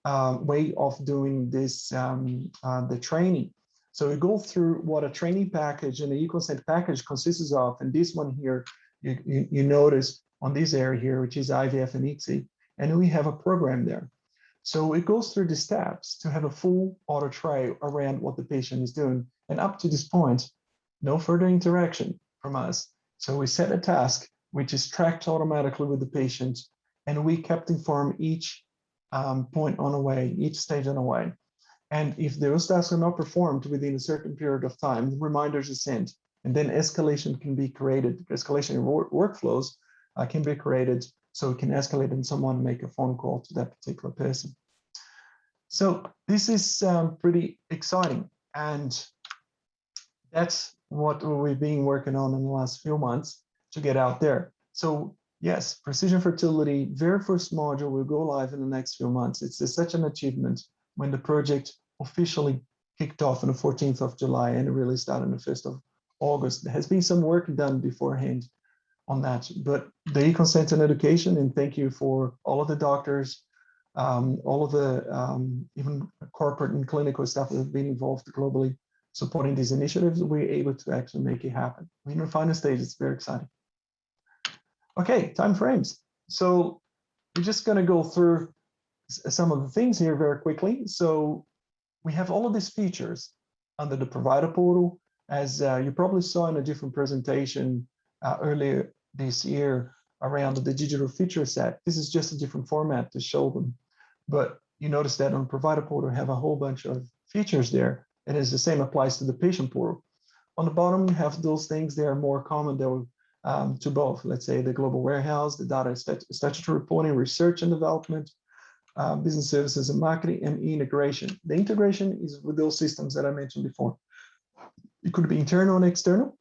way of doing this, the training. So we go through what a training package and the e-consent package consists of. And this one here, you notice on this area here, which is IVF and ICSI, and we have a program there. So it goes through the steps to have a full audit trail around what the patient is doing. And up to this point, no further interaction from us. So we set a task, which is tracked automatically with the patient, and we kept informed each point on the way, each stage on the way. And if those tasks are not performed within a certain period of time, reminders are sent, and then escalation can be created. Escalation workflows can be created, so it can escalate and someone make a phone call to that particular person. So this is pretty exciting, and that's what we've been working on in the last few months to get out there. So yes, Precision Fertility, very first module will go live in the next few months. It's such an achievement when the project officially kicked off on the 14th of July and it really started on the 1st of August. There has been some work done beforehand on that, but the e-consent and education, and thank you for all of the doctors, all of the even corporate and clinical staff that have been involved globally supporting these initiatives, we're able to actually make it happen. We're in the final stage, it's very exciting. Okay, time frames. So we're just gonna go through some of the things here very quickly. So we have all of these features under the provider portal, as you probably saw in a different presentation earlier this year around the digital feature set. This is just a different format to show them. But you notice that on provider portal, we have a whole bunch of features there. And as the same applies to the patient portal. On the bottom, you have those things that are more common to both. Let's say the global warehouse, the data statutory reporting, research and development, business services and marketing, and integration. The integration is with those systems that I mentioned before. It could be internal and external.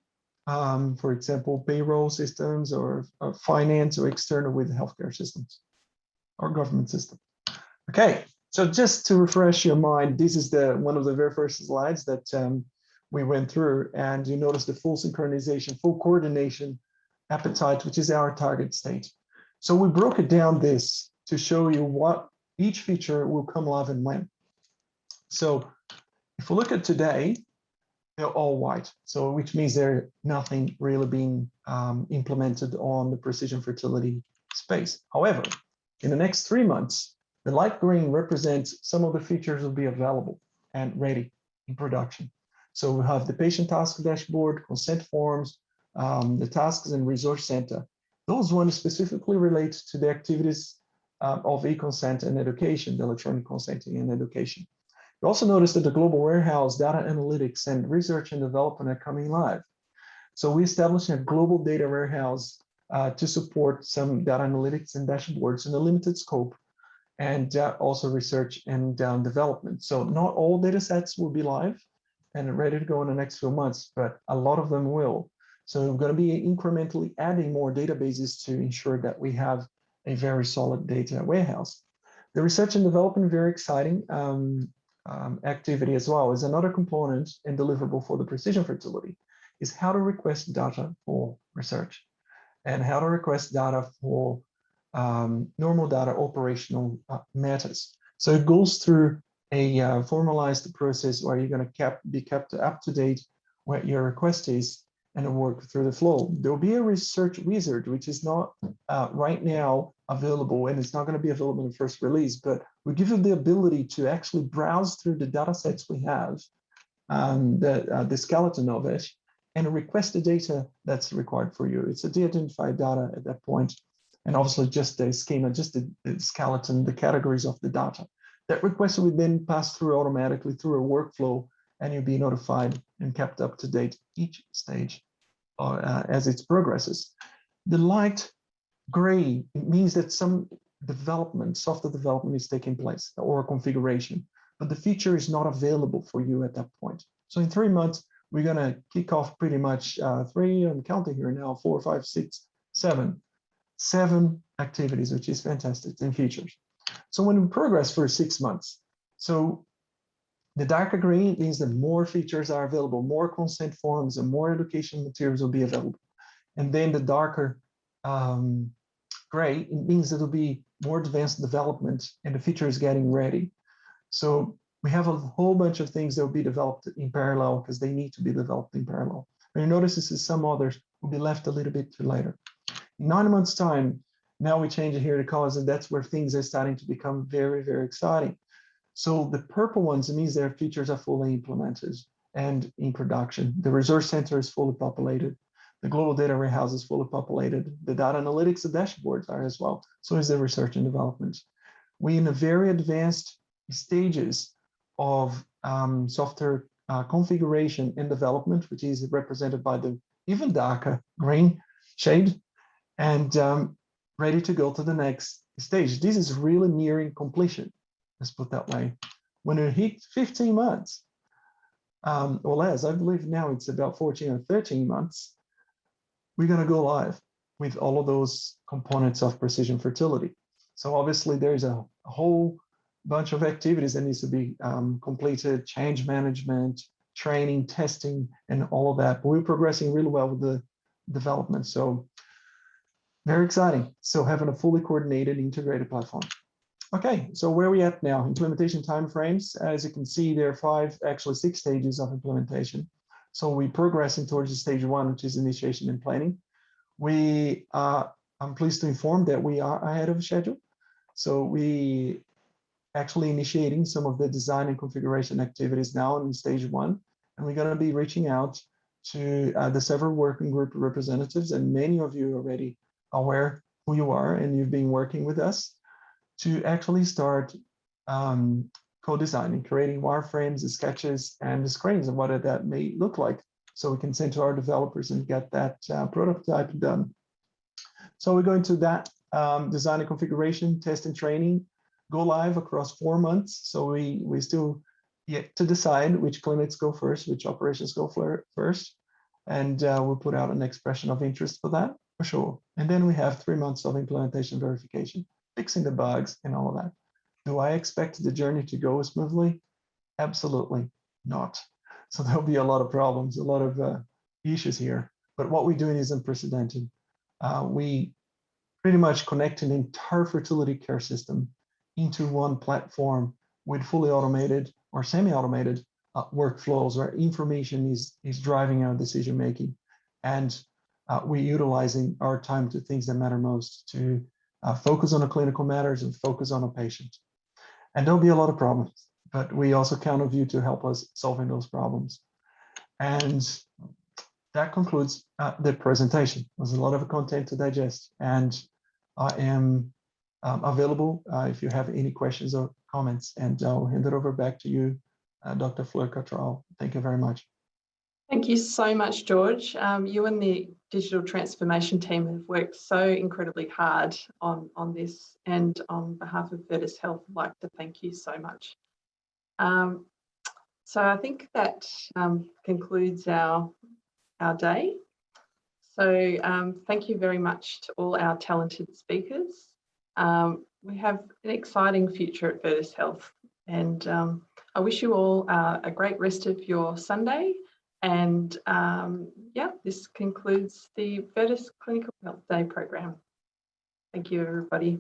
For example, payroll systems or finance, or external with healthcare systems or government systems. Okay, so just to refresh your mind, this is one of the very first slides that we went through, and you notice the full synchronization, full coordination appetite, which is our target state. So we broke it down this to show you what each feature will come live and when. So if we look at today, they're all white, so which means there's nothing really being implemented on the Precision Fertility space. However, in the next 3 months, the light green represents some of the features will be available and ready in production. So we have the patient task dashboard, consent forms, the tasks and resource center. Those ones specifically relate to the activities of e-consent and education, the electronic consenting and education. You also notice that the global warehouse, data analytics, and research and development are coming live. So we established a global data warehouse to support some data analytics and dashboards in a limited scope, and also research and development. So not all data sets will be live and ready to go in the next few months, but a lot of them will. So we're going to be incrementally adding more databases to ensure that we have a very solid data warehouse. The research and development, very exciting activity as well, is another component and deliverable for the Precision Fertility, is how to request data for research and how to request data for normal data operational matters. So it goes through a formalized process where you're going to be kept up to date what your request is and work through the flow. There'll be a research wizard, which is not right now available, and it's not going to be available in the first release, but we give you the ability to actually browse through the data sets we have, the skeleton of it, and request the data that's required for you. It's a de-identified data at that point, and obviously just the schema, just the skeleton, the categories of the data. That request will then pass through automatically through a workflow, and you'll be notified and kept up to date each stage as it progresses. The light gray, it means that some development, software development is taking place or configuration, but the feature is not available for you at that point. So in 3 months, we're going to kick off pretty much I'm counting here now, 4, 5, 6, 7 activities, which is fantastic, and features. So when we progress for 6 months, so the darker green means that more features are available, more consent forms and more education materials will be available. And then the darker gray, it means that there'll be more advanced development and the feature is getting ready. So we have a whole bunch of things that will be developed in parallel because they need to be developed in parallel. And you notice this is some others will be left a little bit to later. In 9 months' time, now we change it here to colors, and that's where things are starting to become very, very exciting. So the purple ones, it means their features are fully implemented and in production. The resource center is fully populated. The global data warehouse is fully populated. The data analytics and dashboards are as well. So is the research and development. We're in a very advanced stages of software configuration and development, which is represented by the even darker green shade, and ready to go to the next stage. This is really nearing completion, let's put that way. When we hit 15 months, or less, I believe now it's about 14 or 13 months, we're going to go live with all of those components of precision fertility. So obviously there's a whole bunch of activities that needs to be completed, change management, training, testing, and all of that. But we're progressing really well with the development. So very exciting. So having a fully coordinated, integrated platform. Okay, so where are we at now? Implementation timeframes. As you can see, there are 5, actually 6 stages of implementation. So we're progressing towards the stage 1, which is initiation and planning. I'm pleased to inform that we are ahead of schedule. So we actually initiating some of the design and configuration activities now in stage 1. And we're going to be reaching out to the several working group representatives, and many of you already aware who you are, and you've been working with us to actually start co-designing, creating wireframes, the sketches, and the screens of what that may look like, so we can send to our developers and get that prototype done. So we're going to that design and configuration, test and training, go live across 4 months. So we still yet to decide which clinics go first, which operations go first, and we'll put out an expression of interest for that, for sure. And then we have 3 months of implementation verification, fixing the bugs and all of that. Do I expect the journey to go smoothly? Absolutely not. So there'll be a lot of problems, a lot of issues here. But what we're doing is unprecedented. We pretty much connect an entire fertility care system into one platform with fully automated or semi-automated workflows where information is driving our decision making. And we're utilizing our time to things that matter most, to focus on the clinical matters and focus on a patient. And there'll be a lot of problems, but we also count on you to help us solving those problems. And that concludes the presentation. There's a lot of content to digest, and I am available if you have any questions or comments, and I'll hand it over back to you, Dr. Fleur Cattrall. Thank you very much. Thank you so much, George. You and the digital transformation team have worked so incredibly hard on this, and on behalf of Vetis Health, I'd like to thank you so much. So I think that concludes our day. So thank you very much to all our talented speakers. We have an exciting future at Vetis Health, and I wish you all a great rest of your Sunday. And yeah, this concludes the Vetis Clinical Health Day program. Thank you, everybody.